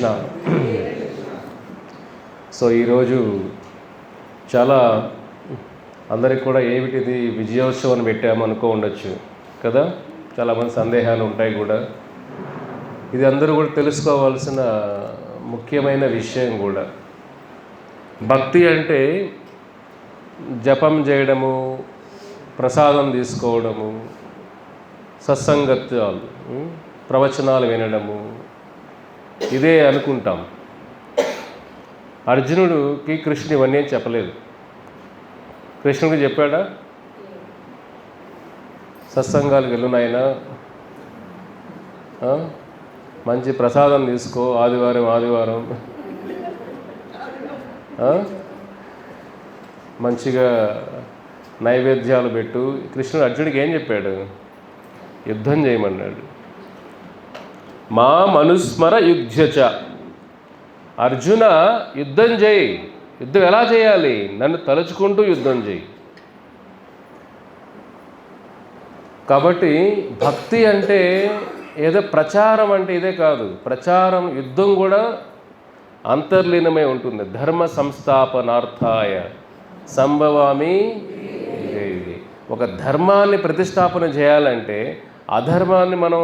Krishna. So ఈరోజు చాలా అందరికి కూడా ఏమిటిది విజయోత్సవం పెట్టాము అనుకో ఉండొచ్చు కదా. చాలామంది సందేహాలు ఉంటాయి కూడా. ఇది అందరూ కూడా తెలుసుకోవాల్సిన ముఖ్యమైన విషయం కూడా. భక్తి అంటే జపం చేయడము, ప్రసాదం తీసుకోవడము, సత్సంగత్యాలు, ప్రవచనాలు వినడము, ఇదే అనుకుంటాం. అర్జునుడికి కృష్ణుడు ఇవన్నీ ఏం చెప్పలేదు. కృష్ణుడికి చెప్పాడా సత్సంగాలకు వెళ్ళు నాయనా, మంచి ప్రసాదం తీసుకో, ఆదివారం మంచిగా నైవేద్యాలు పెట్టు. కృష్ణుడు అర్జునుడికి ఏం చెప్పాడు? యుద్ధం చేయమన్నాడు. మా మనుస్మర యుధ్యచ, అర్జున యుద్ధం చేయి. యుద్ధం ఎలా చేయాలి? నన్ను తలుచుకుంటూ యుద్ధం చేయి. కాబట్టి భక్తి అంటే ఏదో ప్రచారం అంటే ఇదే కాదు. ప్రచారం, యుద్ధం కూడా అంతర్లీనమై ఉంటుంది. ధర్మ సంస్థాపనార్థాయ సంభవామి. ఇది ఒక ధర్మాన్ని ప్రతిష్టాపన చేయాలంటే అధర్మాన్ని మనం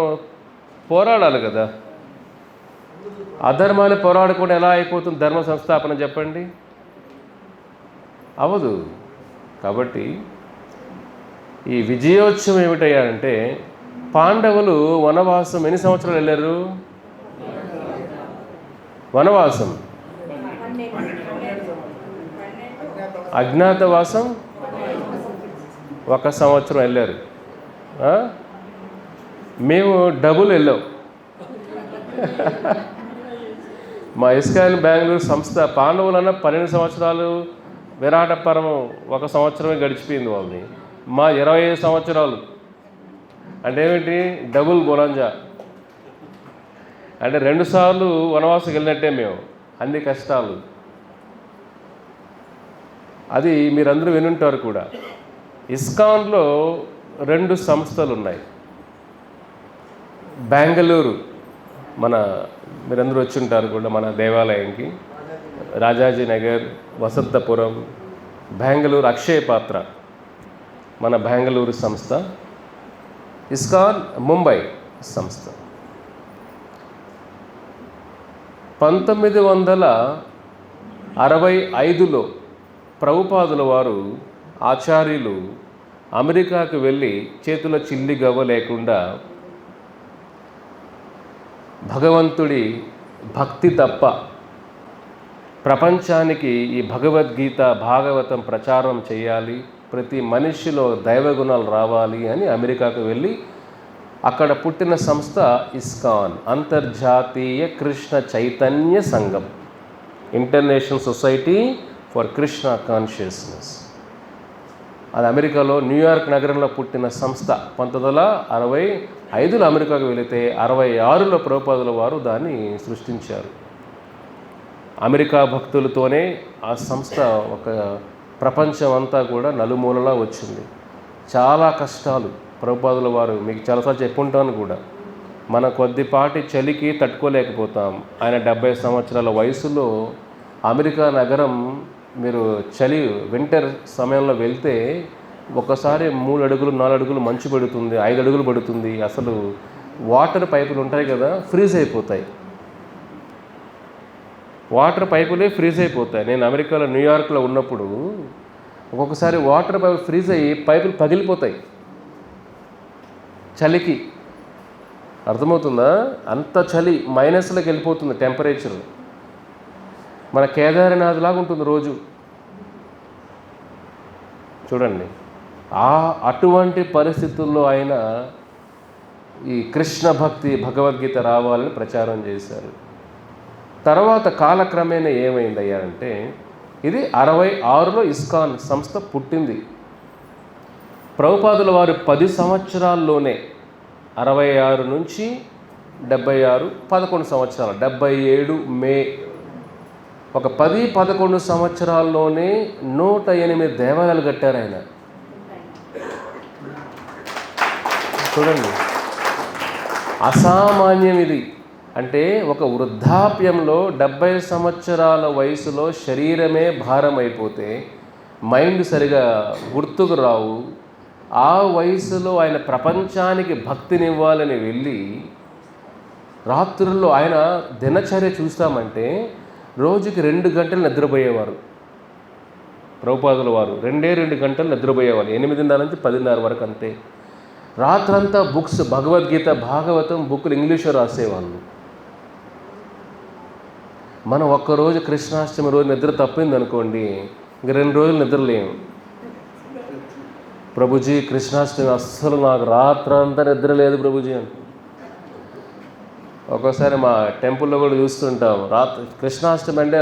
పోరాడాలి కదా. అధర్మాన్ని పోరాడకుండా ఎలా అయిపోతుంది ధర్మ సంస్థాపన? చెప్పండి, అవదు. కాబట్టి ఈ విజయోత్సవం ఏమిటయ్యా అంటే, పాండవులు వనవాసం ఎన్ని సంవత్సరాలు వెళ్ళారు? వనవాసం, అజ్ఞాతవాసం 1 సంవత్సరం వెళ్ళారు. మేము డబుల్ వెళ్ళాం. మా ఇస్కాన్ బెంగళూరు సంస్థ పాండవులన్న 12 సంవత్సరాలు, విరాటపరం 1 సంవత్సరమే గడిచిపోయింది వాళ్ళని. మా 25 సంవత్సరాలు అంటే ఏమిటి? డబుల్ బొలంజా. అంటే 2 సార్లు వనవాసం వెళ్ళినట్టే మేము. అన్ని కష్టాలు. అది మీరందరూ వినుంటారు కూడా. ఇస్కాన్లో 2 సంస్థలు ఉన్నాయి. బెంగళూరు, మీరందరూ వచ్చి ఉంటారు కూడా మన దేవాలయంకి. రాజాజీ నగర్, వసంతపురం, బెంగళూరు అక్షయ పాత్ర మన బెంగళూరు సంస్థ. ఇస్కాన్ ముంబై సంస్థ. 1965లో ప్రభుపాదుల వారు ఆచార్యులు అమెరికాకు వెళ్ళి చేతిలో చిల్లి గవ్వ లేకుండా భగవంతుడి భక్తి తప్ప ప్రపంచానికి ఈ భగవద్గీత, భాగవతం ప్రచారం చేయాలి, ప్రతి మనిషిలో దైవగుణాలు రావాలి అని అమెరికాకు వెళ్ళి అక్కడ పుట్టిన సంస్థ ఇస్కాన్, అంతర్జాతీయ కృష్ణ చైతన్య సంఘం, international society for Krishna consciousness. అది అమెరికాలో న్యూయార్క్ నగరంలో పుట్టిన సంస్థ. 1965లో అమెరికాకు వెళితే 66లో ప్రభుపాదుల వారు దాన్ని సృష్టించారు. అమెరికా భక్తులతోనే ఆ సంస్థ ఒక ప్రపంచం అంతా కూడా నలుమూలలా వచ్చింది. చాలా కష్టాలు ప్రభుపాదుల వారు, మీకు చాలాసార్లు చెప్పుంటాను కూడా, మన కొద్దిపాటి చలికి తట్టుకోలేకపోతాం. ఆయన 70 సంవత్సరాల వయసులో అమెరికా నగరం, మీరు చలి వింటర్ సమయంలో వెళ్తే ఒకసారి 3 అడుగులు 4 అడుగులు మంచు పడుతుంది, 5 అడుగులు పడుతుంది. అసలు వాటర్ పైపులు ఉంటాయి కదా, ఫ్రీజ్ అయిపోతాయి. వాటర్ పైపులే ఫ్రీజ్ అయిపోతాయి. నేను అమెరికాలో న్యూయార్క్లో ఉన్నప్పుడు ఒక్కొక్కసారి వాటర్ పైపు ఫ్రీజ్ అయ్యి పైపులు పగిలిపోతాయి చలికి. అర్థమవుతుందా? అంత చలి, మైనస్లోకి వెళ్ళిపోతుంది టెంపరేచర్. మన కేదార్నాథ్ లాగా ఉంటుంది రోజు. చూడండి, అటువంటి పరిస్థితుల్లో ఆయన ఈ కృష్ణ భక్తి, భగవద్గీత రావాలని ప్రచారం చేశారు. తర్వాత కాలక్రమేణా ఏమైందయ్యా అంటే, ఇది 66లో ఇస్కాన్ సంస్థ పుట్టింది. ప్రభుపాదుల వారు 10 సంవత్సరాల్లోనే 66 నుంచి 76, 11 సంవత్సరాలు, 77 మే, ఒక 10-11 సంవత్సరాల్లోనే 108 దేవాలయాలు కట్టారు ఆయన. చూడండి, అసామాన్యం ఇది. అంటే ఒక వృద్ధాప్యంలో 70 సంవత్సరాల వయసులో శరీరమే భారం అయిపోతే మైండ్ సరిగా గుర్తుకు రావు. ఆ వయసులో ఆయన ప్రపంచానికి భక్తినివ్వాలని వెళ్ళి రాత్రుల్లో ఆయన దినచర్య చూస్తామంటే రోజుకి 2 గంటలు నిద్రపోయేవారు. ప్రభుపాదుల వారు 2 గంటలు నిద్రపోయేవారు. 8:30 నుంచి 10:30 వరకు అంతే. రాత్రంతా బుక్స్, భగవద్గీత, భాగవతం బుక్కులు ఇంగ్లీష్లో రాసేవాళ్ళు. మనం ఒక్కరోజు కృష్ణాష్టమి రోజు నిద్ర తప్పింది అనుకోండి, ఇంక 2 రోజులు నిద్రలేము. ప్రభుజీ కృష్ణాష్టమి అస్సలు నాకు రాత్రంతా నిద్ర లేదు ప్రభుజీ అని. ఒక్కోసారి మా టెంపుల్లో కూడా చూస్తుంటాం, కృష్ణాష్టమి అంటే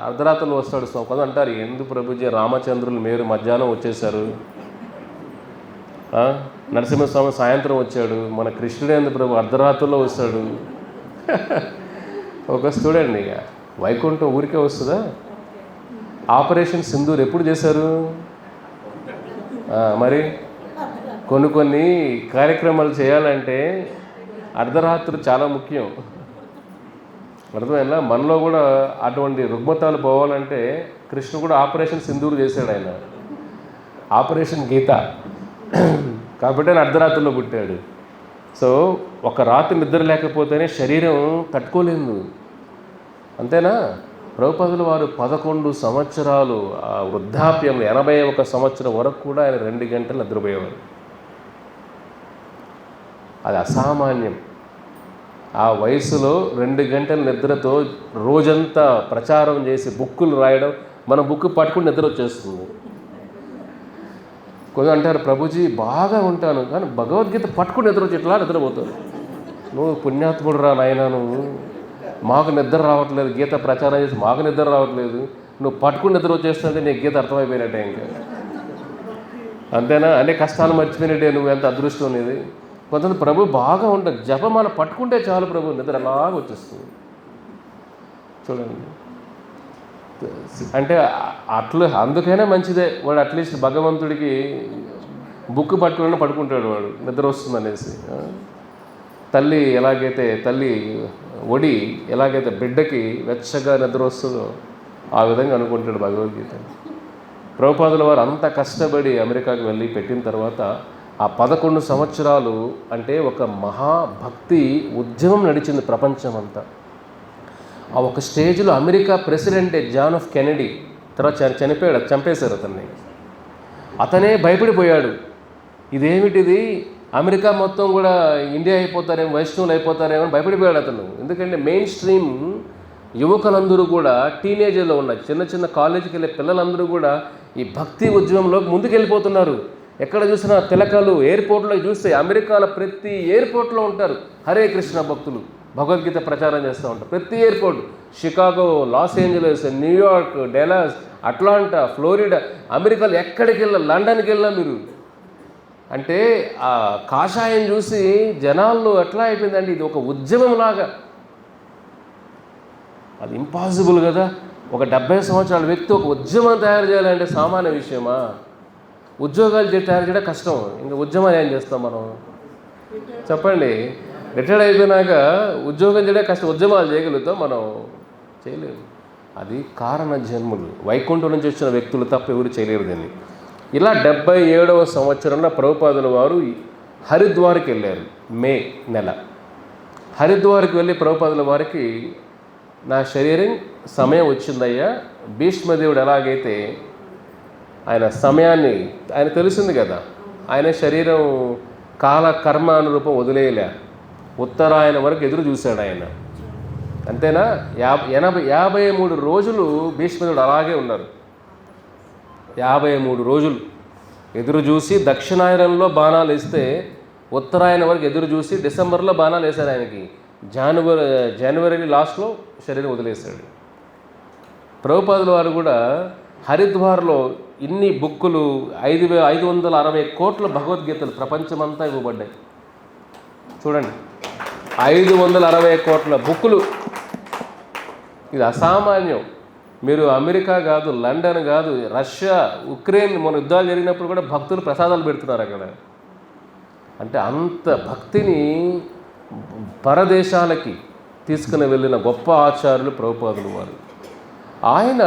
అర్ధరాత్రులు వస్తాడు. కొంత అంటారు, ఎందుకు ప్రభుజీ రామచంద్రులు మీరు మధ్యాహ్నం వచ్చేసారు, నరసింహస్వామి సాయంత్రం వచ్చాడు, మన కృష్ణుడే ఎందుకు ప్రభు అర్ధరాత్రుల్లో వస్తాడు. ఒక చూడండి, వైకుంఠం ఊరికే వస్తుందా? ఆపరేషన్ సింధూర్ ఎప్పుడు చేశారు? మరి కొన్ని కార్యక్రమాలు చేయాలంటే అర్ధరాత్రి చాలా ముఖ్యం. అర్థమైనా? మనలో కూడా అటువంటి రుగ్మతాలు పోవాలంటే కృష్ణుడు కూడా ఆపరేషన్ సింధూర్ చేశాడు. ఆయన ఆపరేషన్ గీత కాబట్టి ఆయన అర్ధరాత్రిలో పుట్టాడు. సో ఒక రాత్రి నిద్ర లేకపోతేనే శరీరం తట్టుకోలేదు. అంతేనా? ప్రభుపాదుల వారు 11 సంవత్సరాలు ఆ వృద్ధాప్యంలో 81 సంవత్సరం వరకు కూడా ఆయన 2 గంటలు నిద్రపోయేవారు. అది అసామాన్యం. ఆ వయసులో 2 గంటల నిద్రతో రోజంతా ప్రచారం చేసి బుక్కులు రాయడం, మనం బుక్ పట్టుకుని నిద్ర వచ్చేస్తుంది. కొంచెం అంటారు, ప్రభుజీ బాగా ఉంటాను కానీ భగవద్గీత పట్టుకుని నిద్ర వచ్చి ఇట్లా నిద్రపోతావు. నువ్వు పుణ్యాత్ముడు రా నాయనా, నువ్వు మాకు నిద్ర రావట్లేదు, గీత ప్రచారం చేసి మాకు నిద్ర రావట్లేదు, నువ్వు పట్టుకుని నిద్ర వచ్చేస్తుంటే నీకు గీత అర్థమైపోయినట్టే. ఇంకా అంతేనా? అనే కష్టాలు మర్చిపోయినట్టే, నువ్వు ఎంత అదృష్టం అనేది. కొంతమంది ప్రభు బాగా ఉంటుంది, జపమాల పట్టుకుంటే చాలు ప్రభు నిద్ర అలాగ వచ్చేస్తుంది. చూడండి, అంటే అట్లా అందుకైనా మంచిదే. వాడు అట్లీస్ట్ భగవంతుడికి బుక్ పట్టుకుని పడుకుంటాడు, వాడు నిద్ర వస్తుంది అనేసి. తల్లి ఒడి ఎలాగైతే బిడ్డకి వెచ్చగా నిద్ర వస్తుందో ఆ విధంగా అనుకుంటాడు భగవద్గీత. ప్రభుపాదుల వారు అంత కష్టపడి అమెరికాకి వెళ్ళి పెట్టిన తర్వాత ఆ 11 సంవత్సరాలు అంటే ఒక మహాభక్తి ఉద్యమం నడిచింది ప్రపంచం అంతా. ఆ ఒక స్టేజ్లో America president John F Kennedy తర్వాత చనిపోయాడు, చంపేశారు అతన్ని. అతనే భయపడిపోయాడు, ఇదేమిటిది, అమెరికా మొత్తం కూడా ఇండియా అయిపోతారేమో, వైష్ణవులు అయిపోతారేమో అని భయపడిపోయాడు అతను. ఎందుకంటే మెయిన్ స్ట్రీమ్ యువకులందరూ కూడా టీనేజర్లో ఉన్న చిన్న కాలేజీకి వెళ్ళే పిల్లలందరూ కూడా ఈ భక్తి ఉద్యమంలోకి ముందుకు వెళ్ళిపోతున్నారు. ఎక్కడ చూసినా తిలకాలు, ఎయిర్పోర్ట్లో చూస్తే అమెరికాలో ప్రతి ఎయిర్పోర్ట్లో ఉంటారు హరే కృష్ణ భక్తులు, భగవద్గీత ప్రచారం చేస్తూ ఉంటారు. ప్రతి airport, Chicago, Los Angeles, New York, Dallas, Atlanta, Florida, అమెరికాలో ఎక్కడికి వెళ్ళా, లండన్కి వెళ్ళా మీరు అంటే ఆ కాషాయం చూసి జనాల్లో ఎట్లా అయిపోయిందండి, ఇది ఒక ఉద్యమంలాగా. అది ఇంపాసిబుల్ కదా. ఒక 70 సంవత్సరాల వ్యక్తి ఒక ఉద్యమం తయారు చేయాలంటే సామాన్య విషయమా? ఉద్యోగాలు తయారు చేయడం కష్టం, ఇంకా ఉద్యమాలు ఏం చేస్తాం మనం చెప్పండి? రిటైర్డ్ అయిపోయినాక ఉద్యోగం చేయడం కష్టం, ఉద్యమాలు చేయగలుగుతాం మనం? చేయలేము. అది కారణ జన్ములు, వైకుంఠం నుంచి వచ్చిన వ్యక్తులు తప్ప ఎవరు చేయలేరు దీన్ని. ఇలా 77వ సంవత్సరంలో ప్రభుపాదుల వారు హరిద్వార్కి వెళ్ళారు. మే నెల హరిద్వార్కి వెళ్ళి ప్రభుపాదుల వారికి, నా శరీరం సమయం వచ్చిందయ్యా, భీష్మదేవుడు ఎలాగైతే ఆయన సమయాన్ని ఆయన తెలిసింది కదా, ఆయన శరీరం కాల కర్మ అనురూపం వదిలేయలే, ఉత్తరాయణ వరకు ఎదురు చూశాడు ఆయన. అంతేనా? 53 రోజులు భీష్మదేవుడు అలాగే ఉన్నారు. 53 రోజులు ఎదురు చూసి దక్షిణాయనంలో బాణాలు వేస్తే ఉత్తరాయణ వరకు ఎదురు చూసి డిసెంబర్లో బాణాలు వేశారు ఆయనకి. జనవరి లాస్ట్లో శరీరం వదిలేశాడు. ప్రభుపాదుల వారు కూడా హరిద్వార్లో ఇన్ని బుక్కులు 560 కోట్ల భగవద్గీతలు ప్రపంచమంతా ఇవ్వబడ్డాయి. చూడండి, 560 కోట్ల బుక్కులు, ఇది అసామాన్యం. మీరు అమెరికా కాదు, లండన్ కాదు, రష్యా, ఉక్రెయిన్ మన యుద్ధాలు జరిగినప్పుడు కూడా భక్తులు ప్రసాదాలు పెడుతున్నారు అక్కడ. అంటే అంత భక్తిని పరదేశాలకి తీసుకుని వెళ్ళిన గొప్ప ఆచార్యులు ప్రభుపాదులు వారు. ఆయన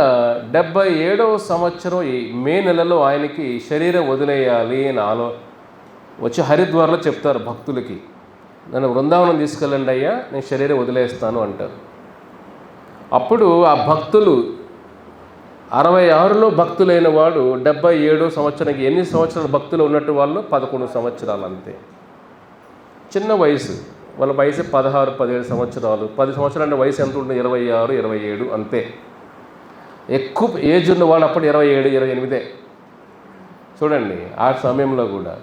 77వ సంవత్సరం ఈ మే నెలలో ఆయనకి శరీరం వదిలేయాలి అని వచ్చి హరిద్వార్లో చెప్తారు భక్తులకి, నన్ను బృందావనం తీసుకెళ్ళండి అయ్యా, నేను శరీరం వదిలేస్తాను అంటారు. అప్పుడు ఆ భక్తులు 66లో భక్తులైన వాడు 77వ సంవత్సరానికి ఎన్ని సంవత్సరాల భక్తులు ఉన్నట్టు వాళ్ళు 11 సంవత్సరాలు అంతే. చిన్న వయసు, వాళ్ళ వయసు 16, 17 సంవత్సరాలు. 10 సంవత్సరాల వయసు ఎంత ఉంటుంది? 26, 27 అంతే. ఎక్కువ ఏజ్ ఉన్న వాళ్ళు అప్పుడు 27, 28. చూడండి ఆ సమయంలో కూడా.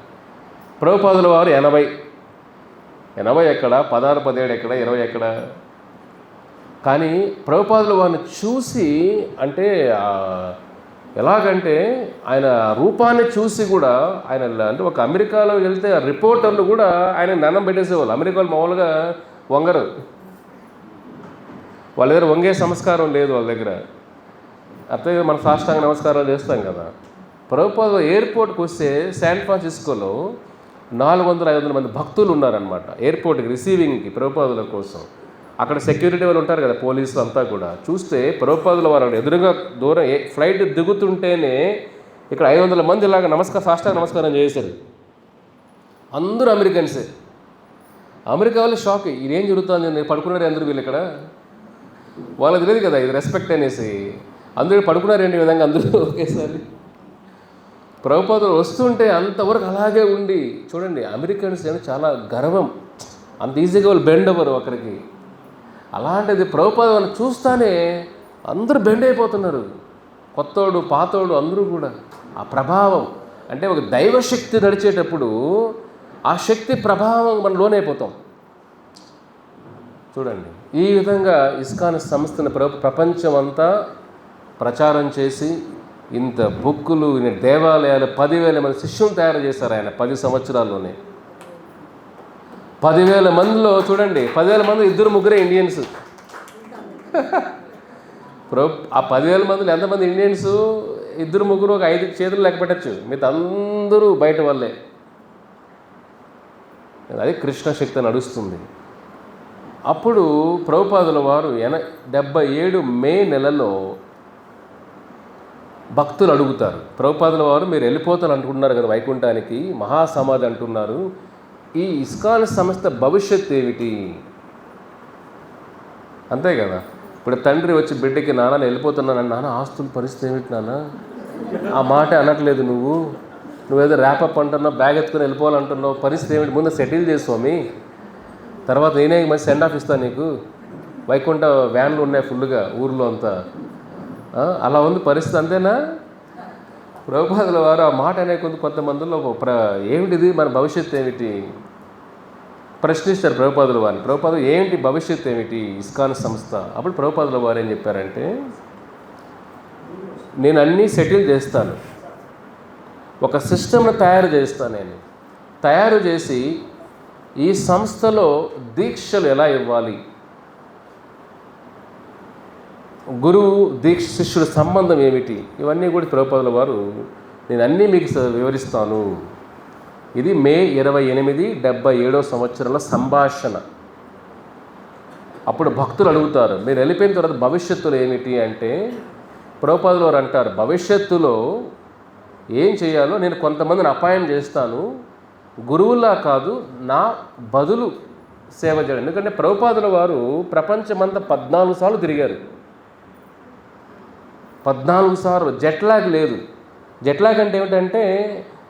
ప్రభుపాదుల వారు 80 ఎక్కడ, 16, 17 ఎక్కడ, 20 ఎక్కడ. కానీ ప్రభుపాదుల వారిని చూసి అంటే ఎలాగంటే ఆయన రూపాన్ని చూసి కూడా ఆయన అంటే ఒక అమెరికాలో వెళ్తే రిపోర్టర్లు కూడా ఆయన దండం పెట్టేసేవాళ్ళు. అమెరికాలో మామూలుగా వంగరు, వాళ్ళ దగ్గర వంగే సంస్కారం లేదు వాళ్ళ దగ్గర. అర్థం మనం సాష్టాంగ నమస్కారాలు చేస్తాం కదా. ప్రభుపాద ఎయిర్పోర్ట్కి వస్తే శాన్ ఫ్రాన్సిస్కోలో 400-500 మంది భక్తులు ఉన్నారనమాట ఎయిర్పోర్ట్కి రిసీవింగ్కి ప్రభుపాదుల కోసం. అక్కడ సెక్యూరిటీ వాళ్ళు ఉంటారు కదా, పోలీసులు అంతా కూడా. చూస్తే ప్రభుపాదుల వారు ఎదురుగా దూరం ఫ్లైట్ దిగుతుంటేనే ఇక్కడ 500 మంది ఇలాగ సాష్టాంగ నమస్కారం చేశారు. అందరూ అమెరికన్సే. అమెరికా వాళ్ళు షాక్, ఇదేం జరుగుతుంది, నేను పడుకున్నారు అందరూ వీళ్ళు ఇక్కడ. వాళ్ళకి తెలియదు కదా ఇది రెస్పెక్ట్ అనేసి. అందరూ పడుకున్నారేంటి విధంగా అందరూ ఒకేసారి. ప్రభుపాదులు వస్తుంటే అంతవరకు అలాగే ఉండి చూడండి. అమెరికన్స్ అంటే చాలా గర్వం, అంత ఈజీగా వాళ్ళు బెండ్ అవ్వరు ఒకరికి. అలాంటిది ప్రభుపాదులను చూస్తానే అందరూ బెండ్ అయిపోతున్నారు, కొత్తోడు పాతోడు అందరూ కూడా. ఆ ప్రభావం అంటే ఒక దైవశక్తి నడిచేటప్పుడు ఆ శక్తి ప్రభావం మనం లోనైపోతాం. చూడండి ఈ విధంగా ఇస్కాన్ సంస్థను ప్రపంచం అంతా ప్రచారం చేసి ఇంత బుక్కులు, దేవాలయాలు, 10,000 మంది శిష్యులు తయారు చేశారు ఆయన 10 సంవత్సరాల్లోనే. 10,000 మందిలో చూడండి, 10,000 మంది 2-3 ఇండియన్స్. ఆ 10,000 మందిలో ఎంతమంది ఇండియన్స్? 2-3, ఒక 5 చేతులు లెక్క పెట్టచ్చు. మిగతా అందరూ బయట వాళ్ళే. అది కృష్ణ శక్తి నడుస్తుంది. అప్పుడు ప్రభుపాదుల వారు 77 మే నెలలో భక్తులు అడుగుతారు, ప్రభుపాదుల వారు మీరు వెళ్ళిపోతారు అంటున్నారు కదా వైకుంఠానికి, మహాసమాధి అంటున్నారు, ఈ ఇస్కాన్ సంస్థ భవిష్యత్తు ఏమిటి? అంతే కదా. ఇప్పుడు తండ్రి వచ్చి బిడ్డకి, నాన్న నేను వెళ్ళిపోతున్నాను, నాన్న ఆస్తుల పరిస్థితి ఏమిటి నాన్న? ఆ మాట అనట్లేదు నువ్వేదో ర్యాపప్ అంటున్నావు, బ్యాగ్ ఎత్తుకొని వెళ్ళిపోవాలంటున్నావు, పరిస్థితి ఏమిటి? ముందు సెటిల్ చేసుకోమి, తర్వాత నేనే మంచి సెండ్ ఆఫ్ ఇస్తాను నీకు. వైకుంఠ వ్యాన్లు ఉన్నాయి ఫుల్గా ఊర్లో అంతా. అలా ఉంది పరిస్థితి, అంతేనా? ప్రభుపాదుల వారు ఆ మాట అనే కొంతమందిలో ఏమిటిది మన భవిష్యత్తు ఏమిటి ప్రశ్నిస్తారు ప్రభుపాదుల వారిని. ప్రభుపాదులు ఏంటి భవిష్యత్తు ఏమిటి ఇస్కాన్ సంస్థ? అప్పుడు ప్రభుపాదుల వారు ఏం చెప్పారంటే, నేను అన్నీ సెటిల్ చేస్తాను, ఒక సిస్టమ్ను తయారు చేస్తాను. నేను తయారు చేసి ఈ సంస్థలో దీక్షలు ఎలా ఇవ్వాలి, గురువు శిష్యుల సంబంధం ఏమిటి, ఇవన్నీ కూడా ప్రభుపాదుల వారు నేను అన్నీ మీకు వివరిస్తాను. ఇది మే 28, 77వ సంవత్సరంలో సంభాషణ. అప్పుడు భక్తులు అడుగుతారు, మీరు వెళ్ళిపోయిన తర్వాత భవిష్యత్తులో ఏమిటి అంటే, ప్రభుపాదుల వారు అంటారు, భవిష్యత్తులో ఏం చేయాలో నేను కొంతమందిని అపాయింట్ చేస్తాను, గురువులా కాదు, నా బదులు సేవ చేయడం. ఎందుకంటే ప్రభుపాదుల వారు ప్రపంచమంతా 14 సార్లు తిరిగారు. 14 సార్లు. జెట్లాగ్ లేదు. జెట్లాగ్ అంటే ఏమిటంటే,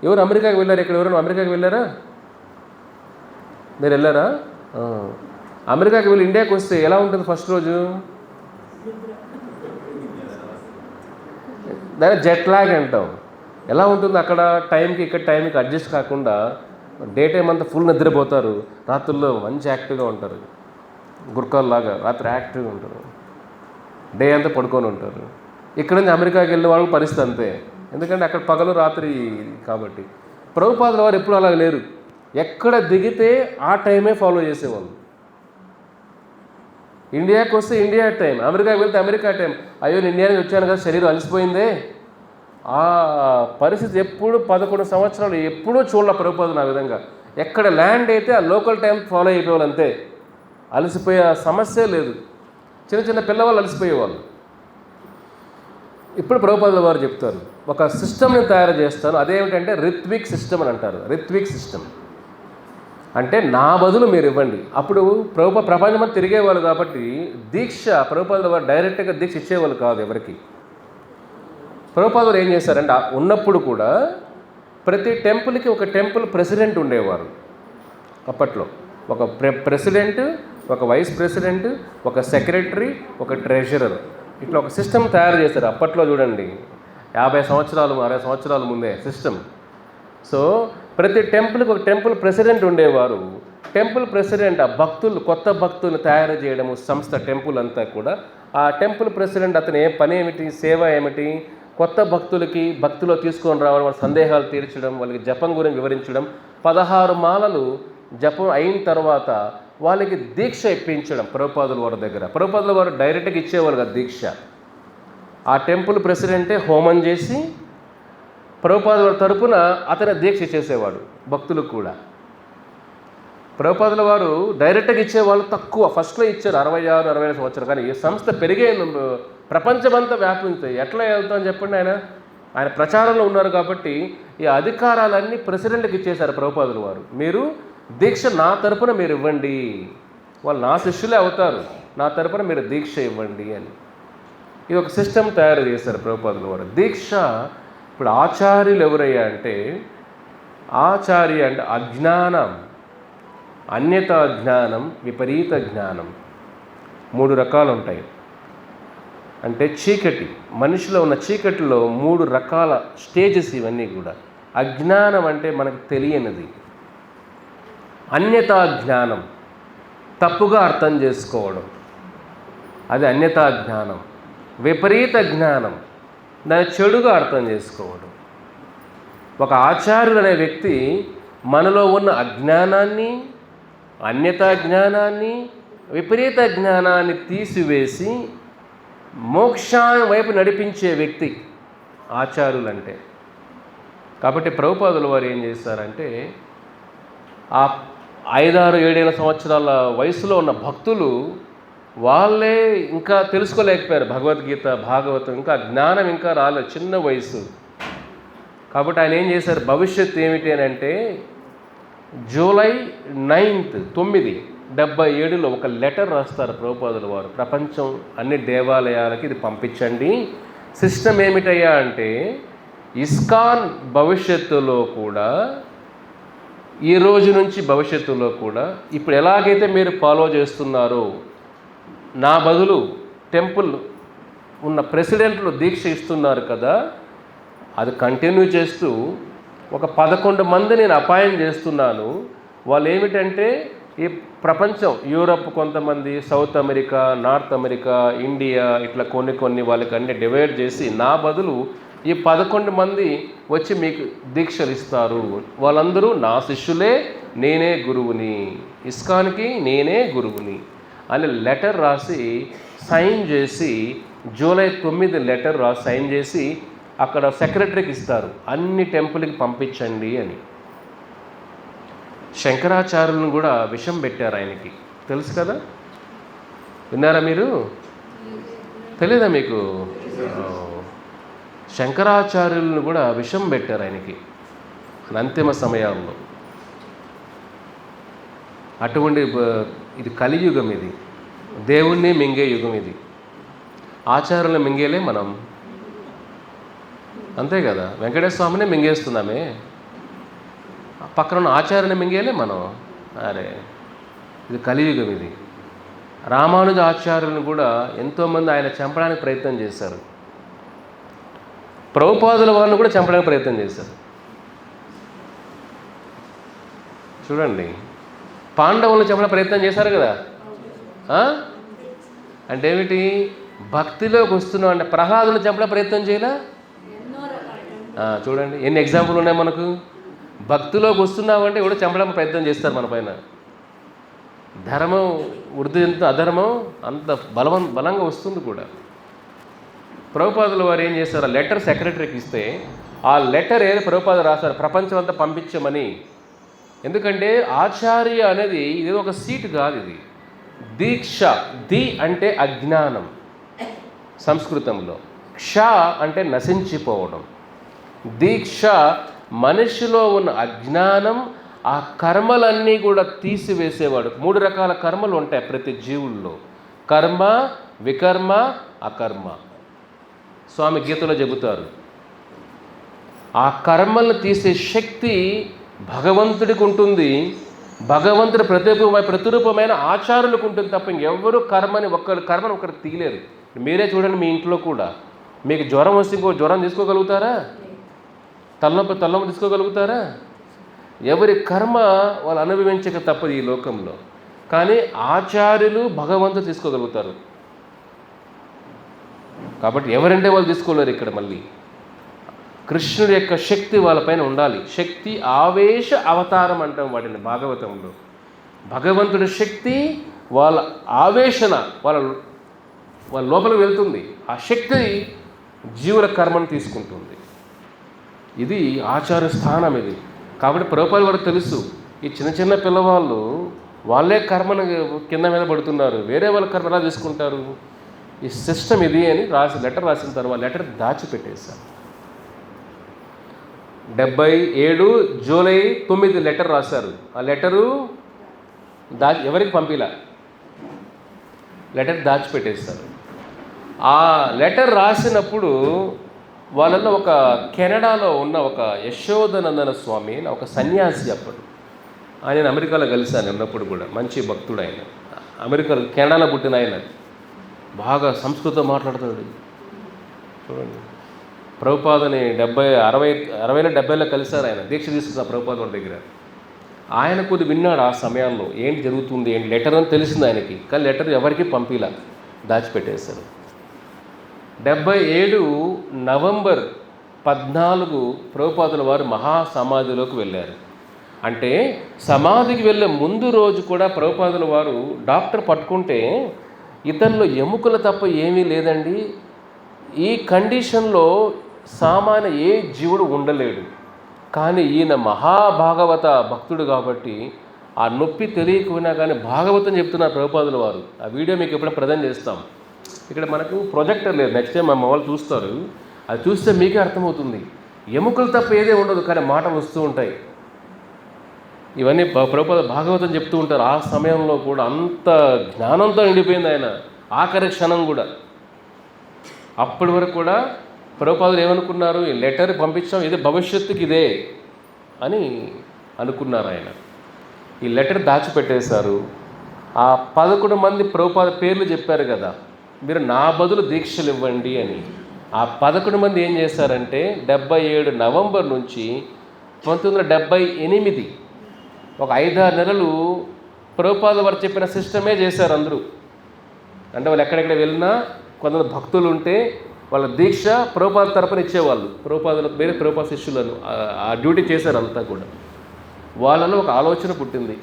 ఎవరు అమెరికాకి వెళ్ళారు? ఇక్కడ ఎవరైనా అమెరికాకి వెళ్ళారా? మీరు వెళ్ళారా? అమెరికాకి వెళ్ళి ఇండియాకి వస్తే ఎలా ఉంటుంది ఫస్ట్ రోజు? దాన్ని జెట్లాగ్ అంటాం. ఎలా ఉంటుంది అక్కడ టైంకి ఇక్కడ టైంకి అడ్జస్ట్ కాకుండా డే టైం అంతా ఫుల్ నిద్రపోతారు, రాత్రుల్లో మంచి యాక్టివ్గా ఉంటారు, గుర్కాల్లాగా రాత్రి యాక్టివ్గా ఉంటారు, డే అంతా పడుకొని ఉంటారు. ఇక్కడ నుంచి అమెరికాకి వెళ్ళే వాళ్ళకి పరిస్థితి అంతే, ఎందుకంటే అక్కడ పగలు రాత్రి కాబట్టి. ప్రభుపాదుల వారు ఎప్పుడు అలా లేరు. ఎక్కడ దిగితే ఆ టైమే ఫాలో చేసేవాళ్ళు. ఇండియాకి వస్తే ఇండియా టైం, అమెరికాకి వెళ్తే అమెరికా టైం. అయ్యో నేను ఇండియా నుంచి వచ్చాను కదా, శరీరం అలసిపోయిందే. ఆ పరిస్థితి ఎప్పుడు 11 సంవత్సరాలు ఎప్పుడూ చూడాల ప్రభుపాదులు ఆ విధంగా. ఎక్కడ ల్యాండ్ అయితే ఆ లోకల్ టైం ఫాలో అయిపోవాలి అంతే. అలసిపోయే సమస్య లేదు. చిన్న చిన్న పిల్లవాళ్ళు అలసిపోయేవాళ్ళు. ఇప్పుడు ప్రభుపాదుల వారు చెప్తారు, ఒక సిస్టమ్ని తయారు చేస్తాను, అదేమిటంటే రిత్విక్ సిస్టమ్ అని అంటారు. రిత్విక్ సిస్టమ్ అంటే నా బదులు మీరు ఇవ్వండి. అప్పుడు ప్రపంచమంతా తిరిగేవాళ్ళు కాబట్టి దీక్ష ప్రభుపాదుల వారు డైరెక్ట్గా దీక్ష ఇచ్చేవాళ్ళు కాదు ఎవరికి. ప్రభుపాదుల వారు ఏం చేశారంటే ఉన్నప్పుడు కూడా ప్రతి టెంపుల్కి ఒక టెంపుల్ ప్రెసిడెంట్ ఉండేవారు. అప్పట్లో ఒక ప్రెసిడెంట్, ఒక వైస్ ప్రెసిడెంట్, ఒక సెక్రటరీ, ఒక ట్రెజరర్, ఇట్లా ఒక సిస్టమ్ తయారు చేశారు. అప్పట్లో చూడండి, 50 సంవత్సరాలు 60 సంవత్సరాల ముందే సిస్టమ్. సో ప్రతి టెంపుల్కి ఒక టెంపుల్ ప్రెసిడెంట్ ఉండేవారు. టెంపుల్ ప్రెసిడెంట్ ఆ భక్తులు, కొత్త భక్తులు తయారు చేయడము సంస్థ టెంపుల్ అంతా కూడా. ఆ టెంపుల్ ప్రెసిడెంట్ అతని పని ఏమిటి, సేవ ఏమిటి, కొత్త భక్తులకి భక్తిలో తీసుకొని రావడం, వాళ్ళ సందేహాలు తీర్చడం, వాళ్ళకి జపం గురించి వివరించడం, 16 మాలలు జపం అయిన తర్వాత వాళ్ళకి దీక్ష ఇప్పించడం ప్రభుపాదుల వారి దగ్గర. ప్రభుపాదుల వారు డైరెక్ట్గా ఇచ్చేవాళ్ళు కదా దీక్ష. ఆ టెంపుల్ ప్రెసిడెంటే హోమం చేసి ప్రభుపాదుల వారి తరపున అతని దీక్ష చేసేవాడు భక్తులకు కూడా. ప్రభుపాదుల వారు డైరెక్ట్గా ఇచ్చేవాళ్ళు తక్కువ, ఫస్ట్లో ఇచ్చారు 66, 65 సంవత్సరాలు. కానీ ఈ సంస్థ పెరిగే ప్రపంచమంతా వ్యాపించాయి. ఎట్లా వెళ్తామని చెప్పండి. ఆయన ప్రచారంలో ఉన్నారు కాబట్టి ఈ అధికారాలన్నీ ప్రెసిడెంట్కి ఇచ్చేశారు ప్రభుపాదుల వారు. మీరు దీక్ష నా తరపున మీరు ఇవ్వండి, వాళ్ళు నా శిష్యులే అవుతారు, నా తరపున మీరు దీక్ష ఇవ్వండి అని. ఇది ఒక సిస్టమ్ తయారు చేశారు ప్రభుపాదుల వారు. దీక్ష ఇప్పుడు ఆచార్యులు ఎవరయ్యా అంటే, ఆచార్య అంటే అజ్ఞానం, అన్యత జ్ఞానం, విపరీత జ్ఞానం, 3 రకాలు ఉంటాయి. అంటే చీకటి, మనిషిలో ఉన్న చీకటిలో 3 రకాల స్టేజెస్ ఇవన్నీ కూడా. అజ్ఞానం అంటే మనకు తెలియనిది, అన్యతా జ్ఞానం తప్పుగా అర్థం చేసుకోవడం, అది అన్యతా జ్ఞానం. విపరీత జ్ఞానం దాన్ని చెడుగా అర్థం చేసుకోవడం. ఒక ఆచార్యుడు అనే వ్యక్తి మనలో ఉన్న అజ్ఞానాన్ని, అన్యతా జ్ఞానాన్ని, విపరీత జ్ఞానాన్ని తీసివేసి మోక్షాన్ని వైపు నడిపించే వ్యక్తి ఆచార్యులు అంటే. కాబట్టి ప్రభుపాదుల వారు ఏం చేశారంటే, ఆ 5, 6, 7 సంవత్సరాల వయసులో ఉన్న భక్తులు వాళ్ళే ఇంకా తెలుసుకోలేకపోయారు భగవద్గీత, భాగవతం, ఇంకా జ్ఞానం ఇంకా రాలేదు, చిన్న వయసు. కాబట్టి ఆయన ఏం చేశారు, భవిష్యత్తు ఏమిటి అని అంటే జూలై 9, 1977లో ఒక లెటర్ రాస్తారు ప్రభుపాదుల వారు. ప్రపంచం అన్ని దేవాలయాలకి ఇది పంపించండి. సిస్టమ్ ఏమిటయ్యా అంటే, ఇస్కాన్ భవిష్యత్తులో కూడా, ఈ రోజు నుంచి భవిష్యత్తులో కూడా ఇప్పుడు ఎలాగైతే మీరు ఫాలో చేస్తున్నారో, నా బదులు టెంపుల్ ఉన్న ప్రెసిడెంట్లు దీక్ష ఇస్తున్నారు కదా, అది కంటిన్యూ చేస్తూ ఒక 11 మంది నేను అపాయింట్ చేస్తున్నాను. వాళ్ళు ఏమిటంటే ఈ ప్రపంచం, యూరప్ కొంతమంది, south America, north America, India, ఇట్లా కొన్ని వాళ్ళకి అన్ని డివైడ్ చేసి నా బదులు ఈ 11 మంది వచ్చి మీకు దీక్షలు ఇస్తారు. వాళ్ళందరూ నా శిష్యులే, నేనే గురువుని, ఇస్కాన్కి నేనే గురువుని అని లెటర్ రాసి సైన్ చేసి, జూలై 9 లెటర్ రాసి సైన్ చేసి అక్కడ సెక్రటరీకి ఇస్తారు, అన్ని టెంపుల్కి పంపించండి అని. శంకరాచార్యులను కూడా విషం పెట్టారు ఆయనకి, తెలుసు కదా, విన్నారా మీరు? తెలీదా మీకు? శంకరాచార్యులను కూడా విషం పెట్టారు ఆయనకి అంతిమ సమయాల్లో. అటువంటి ఇది కలియుగం, ఇది దేవుణ్ణి మింగే యుగం. ఇది ఆచార్యులను మింగేలే మనం, అంతే కదా. వెంకటేశ్వర స్వామిని మింగేస్తున్నామే, పక్కన ఉన్న ఆచార్యుని మింగేలే మనం. అరే, ఇది కలియుగం. ఇది రామానుజ ఆచార్యులను కూడా ఎంతోమంది ఆయన చంపడానికి ప్రయత్నం చేశారు. ప్రభుపాదుల వారిని కూడా చంపడానికి ప్రయత్నం చేశారు. చూడండి, పాండవులను చంపడానికి ప్రయత్నం చేశారు కదా. అంటే ఏమిటి, భక్తిలోకి వస్తున్నాం అంటే ప్రహ్లాదులను చంపడానికి ప్రయత్నం చేయలే. చూడండి ఎన్ని ఎగ్జాంపుల్ ఉన్నాయి మనకు. భక్తిలోకి వస్తున్నామంటే ఎవడో చంపడానికి ప్రయత్నం చేస్తారు మన పైన. ధర్మం వృద్ధి ఎంత అధర్మం అంత బలంగా వస్తుంది కూడా. ప్రభుపాదుల వారు ఏం చేస్తారు, ఆ లెటర్ సెక్రటరీకి ఇస్తే ఆ లెటర్ ఏది ప్రభుపాద రాశారు, ప్రపంచం అంతా పంపించమని. ఎందుకంటే ఆచార్య అనేది ఇది ఒక సీటు కాదు, ఇది దీక్ష, ది అంటే అజ్ఞానం సంస్కృతంలో, క్ష అంటే నశించిపోవడం. దీక్ష మనిషిలో ఉన్న అజ్ఞానం, ఆ కర్మలన్నీ కూడా తీసివేసేవాడు. 3 రకాల కర్మలు ఉంటాయి ప్రతి జీవుల్లో: కర్మ, వికర్మ, అకర్మ. స్వామి గీతలో చెబుతారు. ఆ కర్మలను తీసే శక్తి భగవంతుడికి ఉంటుంది. భగవంతుడి ప్రతిరూపమైన ఆచారులకు ఉంటుంది తప్ప ఇంకెవ్వరూ కర్మని ఒకరు తీయలేరు. మీరే చూడండి, మీ ఇంట్లో కూడా మీకు జ్వరం వస్తే ఇంకో జ్వరం తీసుకోగలుగుతారా? తలనొప్పి తీసుకోగలుగుతారా? ఎవరి కర్మ వాళ్ళు అనుభవించక తప్పదు ఈ లోకంలో. కానీ ఆచార్యులు భగవంతుడు తీసుకోగలుగుతారు. కాబట్టి ఎవరంటే వాళ్ళు తీసుకోలేరు. ఇక్కడ మళ్ళీ కృష్ణుడి యొక్క శక్తి వాళ్ళపైన ఉండాలి. శక్తి ఆవేశ అవతారం అంటాం వాటిని భాగవతంలో. భగవంతుడి శక్తి వాళ్ళ ఆవేశన వాళ్ళ లోపలికి వెళ్తుంది. ఆ శక్తి జీవుల కర్మను తీసుకుంటుంది. ఇది ఆచార స్థానం ఇది. కాబట్టి ప్రభుపాదుల వారికి తెలుసు, ఈ చిన్న చిన్న పిల్లవాళ్ళు వాళ్ళే కర్మను కింద మీద పడుతున్నారు, వేరే వాళ్ళ కర్మ ఎలా తీసుకుంటారు? ఈ సిస్టమ్ ఇది అని లెటర్ రాసిన తర్వాత లెటర్ దాచిపెట్టేశారు. 77 జూలై 9 లెటర్ రాశారు. ఆ లెటరు ఎవరికి పంపిలా, లెటర్ దాచిపెట్టేస్తారు. ఆ లెటర్ రాసినప్పుడు వాళ్ళల్లో ఒక కెనడాలో ఉన్న ఒక యశోదనందన స్వామి అని ఒక సన్యాసి, అప్పుడు ఆయన అమెరికాలో కలిశాను ఉన్నప్పుడు కూడా. మంచి భక్తుడు ఆయన. కెనడాలో పుట్టిన ఆయన, బాగా సంస్కృతం మాట్లాడుతాడు. చూడండి, ప్రభుపాదని 60 70లో కలిశారు. ఆయన దీక్ష తీసుకున్న ప్రభుపాద వాళ్ళ దగ్గర. ఆయన కొద్ది విన్నాడు ఆ సమయంలో ఏంటి జరుగుతుంది, ఏంటి లెటర్ అని తెలిసింది ఆయనకి. కానీ లెటర్ ఎవరికి పంపిలా, దాచిపెట్టేశారు. 77 నవంబర్ 14 ప్రభుపాదుల వారు మహాసమాధిలోకి వెళ్ళారు. అంటే సమాధికి వెళ్ళే ముందు రోజు కూడా ప్రభుపాదుల వారు డాక్టర్ పట్టుకుంటే, ఇతనిలో ఎముకలు తప్ప ఏమీ లేదండి, ఈ కండిషన్లో సామాన్య ఏ జీవుడు ఉండలేడు. కానీ ఈయన మహాభాగవత భక్తుడు కాబట్టి ఆ నొప్పి తెలియకపోయినా కానీ భాగవతం చెప్తున్నారు ప్రభుపాదుల వారు. ఆ వీడియో మీకు ఎప్పుడైనా ప్రజెంట్ చేస్తాం. ఇక్కడ మనకు ప్రొజెక్టర్ లేదు, నెక్స్ట్ టైం మా వాళ్ళు చూస్తారు. అది చూస్తే మీకే అర్థమవుతుంది. ఎముకలు తప్ప ఏదే ఉండదు, కానీ మాటలు వస్తూ ఉంటాయి. ఇవన్నీ ప్రభుపాద భాగవతం చెప్తూ ఉంటారు. ఆ సమయంలో కూడా అంత జ్ఞానంతో నిండిపోయింది ఆయన, ఆఖరి క్షణం కూడా. అప్పటి వరకు కూడా ప్రభుపాదులు ఏమనుకున్నారు, ఈ లెటర్ పంపించాం ఇది భవిష్యత్తుకి ఇదే అని అనుకున్నారు ఆయన. ఈ లెటర్ దాచిపెట్టేశారు. ఆ 11 మంది ప్రభుపాద పేర్లు చెప్పారు కదా, మీరు నా బదులు దీక్షలు ఇవ్వండి అని. ఆ 11 మంది ఏం చేశారంటే 77 నవంబర్ నుంచి 1978 ఒక 5-6 నెలలు ప్రభుపాద వారు చెప్పిన సిస్టమే చేశారు అందరూ. అంటే వాళ్ళు ఎక్కడెక్కడ వెళ్ళినా కొంతమంది భక్తులు ఉంటే వాళ్ళ దీక్ష ప్రభుపాద తరపున ఇచ్చేవాళ్ళు. ప్రభుపాదుల వేరే ప్రభుపాద శిష్యులను ఆ డ్యూటీ చేశారు అంతా కూడా. వాళ్ళలో ఒక ఆలోచన పుట్టింది,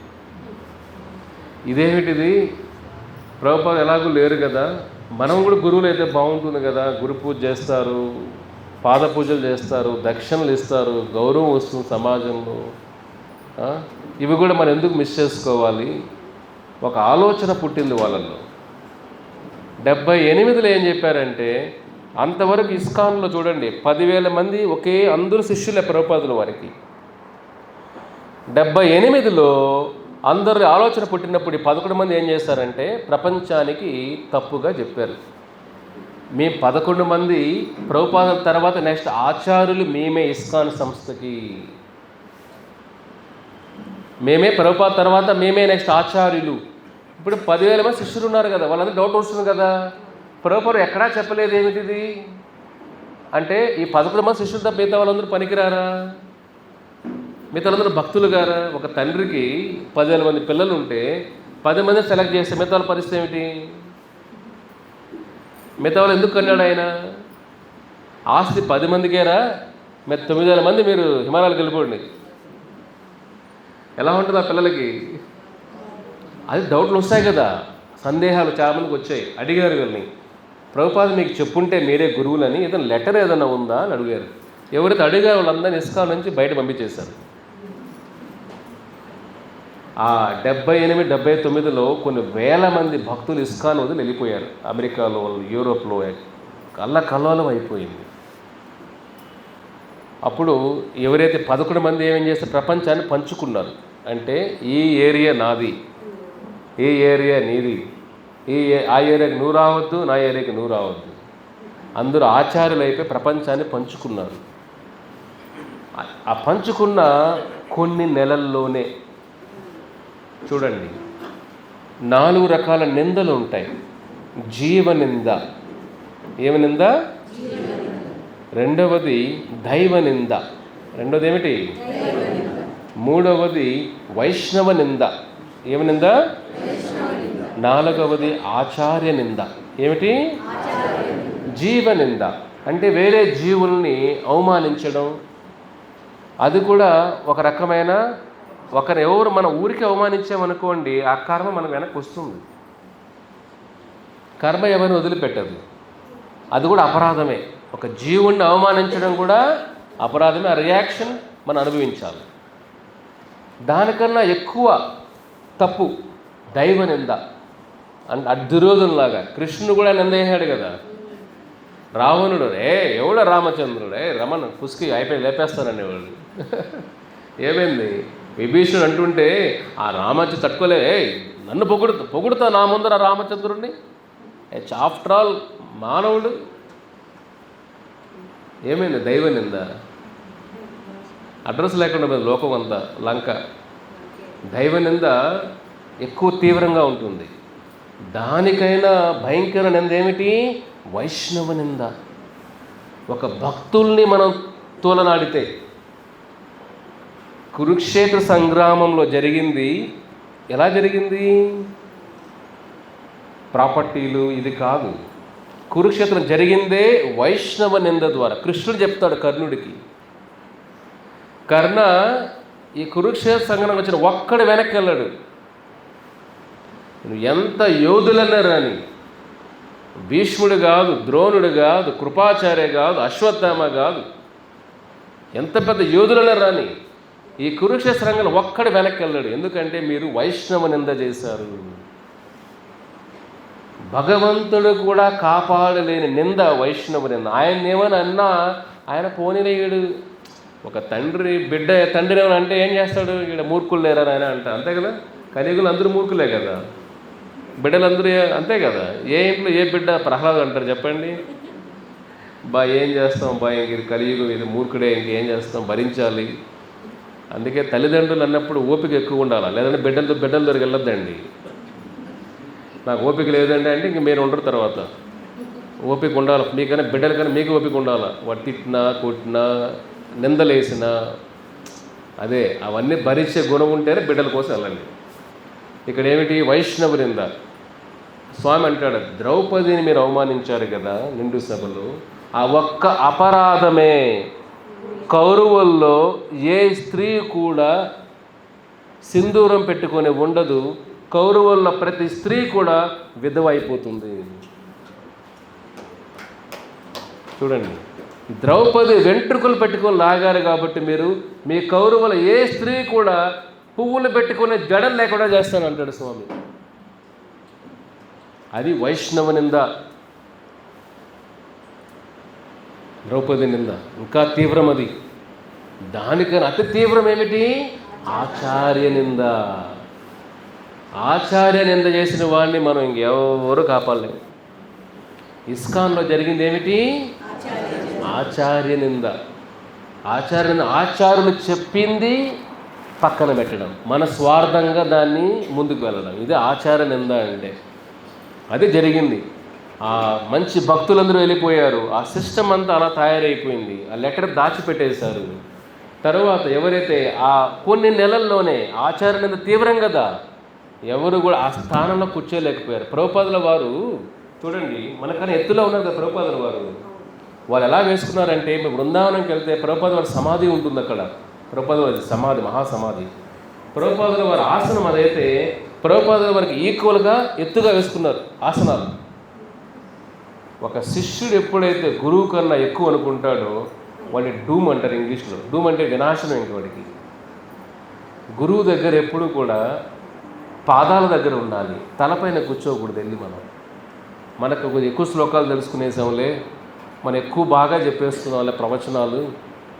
ఇదేమిటిది, ప్రభుపాద ఎలాగూ లేరు కదా, మనం కూడా గురువులు అయితే బాగుంటుంది కదా, గురు పూజ చేస్తారు, పాద పూజలు చేస్తారు, దక్షిణలు ఇస్తారు, గౌరవం వస్తుంది సమాజంలో, ఇవి కూడా మనం ఎందుకు మిస్ చేసుకోవాలి? ఒక ఆలోచన పుట్టింది వాళ్ళల్లో. 78లో ఏం చెప్పారంటే, అంతవరకు ఇస్కాన్లో చూడండి 10,000 మంది అందరూ శిష్యులే ప్రభుపాదుల వారికి. 78లో అందరి ఆలోచన పుట్టినప్పుడు 11 మంది ఏం చేశారంటే ప్రపంచానికి తప్పుగా చెప్పారు. మీ 11 మంది ప్రభుపాదుల తర్వాత నెక్స్ట్ ఆచార్యులు మేమే, ఇస్కాన్ సంస్థకి మేమే, ప్రభుపాద తర్వాత మేమే నెక్స్ట్ ఆచార్యులు. ఇప్పుడు 10,000 మంది శిష్యులు ఉన్నారు కదా, వాళ్ళందరూ డౌట్ వస్తుంది కదా, ప్రభుపాద ఎక్కడా చెప్పలేదు ఏమిటిది అంటే, ఈ 11 మంది శిష్యులు తప్ప మిగతా వాళ్ళందరూ పనికిరారా? మిగతా వాళ్ళందరూ భక్తులు గారా? ఒక తండ్రికి 10,000 మంది పిల్లలు ఉంటే 10 మందిని సెలెక్ట్ చేస్తే మిగతా వాళ్ళ పరిస్థితి ఏమిటి? మిగతా వాళ్ళు ఎందుకు కన్నాడు ఆయన? ఆస్తి 10 మందికేరా, 9,000 మంది మీరు హిమాలయాలకు వెళ్ళిపోండి, ఎలా ఉంటుంది ఆ పిల్లలకి? అది డౌట్లు వస్తాయి కదా, సందేహాలు చాలామందికి వచ్చాయి. అడిగారు వీళ్ళని, ప్రభుపాద మీకు చెప్పుంటే మీరే గురువులని ఏదైనా లెటర్ ఏదైనా ఉందా అని అడిగారు. ఎవరైతే అడిగారు వాళ్ళందరినీ ఇస్కాన్ నుంచి బయట పంపించేశారు. ఆ 78, 79లో కొన్ని వేల మంది భక్తులు ఇస్కాన్ వదిలి వెళ్ళిపోయారు. అమెరికాలో, యూరోప్లో కల్లోలం అయిపోయింది. అప్పుడు ఎవరైతే 11 మంది ఏమేం చేస్తే ప్రపంచాన్ని పంచుకున్నారు. అంటే ఈ ఏరియా నాది, ఈ ఏరియా నీది, ఆ ఏరియాకి నువ్వు రావద్దు, నా ఏరియాకి నువ్వు రావద్దు. అందరూ ఆచార్యులు అయిపోయి ప్రపంచాన్ని పంచుకున్నారు. ఆ పంచుకున్న కొన్ని నెలల్లోనే చూడండి 4 రకాల నిందలు ఉంటాయి. జీవనింద, ఏమి నింద? రెండవది దైవ నింద. రెండవది ఏమిటి? మూడవది వైష్ణవ నింద. ఏమి నింద? నాలుగవది ఆచార్య నింద. ఏమిటి? జీవ నింద. అంటే వేరే జీవుల్ని అవమానించడం. అది కూడా ఒక రకమైన ఎవరు మన ఊరికి అవమానించామనుకోండి, ఆ కర్మ మన వెనక్కి వస్తుంది. కర్మ ఎవరిని వదిలిపెట్టదు. అది కూడా అపరాధమే. ఒక జీవుణ్ణి అవమానించడం కూడా అపరాధమే. ఆ రియాక్షన్ మనం అనుభవించాలి. దానికన్నా ఎక్కువ తప్పు దైవ నింద. దుర్యోధనులాగా కృష్ణుడు కూడా నింద చేశాడు కదా. రావణుడు ఎవడో రామచంద్రుడు రమణ పుస్కి అయిపోయి లేపేస్తానండి వాళ్ళు. ఏమైంది? విభీషణుడు అంటుంటే ఆ రామచంద్ర తట్టుకోలే, నన్ను పొగుడుతా నా ముందర రామచంద్రుడిని. ఆఫ్టర్ ఆల్ మానవుడు. ఏమైంది? దైవ నింద. అడ్రస్ లేకుండా పోయింది లోకం అంతా, లంక. దైవ నింద ఎక్కువ తీవ్రంగా ఉంటుంది. దానికైనా భయంకర నింద ఏమిటి? వైష్ణవ నింద. ఒక భక్తుల్ని మనం తోలనాడితే, కురుక్షేత్ర సంగ్రామంలో జరిగింది ఎలా జరిగింది? ప్రాపర్టీలు ఇది కాదు. కురుక్షేత్రం జరిగిందే వైష్ణవ నింద ద్వారా. కృష్ణుడు చెప్తాడు కర్ణుడికి, కర్ణ ఈ కురుక్షేత్ర సంగ్రామం వచ్చిన ఒక్కడు వెనక్కి వెళ్ళాడు. ఎంత యోధులన్నా రాని, భీష్ముడు కాదు, ద్రోణుడు కాదు, కృపాచార్య కాదు, అశ్వత్థామ కాదు, ఎంత పెద్ద యోధులన్నా రాని, ఈ కురుక్షేత్ర సంగ్రామం ఒక్కడు వెనక్కి వెళ్ళాడు. ఎందుకంటే మీరు వైష్ణవ నింద చేశారు. భగవంతుడు కూడా కాపాడలేని నింద వైష్ణవ నింద. ఆయన ఏమని అన్నా ఆయన పోనీలేడు. ఒక తండ్రి తండ్రి ఏమని అంటే ఏం చేస్తాడు? ఇక్కడ మూర్ఖులు లేరని ఆయన అంట. అంతే కదా, కలియుగులు అందరూ మూర్ఖులే కదా, బిడ్డలందరూ అంతే కదా. ఏ ఇంట్లో ఏ బిడ్డ ప్రహ్లాద్ అంటారు చెప్పండి? ఏం చేస్తాం ఇది కలియుగం, ఇది మూర్ఖుడే, ఇంకేం చేస్తాం, భరించాలి. అందుకే తల్లిదండ్రులు అన్నప్పుడు ఓపిక ఎక్కువ ఉండాలి. లేదంటే బిడ్డల దగ్గరికి వెళ్ళొద్దండి. నాకు ఓపిక లేదండి అంటే ఇంక మీరు ఉండరు. తర్వాత ఓపిక ఉండాలి మీకన్నా, బిడ్డలకన్నా మీకు ఓపిక ఉండాలి. వాడు తిట్టినా, కొట్టినా, నిందలేసినా, అదే అవన్నీ భరించే గుణం ఉంటేనే బిడ్డల కోసం వెళ్ళండి. ఇక్కడ ఏమిటి? వైష్ణవ నింద. స్వామి అంటాడు, ద్రౌపదిని మీరు అవమానించారు కదా నిండు సభలో, ఆ ఒక్క అపరాధమే కౌరవుల్లో ఏ స్త్రీ కూడా సింధూరం పెట్టుకొని ఉండదు. కౌరవుల్లో ప్రతి స్త్రీ కూడా విధవ అయిపోతుంది. చూడండి, ద్రౌపది వెంట్రుకలు పెట్టుకొని లాగారు కాబట్టి మీరు, మీ కౌరవుల ఏ స్త్రీ కూడా పువ్వులు పెట్టుకునే జడలు లేకుండా చేస్తాను అంటాడు స్వామి. అది వైష్ణవ నింద. ద్రౌపది నింద ఇంకా తీవ్రం. అది దానికన్నా అతి తీవ్రం ఏమిటి? ఆచార్య నింద. ఆచార్య నింద చేసిన వాడిని మనం ఇంకెవరు కాపాడలేము. ఇస్కాన్లో జరిగింది ఏమిటి? ఆచార్య నింద. ఆచార్యులు చెప్పింది పక్కన పెట్టడం, మన స్వార్థంగా దాన్ని ముందుకు వెళ్ళడం, ఇది ఆచార్య నింద అంటే. అది జరిగింది. ఆ మంచి భక్తులందరూ వెళ్ళిపోయారు. ఆ సిస్టమ్ అంతా అలా తయారైపోయింది. ఆ లెటర్ దాచిపెట్టేశారు. తర్వాత ఎవరైతే ఆ కొన్ని నెలల్లోనే ఆచార్య నింద తీవ్రం కదా, ఎవరు కూడా ఆ స్థానంలో కూర్చోలేకపోయారు. ప్రభుపాదుల వారు చూడండి, మనకన్నా ఎత్తులో ఉన్నారు కదా ప్రభుపాదుల వారు. వాళ్ళు ఎలా వేసుకున్నారంటే, మేము బృందావనంకి వెళ్తే ప్రభుపాదుల వారి సమాధి ఉంటుంది అక్కడ. ప్రభుపాదుల వారి సమాధి, మహాసమాధి. ప్రభుపాదుల వారి ఆసనం అదైతే ప్రభుపాదుల వారికి ఈక్వల్గా ఎత్తుగా వేసుకున్నారు ఆసనాలు. ఒక శిష్యుడు ఎప్పుడైతే గురువు కన్నా ఎక్కువ అనుకుంటాడో వాడిని డూమ్ అంటారు ఇంగ్లీష్లో. డూమ్ అంటే వినాశనం. ఇంక వాడికి గురువు దగ్గర ఎప్పుడు కూడా పాదాల దగ్గర ఉండాలి, తలపైన కూర్చోకూడదు. వెళ్ళి మనకు కొంచెం ఎక్కువ శ్లోకాలు తెలుసుకునేసాంలే, మనం ఎక్కువ బాగా చెప్పేస్తున్నాంలే ప్రవచనాలు,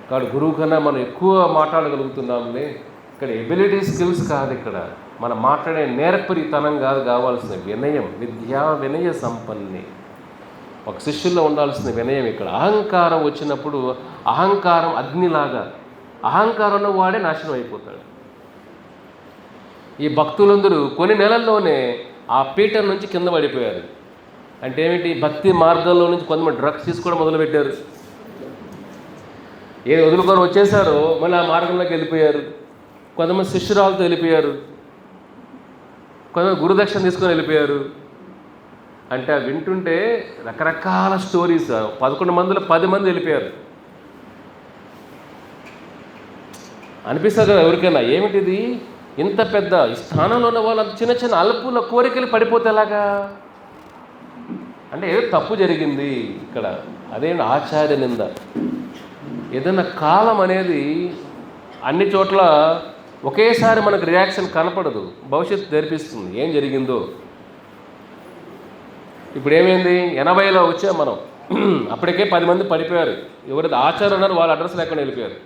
కాబట్టి గురువు కన్నా మనం ఎక్కువ మాట్లాడగలుగుతున్నాంలే. ఇక్కడ ఎబిలిటీ స్కిల్స్ కాదు, ఇక్కడ మనం మాట్లాడే నేర్పరితనం కాదు కావాల్సిన వినయం, వినయ సంపన్నే. ఒక శిష్యుల్లో ఉండాల్సిన వినయం. ఇక్కడ అహంకారం వచ్చినప్పుడు అహంకారం అగ్నిలాగా, అహంకారంలో వాడే నాశనం అయిపోతాడు. ఈ భక్తులందరూ కొన్ని నెలల్లోనే ఆ పీఠం నుంచి కింద పడిపోయారు. అంటే ఏమిటి? భక్తి మార్గంలో నుంచి కొంతమంది డ్రగ్స్ తీసుకోవడం మొదలుపెట్టారు. ఏది వదులుకొని వచ్చేసారో మళ్ళీ ఆ మార్గంలోకి వెళ్ళిపోయారు. కొంతమంది శిష్యురాలతో వెళ్ళిపోయారు, కొంతమంది గురుదక్షిణ తీసుకొని వెళ్ళిపోయారు. అంటే వింటుంటే రకరకాల స్టోరీస్. 11 మందిలో 10 మంది వెళ్ళిపోయారు. అనిపిస్తుంది కదా ఎవరికైనా, ఏమిటిది ఇంత పెద్ద స్థానంలో ఉన్న వాళ్ళు చిన్న చిన్న అల్పుల కోరికలు పడిపోతే ఎలాగా? అంటే ఏదో తప్పు జరిగింది ఇక్కడ. అదేంటి? ఆచార్య నింద. ఏదైనా కాలం అనేది అన్ని చోట్ల ఒకేసారి మనకు రియాక్షన్ కనపడదు, భవిష్యత్తు తెరిపిస్తుంది ఏం జరిగిందో. ఇప్పుడు ఏమైంది? 80లో వచ్చాం మనం, అప్పటికే 10 మంది పడిపోయారు. ఎవరైతే ఆచారం ఉన్నారో వాళ్ళ అడ్రస్ లేకుండా వెళ్ళిపోయారు.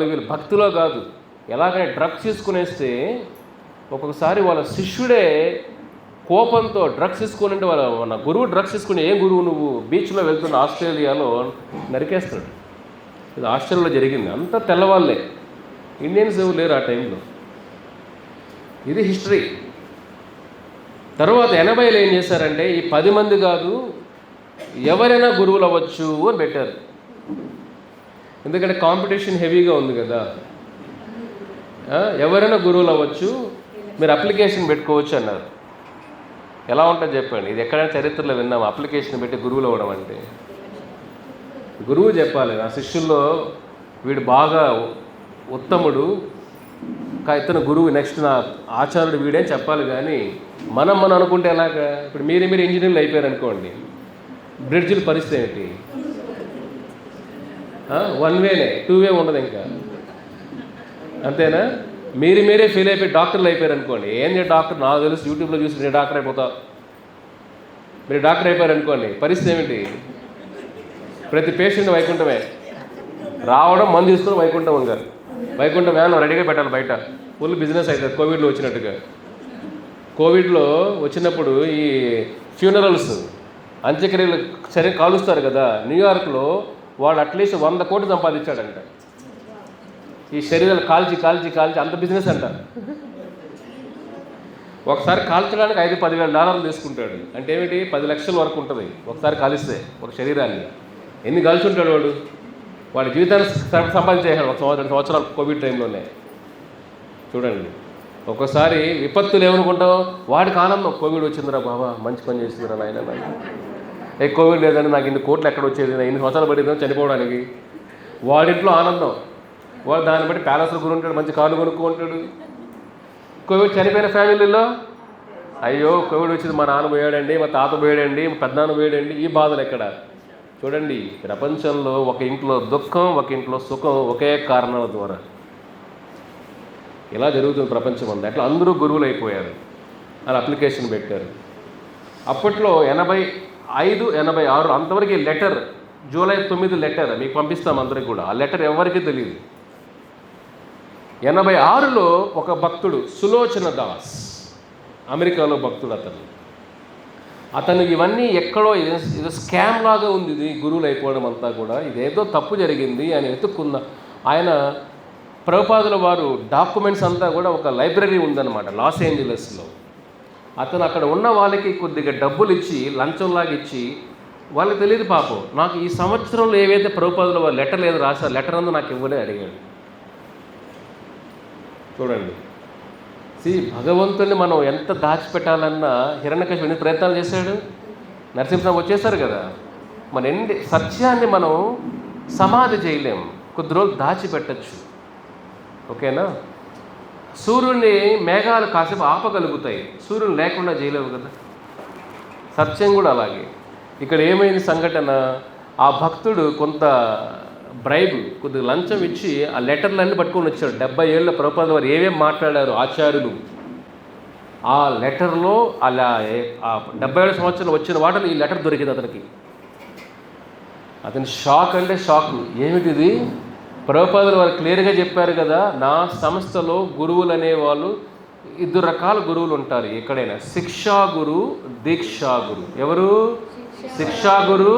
వీళ్ళు భక్తిలో కాదు, ఎలాగైనా డ్రగ్స్ తీసుకునేస్తే ఒక్కొక్కసారి వాళ్ళ శిష్యుడే కోపంతో డ్రగ్స్ తీసుకుని, మన గురువు డ్రగ్స్ తీసుకుని, ఏం గురువు నువ్వు బీచ్లో వెళ్తున్న ఆస్ట్రేలియాలో నరికేస్తాడు. ఇది ఆస్ట్రేలియాలో జరిగింది. అంతా తెల్లవాళ్ళే, ఇండియన్స్ ఎవరు లేరు ఆ టైంలో. ఇది హిస్టరీ. తర్వాత 80లో ఏం చేశారంటే, ఈ 10 మంది కాదు ఎవరైనా గురువులు అవ్వచ్చు అని పెట్టారు. ఎందుకంటే కాంపిటీషన్ హెవీగా ఉంది కదా. ఎవరైనా గురువులు అవ్వచ్చు, మీరు అప్లికేషన్ పెట్టుకోవచ్చు అన్నారు. ఎలా ఉంటుంది చెప్పండి? ఇది ఎక్కడైనా చరిత్రలో విన్నాము, అప్లికేషన్ పెట్టి గురువులు అవ్వడం అంటే. గురువు చెప్పాలి, నా శిష్యుల్లో వీడు బాగా ఉత్తముడు, ఇతను గురువు, నెక్స్ట్ నా ఆచార్యుడు వీడే చెప్పాలి. కానీ మనం అనుకుంటే ఎలాగా? ఇప్పుడు మీరు ఇంజనీర్లు అయిపోయారు అనుకోండి, బ్రిడ్జిల పరిస్థితి ఏంటి? 1 వేనే, 2 వే ఉండదు ఇంకా, అంతేనా? మీరే ఫెయిల్ అయిపోయి డాక్టర్లు అయిపోయారు అనుకోండి. ఏంటి డాక్టర్? నాకు తెలుసు, యూట్యూబ్లో చూసి నేను డాక్టర్ అయిపోతా. మీరు డాక్టర్ అయిపోయారు అనుకోండి, పరిస్థితి ఏమిటి? ప్రతి పేషెంట్ వైకుంఠమే రావడం, మందు తీసుకొని వైకుంఠం ఉంటారు. వైకుంఠం వ్యాన్ రెడీగా పెట్టాలి బయట, ఫుల్ బిజినెస్ అవుతుంది. కోవిడ్లో వచ్చినట్టుగా. కోవిడ్లో వచ్చినప్పుడు ఈ ఫ్యూనరల్స్, అంత్యక్రియలు సరే కాలుస్తారు కదా, న్యూయార్క్లో వాడు అట్లీస్ట్ 100 కోట్లు సంపాదించాడంట. ఈ శరీరాలు కాల్చి అంత బిజినెస్ అంట. ఒకసారి కాల్చడానికి $5,000-10,000 తీసుకుంటాడు. అంటే ఏమిటి? 10 లక్షల వరకు ఉంటుంది ఒకసారి కాలిస్తే ఒక శరీరాన్ని. ఎన్ని కాల్చి ఉంటాడు వాడి జీవితాన్ని సంపాదించేసాడు 1 సంవత్సరాలు కోవిడ్ టైంలోనే. చూడండి, ఒక్కోసారి విపత్తులు ఏమనుకుంటాం, వాడికి ఆనందం. కోవిడ్ వచ్చిందిరా బాబా, మంచి పని చేసిందిరా నాయన, కోవిడ్ లేదండి, నాకు ఇన్ని కోట్లు ఎక్కడ వచ్చేది, ఇన్ని సంవత్సరాలు పడిందో చనిపోవడానికి. వాడింట్లో ఆనందం. వాడు దాన్ని బట్టి ప్యాలెస్లో కొనుంటాడు, మంచి కార్లు కొనుక్కుంటాడు. కోవిడ్ చనిపోయిన ఫ్యామిలీలో, అయ్యో కోవిడ్ వచ్చింది, మా నాన్న పోయాడండి, మా తాత పోయాడండి, మా పెద్దనాన్న పోయాడండి, ఈ బాధలు ఎక్కడ? చూడండి, ప్రపంచంలో ఒక ఇంట్లో దుఃఖం, ఒక ఇంట్లో సుఖం ఒకే కారణాల ద్వారా. ఇలా జరుగుతుంది ప్రపంచం అంతా. అట్లా అందరూ గురువులు అయిపోయారు అని అప్లికేషన్ పెట్టారు. అప్పట్లో 85, 86 అంతవరకు లెటర్, జూలై 9 లెటర్ మీకు పంపిస్తాం అందరికి కూడా. ఆ లెటర్ ఎవరికీ తెలియదు. 86లో ఒక భక్తుడు సులోచన దాస్, అమెరికాలో భక్తుడు, అతను ఇవన్నీ ఎక్కడో ఏదో స్కామ్ లాగా ఉంది, ఇది గురువులు అయిపోవడం అంతా కూడా, ఇదేదో తప్పు జరిగింది అని వెతుక్కున్న ఆయన, ప్రభుపాదుల వారు డాక్యుమెంట్స్ అంతా కూడా ఒక లైబ్రరీ ఉందన్నమాట లాస్ ఏంజలస్లో. అతను అక్కడ ఉన్న వాళ్ళకి కొద్దిగా డబ్బులు ఇచ్చి, లంచంలాగా ఇచ్చి, వాళ్ళకి తెలియదు పాపం, నాకు ఈ సంవత్సరంలో ఏవైతే ప్రభుపాదుల వారు లెటర్ లేదు రాశారు, లెటర్ అంతా నాకు ఇవ్వలే అడిగాడు. చూడండి, భగవంతుని మనం ఎంత దాచిపెట్టాలన్నా హిరణ్యకశిపుడు ఎన్ని ప్రయత్నాలు చేశాడు. నరసింహస్వామి వచ్చేసారు కదా. మన ఎన్ని సత్యాన్ని మనం సమాధి చేయలేము, కొద్ది రోజులు దాచిపెట్టచ్చు. ఓకేనా? సూర్యుడిని మేఘాలు కాసేపు ఆపగలుగుతాయి, సూర్యుని లేకుండా చేయలేవు కదా. సత్యం కూడా అలాగే. ఇక్కడ ఏమైంది సంఘటన, ఆ భక్తుడు కొంత బ్రైబ్ కొద్దిగా లంచం ఇచ్చి ఆ లెటర్లన్నీ పట్టుకొని వచ్చాడు. 70 ఏళ్ళ ప్రభుపాదుల వారు ఏమేమి మాట్లాడారు ఆచార్యులు, ఆ లెటర్లో అలా ఆ 77 సంవత్సరాలు వచ్చిన వాటిలో ఈ లెటర్ దొరికింది అతనికి. అతని షాక్ అంటే షాక్. ఏమిటిది? ప్రభుపాదుల వారు క్లియర్గా చెప్పారు కదా, నా సంస్థలో గురువులు అనేవాళ్ళు 2 రకాల గురువులు ఉంటారు ఎక్కడైనా, శిక్షా గురు, దీక్షా గురు. ఎవరు? శిక్షా గురు,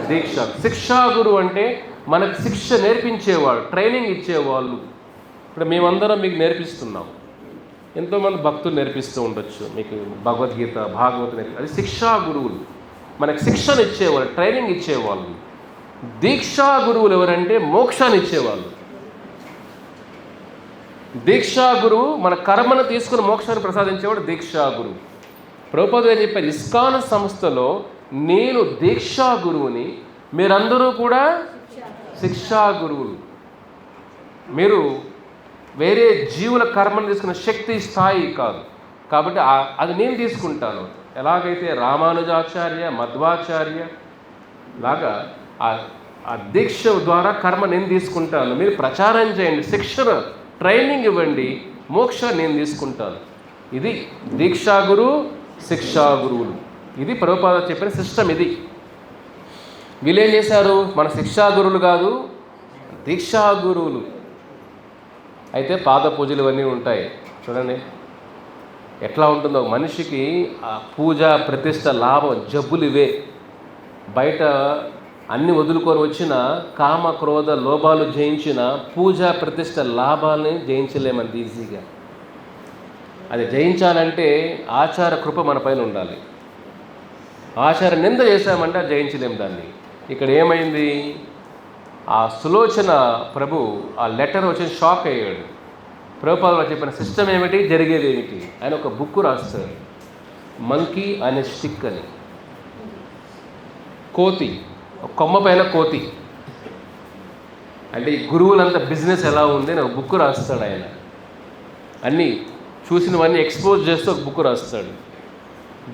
దీక్షా. శిక్షా గురు అంటే మనకు శిక్ష నేర్పించేవాడు, ట్రైనింగ్ ఇచ్చేవాళ్ళు. ఇప్పుడు మేమందరం మీకు నేర్పిస్తున్నాం, ఎంతోమంది భక్తులు నేర్పిస్తూ ఉండొచ్చు మీకు భగవద్గీత, భాగవతం. అది శిక్షా గురువులు, మనకు శిక్షణ ఇచ్చేవాళ్ళు, ట్రైనింగ్ ఇచ్చేవాళ్ళు. దీక్షా గురువులు ఎవరంటే మోక్షాన్ని ఇచ్చేవాళ్ళు. దీక్షా గురువు మన కర్మను తీసుకుని మోక్షాన్ని ప్రసాదించేవాడు దీక్షా గురువు. ప్రభుపాదులు ఏం చెప్పారు, ఇస్కాన్ సంస్థలో నేను దీక్షా గురువుని, మీరందరూ కూడా శిక్షా గురువులు. మీరు వేరే జీవుల కర్మను తీసుకున్న శక్తి స్థాయి కాదు, కాబట్టి అది నేను తీసుకుంటాను. ఎలాగైతే రామానుజాచార్య, మధ్వాచార్య లాగా ఆ దీక్ష ద్వారా కర్మ నేను తీసుకుంటాను, మీరు ప్రచారం చేయండి, శిక్షణ ట్రైనింగ్ ఇవ్వండి, మోక్ష నేను తీసుకుంటాను. ఇది దీక్షా గురు, శిక్షా గురువులు. ఇది ప్రభుపాద చెప్పిన సిస్టమ్. ఇది వీళ్ళేం చేశారు, మన శిక్షా గురువులు కాదు, దీక్షా గురువులు. అయితే పాద పూజలు ఇవన్నీ ఉంటాయి చూడండి ఎట్లా ఉంటుందో. మనిషికి ఆ పూజ, ప్రతిష్ట, లాభం, జబ్బులు ఇవే. బయట అన్ని వదులుకొని వచ్చిన కామ, క్రోధ, లోభాలు జయించిన పూజ, ప్రతిష్ట, లాభాలని జయించలేమంత ఈజీగా. అది జయించాలంటే ఆచార కృప మన పైన ఉండాలి. ఆచార నింద చేశామంటే జయించలేము దాన్ని. ఇక్కడ ఏమైంది, ఆ సులోచన ప్రభు ఆ లెటర్ వచ్చి షాక్ అయ్యాడు. ప్రభుపాదులు చెప్పిన సిస్టమ్ ఏమిటి, జరిగేది ఏమిటి. ఆయన ఒక బుక్ రాస్తాడు, మంకీ అనే స్టిక్ అని. కోతి, కొమ్మ పైన కోతి అంటే ఈ గురువులంతా బిజినెస్ ఎలా ఉంది అని ఒక బుక్ రాస్తాడు ఆయన. అన్నీ చూసినవన్నీ ఎక్స్పోజ్ చేస్తూ ఒక బుక్ రాస్తాడు.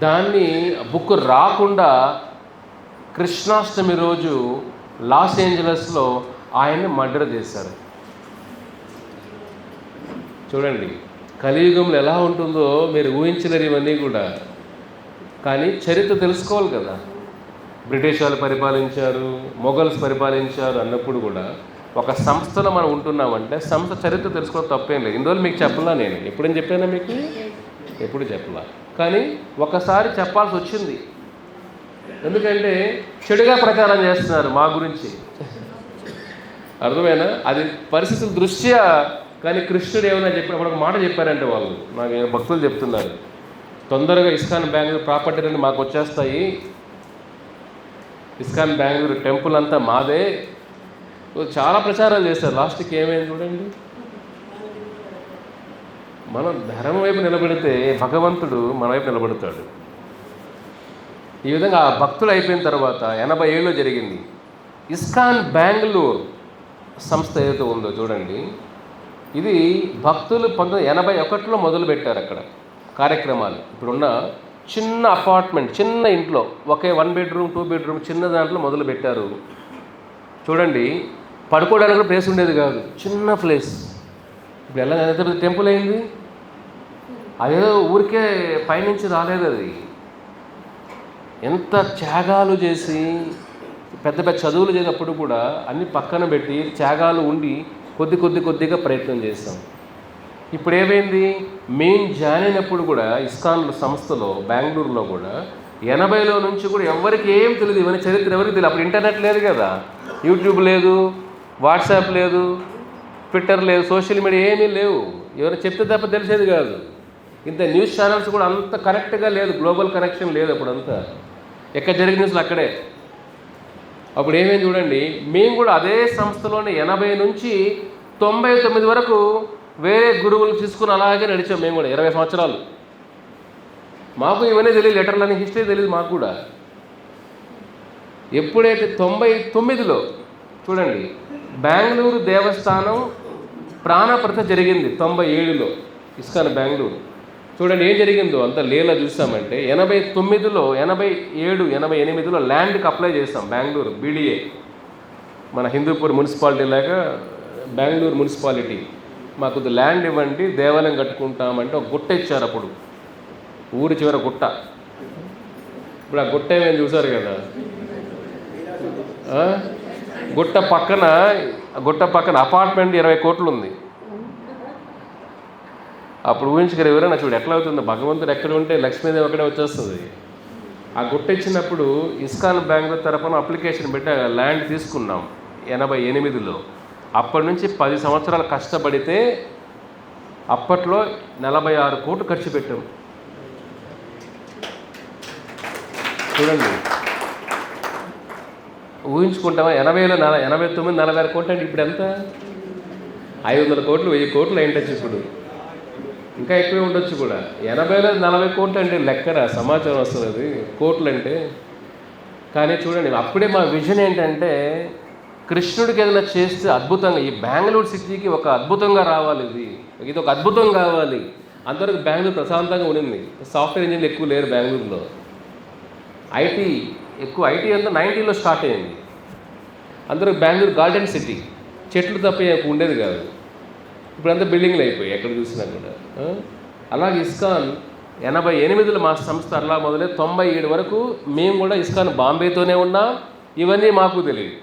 దాన్ని బుక్ రాకుండా కృష్ణాష్టమి రోజు లాస్ ఏంజలస్లో ఆయన్ని మర్డర్ చేశారు. చూడండి కలియుగంలో ఎలా ఉంటుందో మీరు ఊహించలేరు ఇవన్నీ కూడా. కానీ చరిత్ర తెలుసుకోవాలి కదా. బ్రిటిష్ వాళ్ళు పరిపాలించారు, మొఘల్స్ పరిపాలించారు అన్నప్పుడు కూడా ఒక సంస్థలో మనం ఉంటున్నామంటే సంస్థ చరిత్ర తెలుసుకోవడం తప్పేం లేదు. ఇందువల్ల మీకు చెప్పలా, నేను ఎప్పుడేం చెప్పానా మీకు, ఎప్పుడు చెప్పలా. కానీ ఒకసారి చెప్పాల్సి వచ్చింది, ఎందుకంటే చెడుగా ప్రచారం చేస్తున్నారు మా గురించి, అర్థమైనా. అది పరిస్థితుల దృష్ట్యా. కానీ కృష్ణుడు ఏమైనా చెప్పినప్పుడు ఒక మాట చెప్పారంటే వాళ్ళు, నాకు భక్తులు చెప్తున్నారు, తొందరగా ఇస్కాన్ బెంగళూరు ప్రాపర్టీలన్నీ మాకు వచ్చేస్తాయి, ఇస్కాన్ బెంగళూరు టెంపుల్ అంతా మాదే, చాలా ప్రచారాలు చేస్తారు. లాస్ట్కి ఏమైంది చూడండి. మనం ధర్మం వైపు నిలబడితే భగవంతుడు మన వైపు నిలబడతాడు. ఈ విధంగా ఆ భక్తులు అయిపోయిన తర్వాత 80 ఏళ్ళు జరిగింది. ఇస్కాన్ బెంగళూరు సంస్థ ఏదైతే ఉందో చూడండి, ఇది భక్తులు 1981లో మొదలుపెట్టారు అక్కడ కార్యక్రమాలు. ఇప్పుడున్న చిన్న అపార్ట్మెంట్, చిన్న ఇంట్లో, ఒకే 1 బెడ్రూమ్ 2 బెడ్రూమ్ చిన్న దాంట్లో మొదలు పెట్టారు. చూడండి పడుకోవడానికి కూడా ప్లేస్ ఉండేది కాదు, చిన్న ప్లేస్. ఇప్పుడు ఎలా ఎంత టెంపుల్ అయింది, అదేదో ఊరికే పైనుంచి రాలేదు. అది ఎంత త్యాగాలు చేసి, పెద్ద పెద్ద చదువులు చేసినప్పుడు కూడా అన్ని పక్కన పెట్టి త్యాగాలు ఉండి కొద్దిగా ప్రయత్నం చేస్తాం. ఇప్పుడు ఏమైంది, మెయిన్ జాయిన్ అయినప్పుడు కూడా ఇస్కాన్ సంస్థలో బెంగళూరులో కూడా 80లో నుంచి కూడా ఎవరికి ఏం తెలియదు, ఇవన్నీ చరిత్ర ఎవరికి తెలియదు. అప్పుడు ఇంటర్నెట్ లేదు కదా, యూట్యూబ్ లేదు, వాట్సాప్ లేదు, ట్విట్టర్ లేదు, సోషల్ మీడియా ఏమీ లేవు. ఎవరు చెప్తే తప్ప తెలిసేది కాదు. ఇంత న్యూస్ ఛానల్స్ కూడా అంత కరెక్ట్గా లేదు, గ్లోబల్ కనెక్షన్ లేదు అప్పుడంతా. ఎక్కడ జరిగిన న్యూస్లు అక్కడే. అప్పుడు ఏమేమి చూడండి, మేము కూడా అదే సంస్థలోనే 80 నుంచి 99 వరకు వేరే గురువులు తీసుకుని అలాగే నడిచాం. మేము కూడా 20 సంవత్సరాలు. మాకు ఇవన్నీ తెలియదు, లెటర్లని హిస్టరీ తెలియదు మాకు కూడా. ఎప్పుడైతే 99లో చూడండి బెంగళూరు దేవస్థానం ప్రాణప్రతిష్ఠ జరిగింది 97లో ఇస్కాన్ బెంగళూరు. చూడండి ఏం జరిగిందో అంత లీల చూసామంటే 89లో 87, 88లో ల్యాండ్కి అప్లై చేస్తాం బెంగళూరు BDA. మన హిందూపూర్ మున్సిపాలిటీ లాగా బెంగళూరు మున్సిపాలిటీ మాకు ల్యాండ్ ఇవ్వండి, దేవాలయం కట్టుకుంటామంటే ఒక గుట్ట ఇచ్చారు అప్పుడు, ఊరి చివర గుట్ట. ఇప్పుడు ఆ గుట్ట ఏమేమి చూసారు కదా, గుట్ట పక్కన అపార్ట్మెంట్ 20 కోట్లు ఉంది. అప్పుడు ఊహించుకుని ఎవరైనా చూడు ఎట్లా అవుతుంది, భగవంతుడు ఎక్కడ ఉంటే లక్ష్మీదేవి అక్కడే వచ్చేస్తుంది. ఆ గుట్ట ఇచ్చినప్పుడు ఇస్కాన్ బెంగళూరు తరఫున అప్లికేషన్ పెట్టి ల్యాండ్ తీసుకున్నాం 88లో. అప్పటి నుంచి 10 సంవత్సరాలు కష్టపడితే అప్పట్లో 46 కోట్లు ఖర్చు పెట్టాం. చూడండి, ఊహించుకుంటామా? 89, 46 కోట్లు అంటే ఇప్పుడు ఎంత? 500 కోట్లు, 1000 కోట్లు అయిండొచ్చు, ఇప్పుడు ఇంకా ఎక్కువే ఉండొచ్చు కూడా. 80లో 40 కోట్లు అంటే లెక్కన సమాచారం వస్తుంది అది కోట్లు అంటే. కానీ చూడండి, అప్పుడే మా విజన్ ఏంటంటే కృష్ణుడికి ఏదైనా చేస్తే అద్భుతంగా, ఈ బెంగళూరు సిటీకి ఒక అద్భుతంగా రావాలి, ఇది ఒక అద్భుతం కావాలి. అంతవరకు బెంగళూరు ప్రశాంతంగా ఉండింది. సాఫ్ట్వేర్ ఇంజనీర్లు ఎక్కువ లేరు బెంగళూరులో. ఐటీ అంతా 90లో స్టార్ట్ అయింది. అందరూ బెంగళూరు గార్డెన్ సిటీ, చెట్లు తప్ప ఉండేది కాదు. ఇప్పుడంతా బిల్డింగ్లు అయిపోయాయి ఎక్కడ చూసినా కూడా. అలాగే ఇస్కాన్ 88లో మా సంస్థ అలా మొదలై 97 వరకు మేము కూడా ఇస్కాన్ బాంబేతోనే ఉన్నాం. ఇవన్నీ మాకు తెలియదు.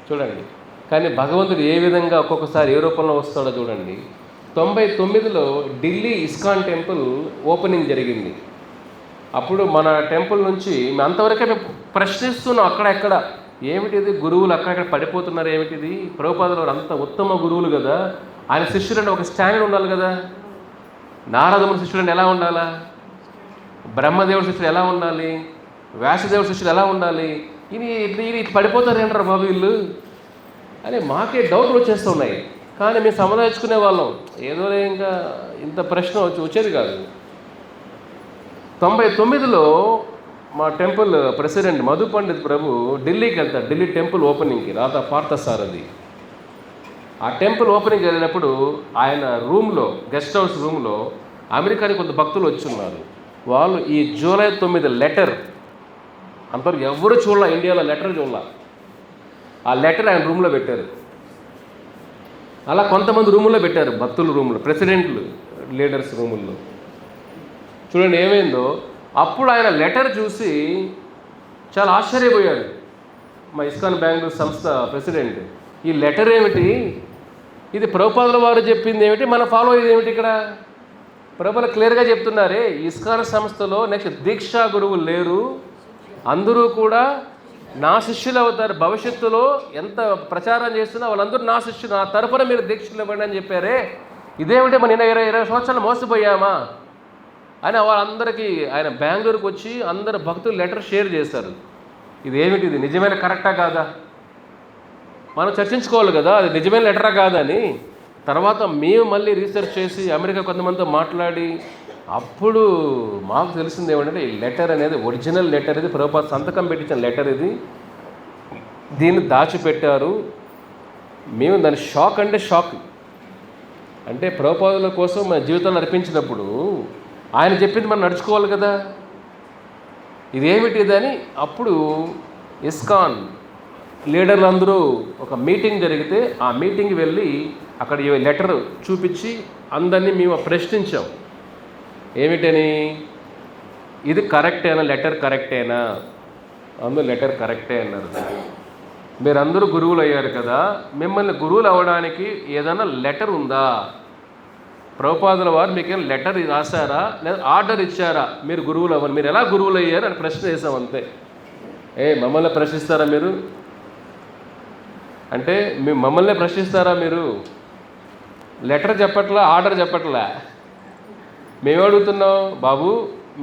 చూడండి, కానీ భగవంతుడు ఏ విధంగా ఒక్కొక్కసారి ఏ రూపంలో వస్తాడో చూడండి. 99లో ఢిల్లీ ఇస్కాన్ టెంపుల్ ఓపెనింగ్ జరిగింది. అప్పుడు మన టెంపుల్ నుంచి అంతవరకే మేము ప్రశ్నిస్తున్నాం, అక్కడెక్కడ ఏమిటిది, గురువులు అక్కడెక్కడ పడిపోతున్నారు ఏమిటిది, ప్రభుపాదులు అంత ఉత్తమ గురువులు కదా, ఆయన శిష్యుడు అంటే ఒక స్టాండర్డ్ ఉండాలి కదా. నారదముని శిష్యుడు అంటే ఎలా ఉండాలా, బ్రహ్మదేవుడి శిష్యుడు ఎలా ఉండాలి, వ్యాసదేవుడి శిష్యుడు ఎలా ఉండాలి, ఇది పడిపోతారు ఏంటారు బాబు వీళ్ళు అని మాకే డౌట్లు వచ్చేస్తున్నాయి. కానీ మేము సమాధానించుకునే వాళ్ళం, ఏదో ఇంకా ఇంత ప్రశ్న వచ్చేది కాదు. 99లో మా టెంపుల్ ప్రెసిడెంట్ మధు పండిత్ ప్రభు ఢిల్లీకి వెళ్తారు, ఢిల్లీ టెంపుల్ ఓపెనింగ్కి, రాత పార్థసారథి. ఆ టెంపుల్ ఓపెనింగ్ వెళ్ళినప్పుడు ఆయన రూమ్లో, గెస్ట్ హౌస్ రూమ్లో అమెరికాని కొంత భక్తులు వచ్చి ఉన్నారు. వాళ్ళు ఈ జూలై 9 లెటర్ అంతవరకు ఎవరు చూడాల, ఇండియాలో లెటర్ చూడాల. ఆ లెటర్ ఆయన రూమ్లో పెట్టారు. అలా కొంతమంది రూముల్లో పెట్టారు, భక్తుల రూములో, ప్రెసిడెంట్లు, లీడర్స్ రూముల్లో. చూడండి ఏమైందో. అప్పుడు ఆయన లెటర్ చూసి చాలా ఆశ్చర్యపోయాడు, మా ఇస్కాన్ బెంగళూరు సంస్థ ప్రెసిడెంట్. ఈ లెటర్ ఏమిటి, ఇది ప్రభుపాదుల వారు చెప్పింది ఏమిటి, మనం ఫాలో అయ్యేది ఏమిటి? ఇక్కడ ప్రభుపాదులు క్లియర్గా చెప్తున్నారే, ఇస్కాన్ సంస్థలో నెక్స్ట్ దీక్షా గురువులు లేరు, అందరూ కూడా నా శిష్యులు అవుతారు. భవిష్యత్తులో ఎంత ప్రచారం చేస్తున్నా వాళ్ళందరూ నా శిష్యులు, నా తరపున మీరు దీక్షలు ఇవ్వండి అని చెప్పారే. ఇదేమిటి, మన 20 సంవత్సరాలు మోసపోయామా అని వాళ్ళందరికీ ఆయన బెంగళూరుకు వచ్చి అందరు భక్తులు లెటర్ షేర్ చేశారు. ఇదేమిటి, ఇది నిజమైన కరెక్టా కాదా, మనం చర్చించుకోవాలి కదా, అది నిజమైన లెటరా కాదని. తర్వాత మేము మళ్ళీ రీసెర్చ్ చేసి అమెరికా కొంతమందితో మాట్లాడి అప్పుడు మాకు తెలిసింది ఏమంటే, ఈ లెటర్ అనేది ఒరిజినల్ లెటర్, ఇది ప్రభుపాద సంతకం పెట్టించిన లెటర్, దీన్ని దాచిపెట్టారు. మేము దాని షాక్ అంటే షాక్. అంటే ప్రభుపాదుల కోసం మన జీవితాన్ని అర్పించినప్పుడు ఆయన చెప్పింది మనం నడుచుకోవాలి కదా, ఇదేమిటిదని. అప్పుడు ఇస్కాన్ లీడర్లు అందరూ ఒక మీటింగ్ జరిగితే ఆ మీటింగ్కి వెళ్ళి అక్కడ ఈ లెటర్ చూపించి అందరినీ మేము ప్రశ్నించాం. ఏమిటని, ఇది కరెక్టేనా, లెటర్ కరెక్టేనా? అందరూ లెటర్ కరెక్టే అన్నారు. మీరందరూ గురువులు అయ్యారు కదా, మిమ్మల్ని గురువులు అవ్వడానికి ఏదైనా లెటర్ ఉందా? ప్రభుపాదుల వారు మీకేం లెటర్ రాశారా, లేదా ఆర్డర్ ఇచ్చారా మీరు గురువులు అవ్వని? మీరు ఎలా గురువులు అయ్యారు అని ప్రశ్న వేసాం అంతే. మమ్మల్ని ప్రశ్నిస్తారా మీరు అంటే, మమ్మల్ని ప్రశ్నిస్తారా మీరు? లెటర్ చెప్పట్లా, ఆర్డర్ చెప్పట్లా. మేము అడుగుతున్నాం, బాబు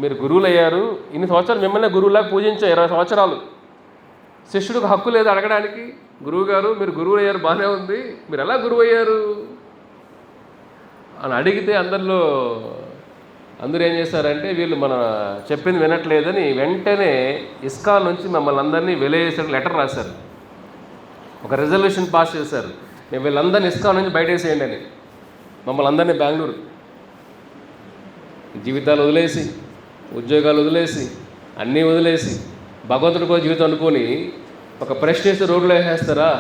మీరు గురువులు అయ్యారు, ఇన్ని సంవత్సరాలు మిమ్మల్ని గురువులాగా పూజించాం, 20 సంవత్సరాలు. శిష్యుడికి హక్కు లేదు అడగడానికి, గురువు గారు మీరు గురువులు అయ్యారు బాగానే ఉంది, మీరు ఎలా గురువు అయ్యారు అని అడిగితే అందరూ ఏం చేశారంటే, వీళ్ళు మన చెప్పింది వినట్లేదని వెంటనే ఇస్కాన్ నుంచి మమ్మల్ని అందరినీ వెలేసేసి లెటర్ రాశారు. ఒక రిజల్యూషన్ పాస్ చేశారు, మేము వీళ్ళందరినీ ఇస్కాన్ నుంచి బయటేసేయండి అని. మమ్మల్ని అందరినీ బెంగళూరు జీవితాలు వదిలేసి, ఉద్యోగాలు వదిలేసి, అన్నీ వదిలేసి, భగవంతుడి కోసం జీవితం అనుకొని ఒక ప్రశ్న వేస్తే రోడ్లో వేసేస్తారా?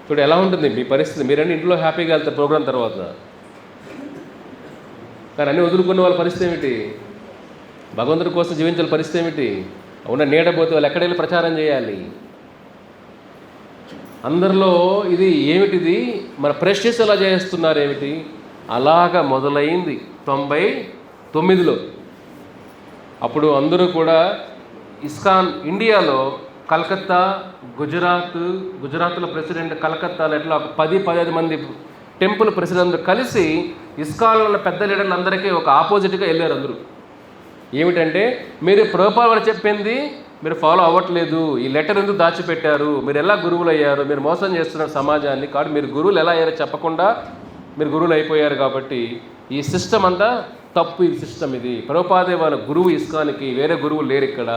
చూడు ఎలా ఉంటుంది మీ పరిస్థితి. మీరన్నీ ఇంట్లో హ్యాపీగా వెళ్తారు ప్రోగ్రాం తర్వాత, కానీ అన్నీ వదులుకున్న వాళ్ళ పరిస్థితి ఏమిటి? భగవంతుడి కోసం జీవించాల పరిస్థితి ఏమిటి? ఉన్న నీడపోతే వాళ్ళు ఎక్కడ వెళ్ళి ప్రచారం చేయాలి? అందరిలో ఇది ఏమిటిది? మన ప్రెషర్స్ ఎలా చేస్తున్నారు ఏమిటి? అలాగా మొదలైంది 99లో. అప్పుడు అందరూ కూడా ఇస్కాన్ ఇండియాలో కలకత్తా, గుజరాత్లో ప్రెసిడెంట్, కలకత్తాలో ఎట్లా ఒక 10-15 మంది టెంపుల్ ప్రెసిడెంట్ కలిసి ఇస్కాన్లో ఉన్న పెద్ద లీడర్లందరికీ ఒక ఆపోజిట్గా వెళ్ళారు అందరూ. ఏమిటంటే, మీరు ప్రభుపాదులు చెప్పింది మీరు ఫాలో అవ్వట్లేదు, ఈ లెటర్ ఎందుకు దాచిపెట్టారు, మీరు ఎలా గురువులు అయ్యారు, మీరు మోసం చేస్తున్నారు సమాజాన్ని, కాబట్టి మీరు గురువులు ఎలా అయ్యారో చెప్పకుండా మీరు గురువులు అయిపోయారు, కాబట్టి ఈ సిస్టమ్ అంతా తప్పు, ఈ సిస్టమ్ ఇది, ప్రభుపాదే వాళ్ళ గురువు ఇస్కాన్కి, వేరే గురువు లేరు ఇక్కడ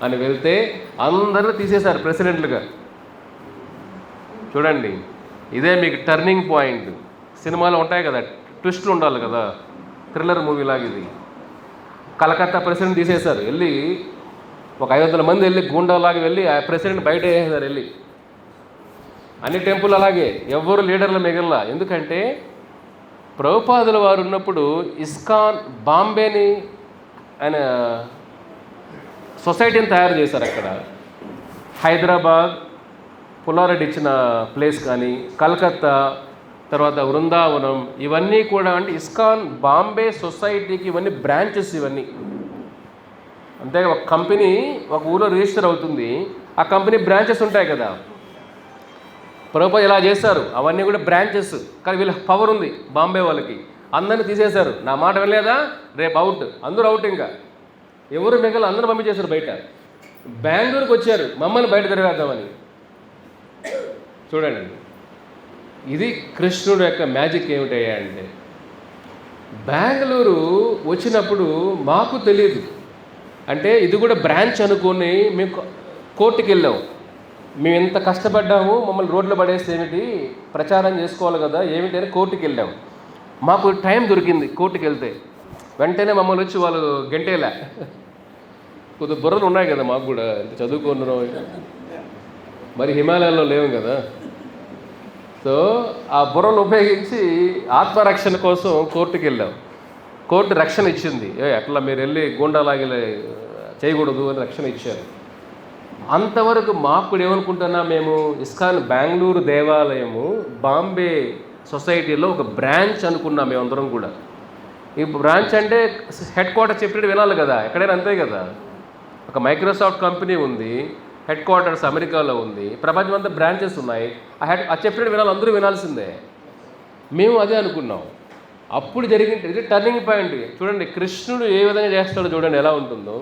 అని వెళ్తే అందరూ తీసేశారు ప్రెసిడెంట్లుగా. చూడండి, ఇదే మీకు టర్నింగ్ పాయింట్. సినిమాలో ఉంటాయి కదా, ట్విస్ట్లు ఉండాలి కదా, థ్రిల్లర్ మూవీ లాగా ఇది. కలకత్తా ప్రెసిడెంట్ తీసేశారు, వెళ్ళి ఒక 500 మంది వెళ్ళి గూండాలాగా వెళ్ళి ఆ ప్రెసిడెంట్ బయట వేసేశారు వెళ్ళి. అన్ని టెంపుల్ అలాగే, ఎవ్వరు లీడర్లు మిగల. ఎందుకంటే ప్రభుపాదుల వారు ఉన్నప్పుడు ఇస్కాన్ బాంబేని ఆయన సొసైటీని తయారు చేశారు. అక్కడ హైదరాబాద్ పుల్లారెడ్డి ఇచ్చిన ప్లేస్ కానీ, కలకత్తా, తర్వాత వృందావనం, ఇవన్నీ కూడా అంటే ఇస్కాన్ బాంబే సొసైటీకి ఇవన్నీ బ్రాంచెస్. ఇవన్నీ అంతే. ఒక కంపెనీ ఒక ఊళ్ళో రిజిస్టర్ అవుతుంది, ఆ కంపెనీ బ్రాంచెస్ ఉంటాయి కదా. ప్రభుపాద ఇలా చేశారు, అవన్నీ కూడా బ్రాంచెస్. కానీ వీళ్ళ పవర్ ఉంది బాంబే వాళ్ళకి, అందరినీ తీసేశారు. నా మాట వెళ్ళలేదా, రేపు అవుట్, అందరూ అవుట్, ఇంకా ఎవరు మిగల, అందరూ పంపించేశారు బయట. బెంగళూరుకి వచ్చారు మమ్మల్ని బయట తిరగేద్దామని. చూడండి, ఇది కృష్ణుడు యొక్క మ్యాజిక్ ఏమిటయ్యా అంటే, బెంగళూరు వచ్చినప్పుడు మాకు తెలియదు, అంటే ఇది కూడా బ్రాంచ్ అనుకుని మేము కోర్టుకి వెళ్ళాం. మేము ఎంత కష్టపడ్డాము, మమ్మల్ని రోడ్లో పడేస్తే ఏమిటి, ప్రచారం చేసుకోవాలి కదా ఏమిటి అని కోర్టుకి వెళ్ళాం. మాకు టైం దొరికింది కోర్టుకి వెళ్తే, వెంటనే మమ్మల్ని వచ్చి వాళ్ళు గంటేలా. కొద్ది బుర్రలు ఉన్నాయి కదా మాకు కూడా, ఎంత చదువుకున్నాం, మరి హిమాలయాల్లో లేవు కదా. సో ఆ బుర్రను ఉపయోగించి ఆత్మరక్షణ కోసం కోర్టుకి వెళ్ళాం. కోర్టు రక్షణ ఇచ్చింది, అట్లా మీరు వెళ్ళి గూండాలాగి చేయకూడదు అని రక్షణ ఇచ్చారు. అంతవరకు మాకు కూడా ఏమనుకుంటున్నా, మేము ఇస్కాన్ బెంగళూరు దేవాలయము బాంబే సొసైటీలో ఒక బ్రాంచ్ అనుకున్నాం మేమందరం కూడా. ఈ బ్రాంచ్ అంటే హెడ్ క్వార్టర్ చెప్పినట్టు వినాలి కదా, ఎక్కడైనా అంతే కదా. ఒక మైక్రోసాఫ్ట్ కంపెనీ ఉంది, హెడ్ క్వార్టర్స్ అమెరికాలో ఉంది, ప్రపంచం అంతా బ్రాంచెస్ ఉన్నాయి. ఆ చెప్పినట్టు వినాలి, అందరూ వినాల్సిందే. మేము అదే అనుకున్నాం. అప్పుడు జరిగింది ఇది టర్నింగ్ పాయింట్. చూడండి, కృష్ణుడు ఏ విధంగా చేస్తాడో చూడండి ఎలా ఉంటుందో.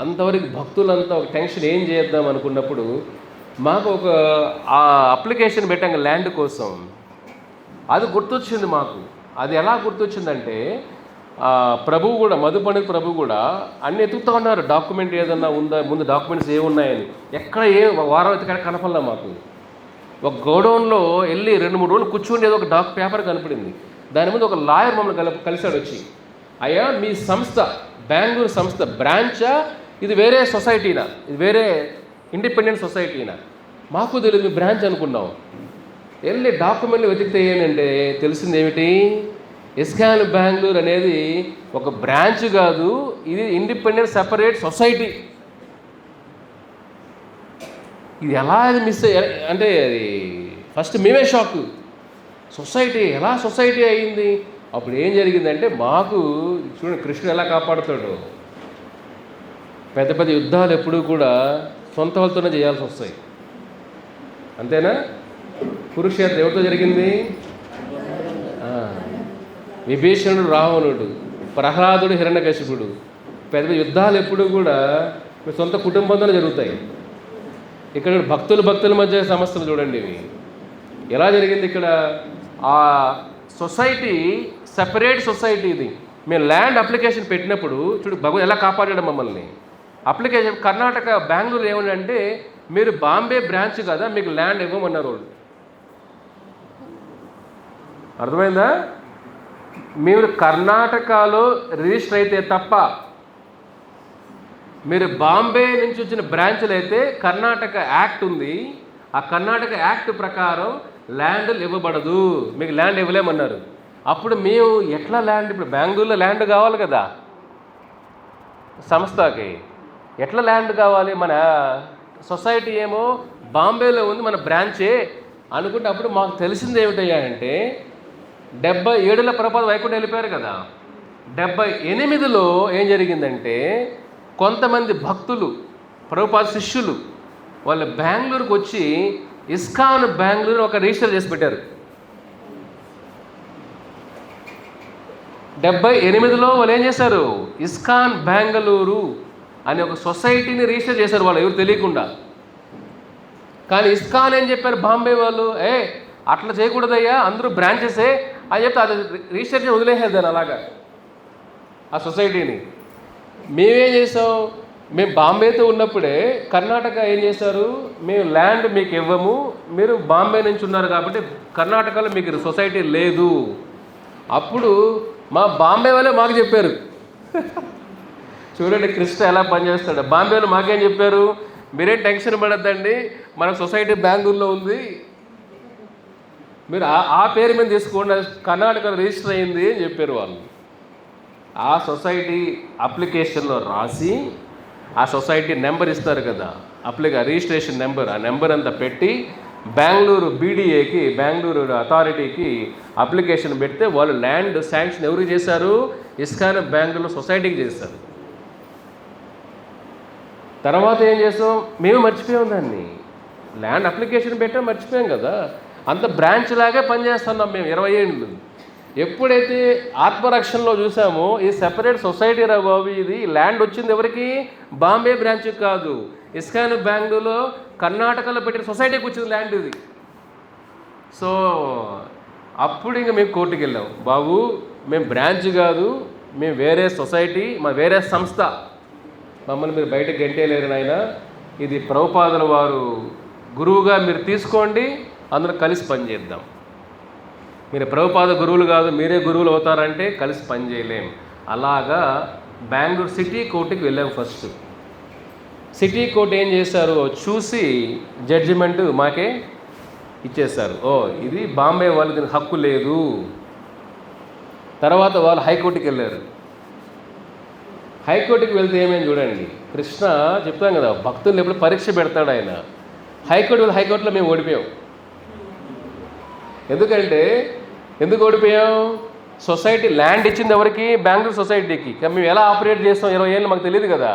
అంతవరకు భక్తులంతా ఒక టెన్షన్, ఏం చేద్దాం అనుకున్నప్పుడు మాకు ఒక ఆ అప్లికేషన్ పెట్టాం ల్యాండ్ కోసం. అది గుర్తొచ్చింది మాకు. అది ఎలా గుర్తొచ్చిందంటే, ప్రభువు కూడా, మధుపండిత్ ప్రభు కూడా అన్ని ఎతుకుతూ ఉన్నారు, డాక్యుమెంట్ ఏదన్నా ఉందా, ముందు డాక్యుమెంట్స్ ఏమున్నాయని. ఎక్కడ వారం ఎక్కడ కనపడలా మాకు. ఒక గోడౌన్లో వెళ్ళి 2-3 రోజులు కూర్చుని ఏదో ఒక పేపర్ కనపడింది. దాని మీద ఒక లాయర్ మమ్మల్ని కలిశాడు వచ్చి, అయ్యా మీ సంస్థ బెంగళూరు సంస్థ బ్రాంచా, ఇది వేరే సొసైటీనా, ఇది వేరే ఇండిపెండెంట్ సొసైటీనా? మాకు తెలియదు, మీ బ్రాంచ్ అనుకున్నాం. వెళ్ళి డాక్యుమెంట్లు వెతికితే ఏంటంటే తెలిసింది ఏమిటి, ఇస్కాన్ బెంగళూరు అనేది ఒక బ్రాంచ్ కాదు, ఇది ఇండిపెండెంట్ సెపరేట్ సొసైటీ. ఇది ఎలా అది మిస్ అంటే అది ఫస్ట్ మేమే షాక్. సొసైటీ ఎలా సొసైటీ అయింది? అప్పుడు ఏం జరిగిందంటే, మాకు చూడండి కృష్ణుడు ఎలా కాపాడుతాడు. పెద్ద పెద్ద యుద్ధాలు ఎప్పుడూ కూడా సొంత వాళ్ళతోనే చేయాల్సి వస్తాయి, అంతేనా? కురుక్షేత్రం ఎవరితో జరిగింది? విభీషణుడు, రావణుడు, ప్రహ్లాదుడు, హిరణ్యకశిపుడు. పెద్ద యుద్ధాలు ఎప్పుడూ కూడా మీ సొంత కుటుంబంతోనే జరుగుతాయి. ఇక్కడ భక్తుల మధ్య సమస్యలు చూడండి ఇవి ఎలా జరిగింది. ఇక్కడ ఆ సొసైటీ సెపరేట్ సొసైటీ. ఇది మేము ల్యాండ్ అప్లికేషన్ పెట్టినప్పుడు చూడు భగవంతుడు ఎలా కాపాడాడు మమ్మల్ని. అప్లికేషన్ కర్ణాటక బెంగళూరు ఏమంటే, మీరు బాంబే బ్రాంచ్ కదా, మీకు ల్యాండ్ ఇవ్వమన్నారు వాళ్ళు. అర్థమైందా? మీరు కర్ణాటకలో రిజిస్టర్ అయితే తప్ప మీరు బాంబే నుంచి వచ్చిన బ్రాంచ్లు అయితే కర్ణాటక యాక్ట్ ఉంది, ఆ కర్ణాటక యాక్ట్ ప్రకారం ల్యాండ్లు ఇవ్వబడదు, మీకు ల్యాండ్ ఇవ్వలేమన్నారు. అప్పుడు మేము ఎట్లా ల్యాండ్, ఇప్పుడు బెంగళూరులో ల్యాండ్ కావాలి కదా సంస్థకి, ఎట్లా ల్యాండ్ కావాలి? మన సొసైటీ ఏమో బాంబేలో ఉంది, మన బ్రాంచే అనుకుంటే అప్పుడు మాకు తెలిసింది ఏమిటయ్యా అంటే 77లో ప్రభుపాద వైకుంఠం వెళ్ళిపోయారు కదా, 78లో ఏం జరిగిందంటే కొంతమంది భక్తులు ప్రభుపాద శిష్యులు వాళ్ళు బెంగళూరుకు వచ్చి ఇస్కాన్ బెంగళూరు ఒక రిజిస్టర్ చేసి పెట్టారు. 78లో వాళ్ళు ఏం చేశారు, ఇస్కాన్ బెంగళూరు అనే ఒక సొసైటీని రిజిస్టర్ చేశారు వాళ్ళు ఎవరు తెలియకుండా. కానీ ఇస్కాన్ ఏం చెప్పారు బాంబే వాళ్ళు, అట్లా చేయకూడదయ్యా, అందరూ బ్రాంచెసే అని చెప్తే అది రిజిస్టర్ చేసి వదిలేసేది దాన్ని అలాగా ఆ సొసైటీని. మేమేం చేసాం, మేము బాంబేతో ఉన్నప్పుడే కర్ణాటక ఏం చేశారు, మేము ల్యాండ్ మీకు ఇవ్వము, మీరు బాంబే నుంచి ఉన్నారు కాబట్టి కర్ణాటకలో మీకు సొసైటీ లేదు. అప్పుడు మా బాంబే వాళ్ళే మాకు చెప్పారు. చూడండి కృష్ణ ఎలా పనిచేస్తాడు. బాంబేలో మాకేం చెప్పారు, మీరేం టెన్షన్ పడద్దండి, మన సొసైటీ బెంగళూరులో ఉంది, మీరు ఆ పేరు మీద తీసుకోండి, కర్ణాటకలో రిజిస్టర్ అయింది అని చెప్పారు వాళ్ళు. ఆ సొసైటీ అప్లికేషన్లో రాసి ఆ సొసైటీ నెంబర్ ఇస్తారు కదా, రిజిస్ట్రేషన్ నెంబర్, ఆ నెంబర్ అంతా పెట్టి బెంగళూరు బీడీఏకి, బెంగళూరు అథారిటీకి అప్లికేషన్ పెడితే వాళ్ళు ల్యాండ్ శాంక్షన్ ఎవరికి చేశారు, ఇస్కాన్ బెంగళూరు సొసైటీకి చేశారు. తర్వాత ఏం చేసాం, మేము మర్చిపోయాం దాన్ని, ల్యాండ్ అప్లికేషన్ పెట్టాం మర్చిపోయాం కదా, అంత బ్రాంచ్ లాగే పనిచేస్తున్నాం మేము 20 ఏళ్ళు. ఎప్పుడైతే ఆత్మరక్షణలో చూసామో ఈ సెపరేట్ సొసైటీ రా బాబు, ఇది ల్యాండ్ వచ్చింది ఎవరికి, బాంబే బ్రాంచ్కి కాదు, ఇస్కాన్ బెంగళూరులో కర్ణాటకలో పెట్టిన సొసైటీకి వచ్చింది ల్యాండ్ ఇది. సో అప్పుడు ఇంకా మేము కోర్టుకి వెళ్ళాం, బాబు మేము బ్రాంచ్ కాదు, మేము వేరే సొసైటీ, మా వేరే సంస్థ, మమ్మల్ని మీరు బయటకు గెంటేయలేరు నాయన, ఇది ప్రభుపాదుల వారు గురువుగా మీరు తీసుకోండి, అందరూ కలిసి పనిచేద్దాం. మీరు ప్రభుపాద గురువులు కాదు, మీరే గురువులు అవుతారంటే కలిసి పనిచేయలేం. అలాగా బెంగళూరు సిటీ కోర్టుకి వెళ్ళాం. ఫస్ట్ సిటీ కోర్టు ఏం చేశారు, చూసి జడ్జిమెంట్ మాకే ఇచ్చేశారు, ఇది బాంబే వాళ్ళు దీనికి హక్కు లేదు. తర్వాత వాళ్ళు హైకోర్టుకి వెళ్ళారు. హైకోర్టుకి వెళ్తే ఏమేమి చూడండి, కృష్ణ చెప్తాం కదా భక్తులు ఎప్పుడు పరీక్ష పెడతాడు ఆయన. హైకోర్టులో మేము ఓడిపోయాం. ఎందుకు ఓడిపోయాం, సొసైటీ ల్యాండ్ ఇచ్చింది ఎవరికి, బెంగళూరు సొసైటీకి. మేము ఎలా ఆపరేట్ చేస్తాం 20 ఏళ్ళు మాకు తెలియదు కదా.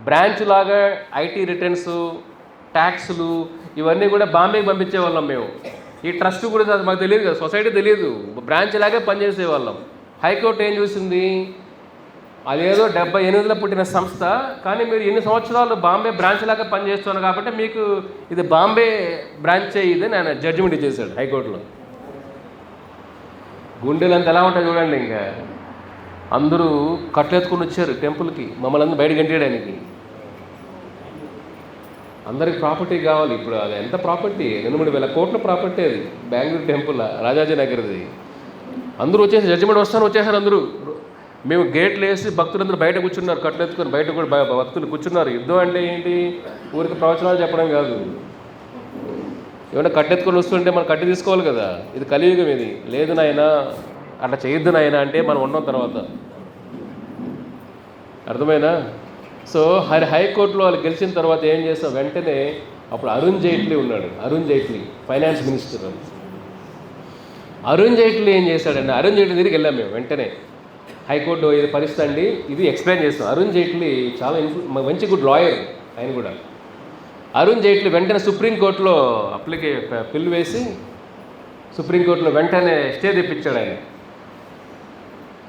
బ్రాంచ్ లాగా ఐటీ రిటర్న్స్, ట్యాక్స్లు ఇవన్నీ కూడా బాంబేకి పంపించే వాళ్ళం మేము. ఈ ట్రస్ట్ కూడా మాకు తెలియదు కదా, సొసైటీ తెలియదు, బ్రాంచ్ లాగే పనిచేసే వాళ్ళం. హైకోర్టు ఏం చూసింది, అదేదో 78లో పుట్టిన సంస్థ, కానీ మీరు ఎన్ని సంవత్సరాలు బాంబే బ్రాంచ్ లాగా పనిచేస్తున్నారు కాబట్టి మీకు ఇది బాంబే బ్రాంచ్ ఇది ఆయన జడ్జిమెంట్ ఇచ్చేసాడు హైకోర్టులో. గుండెలు అంతా ఎలా ఉంటాయి చూడండి. ఇంకా అందరూ కట్లెత్తుకుని వచ్చారు టెంపుల్కి, మమ్మల్ని అందరూ బయట గంటేయడానికి. అందరికి ప్రాపర్టీ కావాలి. ఇప్పుడు అది ఎంత ప్రాపర్టీ, 2-3 వేల కోట్ల ప్రాపర్టీ అది బెంగళూరు టెంపుల్, రాజాజీ నగర్ది. అందరూ వచ్చేసి జడ్జిమెంట్ వచ్చేసారు అందరూ. మేము గేట్లు వేసి భక్తులందరూ బయట కూర్చున్నారు, కట్లెత్తుకొని బయట కూడా భక్తులు కూర్చున్నారు. యుద్ధం అంటే ఏంటి, ఊరికి ప్రవచనాలు చెప్పడం కాదు. ఏమన్నా కట్టెత్తుకొని వస్తుంటే మనం కట్టి తీసుకోవాలి కదా, ఇది కలియుగం, ఇది లేదు నాయన అట్లా చేయొద్దు నాయన అంటే మనం ఉన్నాం తర్వాత. అర్థమైనా? సో హైకోర్టులో వాళ్ళు గెలిచిన తర్వాత ఏం చేస్తాం, వెంటనే అప్పుడు అరుణ్ జైట్లీ ఉన్నాడు, అరుణ్ జైట్లీ ఫైనాన్స్ మినిస్టర్. అరుణ్ జైట్లీ ఏం చేశాడండి, అరుణ్ జైట్లీ దగ్గరికి వెళ్ళాం మేము. వెంటనే హైకోర్టు ఇది పరిస్థితి అండి, ఇది ఎక్స్ప్లెయిన్ చేస్తాం. అరుణ్ జైట్లీ చాలా మంచి గుడ్ లాయర్ ఆయన కూడా. అరుణ్ జైట్లీ వెంటనే సుప్రీంకోర్టులో పిల్లు వేసి సుప్రీంకోర్టులో వెంటనే స్టే తెప్పించాడు ఆయన.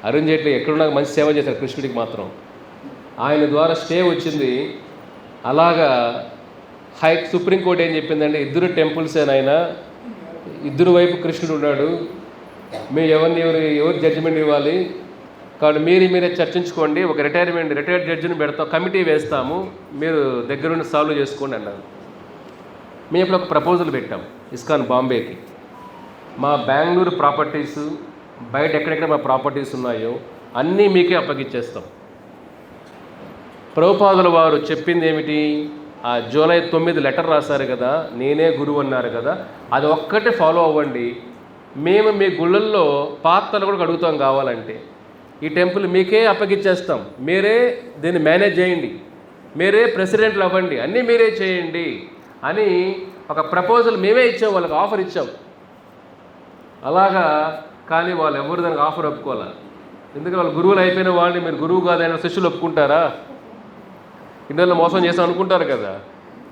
అరుణ్ జైట్లీ ఎక్కడున్నా మంచి సేవ చేశాడు కృష్ణుడికి మాత్రం. ఆయన ద్వారా స్టే వచ్చింది. అలాగా సుప్రీంకోర్టు ఏం చెప్పిందంటే, ఇద్దరు టెంపుల్సేనాయన, ఇద్దరు వైపు కృష్ణుడు ఉన్నాడు, మేము ఎవరు జడ్జిమెంట్ ఇవ్వాలి, కాబట్టి మీరే చర్చించుకోండి, ఒక రిటైర్డ్ జడ్జిని పెడతాం, కమిటీ వేస్తాము, మీరు దగ్గరుండి సాల్వ్ చేసుకోండి అన్నారు. మేము ఇప్పుడు ఒక ప్రపోజల్ పెట్టాం ఇస్కాన్ బాంబేకి, మా బెంగళూరు ప్రాపర్టీస్, బయట ఎక్కడెక్కడ మా ప్రాపర్టీస్ ఉన్నాయో అన్నీ మీకే అప్పగిచ్చేస్తాం. ప్రభుపాదుల వారు చెప్పింది ఏమిటి? ఆ జూలై 9 లెటర్ రాశారు కదా, నేనే గురువు అన్నారు కదా, అది ఒక్కటే ఫాలో అవ్వండి. మేము మీ గుళ్ళల్లో పాత్రలు కూడా అడుగుతాం, కావాలంటే ఈ టెంపుల్ మీకే అప్పగిచ్చేస్తాం, మీరే దీన్ని మేనేజ్ చేయండి, మీరే ప్రెసిడెంట్లు అవ్వండి, అన్నీ మీరే చేయండి అని ఒక ప్రపోజల్ మేమే ఇచ్చాం, వాళ్ళకి ఆఫర్ ఇచ్చాం. అలాగా కానీ వాళ్ళు ఎవరు దానికి ఆఫర్ ఒప్పుకోవాలి. ఎందుకంటే వాళ్ళు గురువులు అయిపోయిన వాళ్ళని మీరు గురువు కాదైనా శిష్యులు ఒప్పుకుంటారా? ఇన్నర్లో మోసం చేసాం అనుకుంటారు కదా.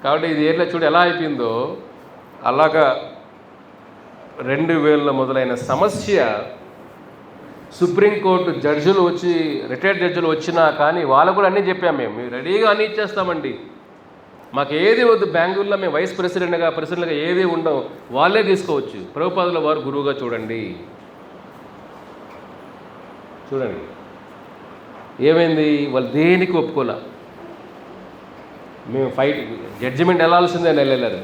కాబట్టి ఇది ఏట్లా చూడు ఎలా అయిపోయిందో. అలాగా 2000 మొదలైన సమస్య సుప్రీంకోర్టు జడ్జిలు వచ్చి, రిటైర్డ్ జడ్జిలు వచ్చినా కానీ వాళ్ళకు కూడా అన్నీ చెప్పాము, మేము రెడీగా అన్నీ ఇచ్చేస్తామండి, మాకు ఏది వద్దు, బెంగళూరులో మేము వైస్ ప్రెసిడెంట్గా ఏది ఉండవు, వాళ్ళే తీసుకోవచ్చు, ప్రభుపాదుల వారు గురువుగా చూడండి. చూడండి ఏమైంది, వాళ్ళు దేనికి ఒప్పుకోలే. మేము ఫైట్ జడ్జిమెంట్ వెళ్ళాల్సిందే అని వెళ్ళలేరు.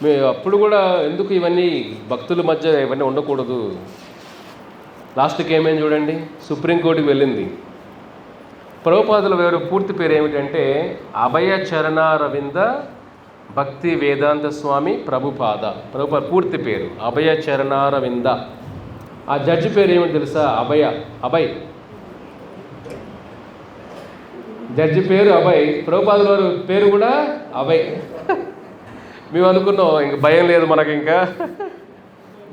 మేము అప్పుడు కూడా ఎందుకు ఇవన్నీ భక్తుల మధ్య ఇవన్నీ ఉండకూడదు. లాస్ట్కి ఏమైంది చూడండి, సుప్రీంకోర్టుకి వెళ్ళింది. ప్రభుపాదుల వారు పూర్తి పేరు ఏమిటంటే అభయ చరణారవింద భక్తి వేదాంత స్వామి ప్రభుపాద. ప్రభుపాద పూర్తి పేరు అభయ చరణారవింద. ఆ జడ్జి పేరు ఏమిటి తెలుసా? అభయ్ జడ్జి పేరు అభయ్, ప్రభుపాదుల వారు పేరు కూడా అభయ్. మేము అనుకున్నాం ఇంక భయం లేదు మనకి, ఇంకా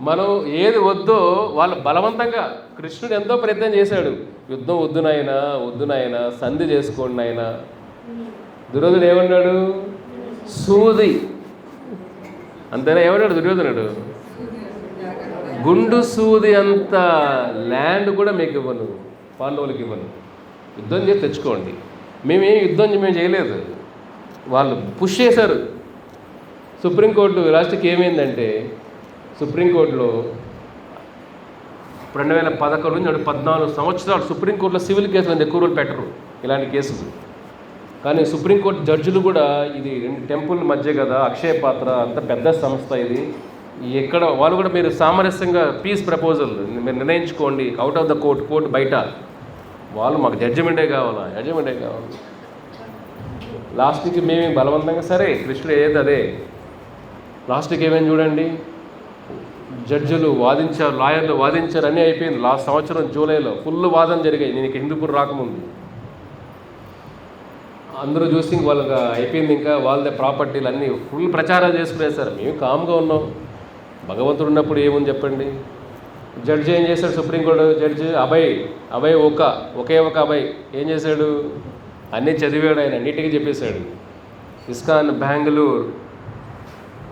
మనం ఏది వద్దో వాళ్ళు బలవంతంగా, కృష్ణుడు ఎంతో ప్రయత్నం చేశాడు, యుద్ధం వద్దునైనా సంధి చేసుకోండి ఆయన. దుర్యోధనుడు ఏమన్నాడు? సూది అంతేనా ఏమన్నాడు దుర్యోధనుడు? గుండు సూది అంత ల్యాండ్ కూడా మీకు ఇవ్వను, పాండవులకి ఇవ్వను, యుద్ధం చేసి తెచ్చుకోండి. యుద్ధం మేము చేయలేదు, వాళ్ళు పుష్ చేశారు. సుప్రీంకోర్టు లాస్ట్కి ఏమైందంటే, సుప్రీంకోర్టులో 2011 నుంచి 14 సంవత్సరాలు సుప్రీంకోర్టులో సివిల్ కేసులు ఎక్కువ రోజులు పెట్టరు ఇలాంటి కేసులు. కానీ సుప్రీంకోర్టు జడ్జిలు కూడా ఇది 2 టెంపుల్ మధ్య కదా, అక్షయ పాత్ర అంత పెద్ద సంస్థ ఇది, ఎక్కడ వాళ్ళు కూడా మీరు సామరస్యంగా పీస్ ప్రపోజల్ మీరు నిర్ణయించుకోండి, అవుట్ ఆఫ్ ద కోర్టు బయట, వాళ్ళు మాకు జడ్జిమెంటే కావాలి. లాస్ట్కి మేము బలవంతంగా సరే కృష్ణుడు ఏది అదే. లాస్ట్కి ఏమైంది చూడండి, జడ్జిలు వాదించారు, లాయర్లు వాదించారు, అన్నీ అయిపోయింది. లాస్ట్ సంవత్సరం జూలైలో ఫుల్ వాదన జరిగాయి. నేను హిందూపూర్ రాకముందు అందరూ చూసి వాళ్ళకి అయిపోయింది, ఇంకా వాళ్ళదే ప్రాపర్టీలు అన్నీ ఫుల్ ప్రచారాలు చేసుకునేసారు. మేము కామ్గా ఉన్నాం. భగవంతుడు ఉన్నప్పుడు ఏముంది చెప్పండి. జడ్జి ఏం చేశాడు, సుప్రీంకోర్టు జడ్జి అభయ్ ఒకే ఒక అభయ్ ఏం చేశాడు, అన్నీ చదివాడు ఆయన, నీట్గా చెప్పేశాడు. ఇస్కాన్ బెంగళూరు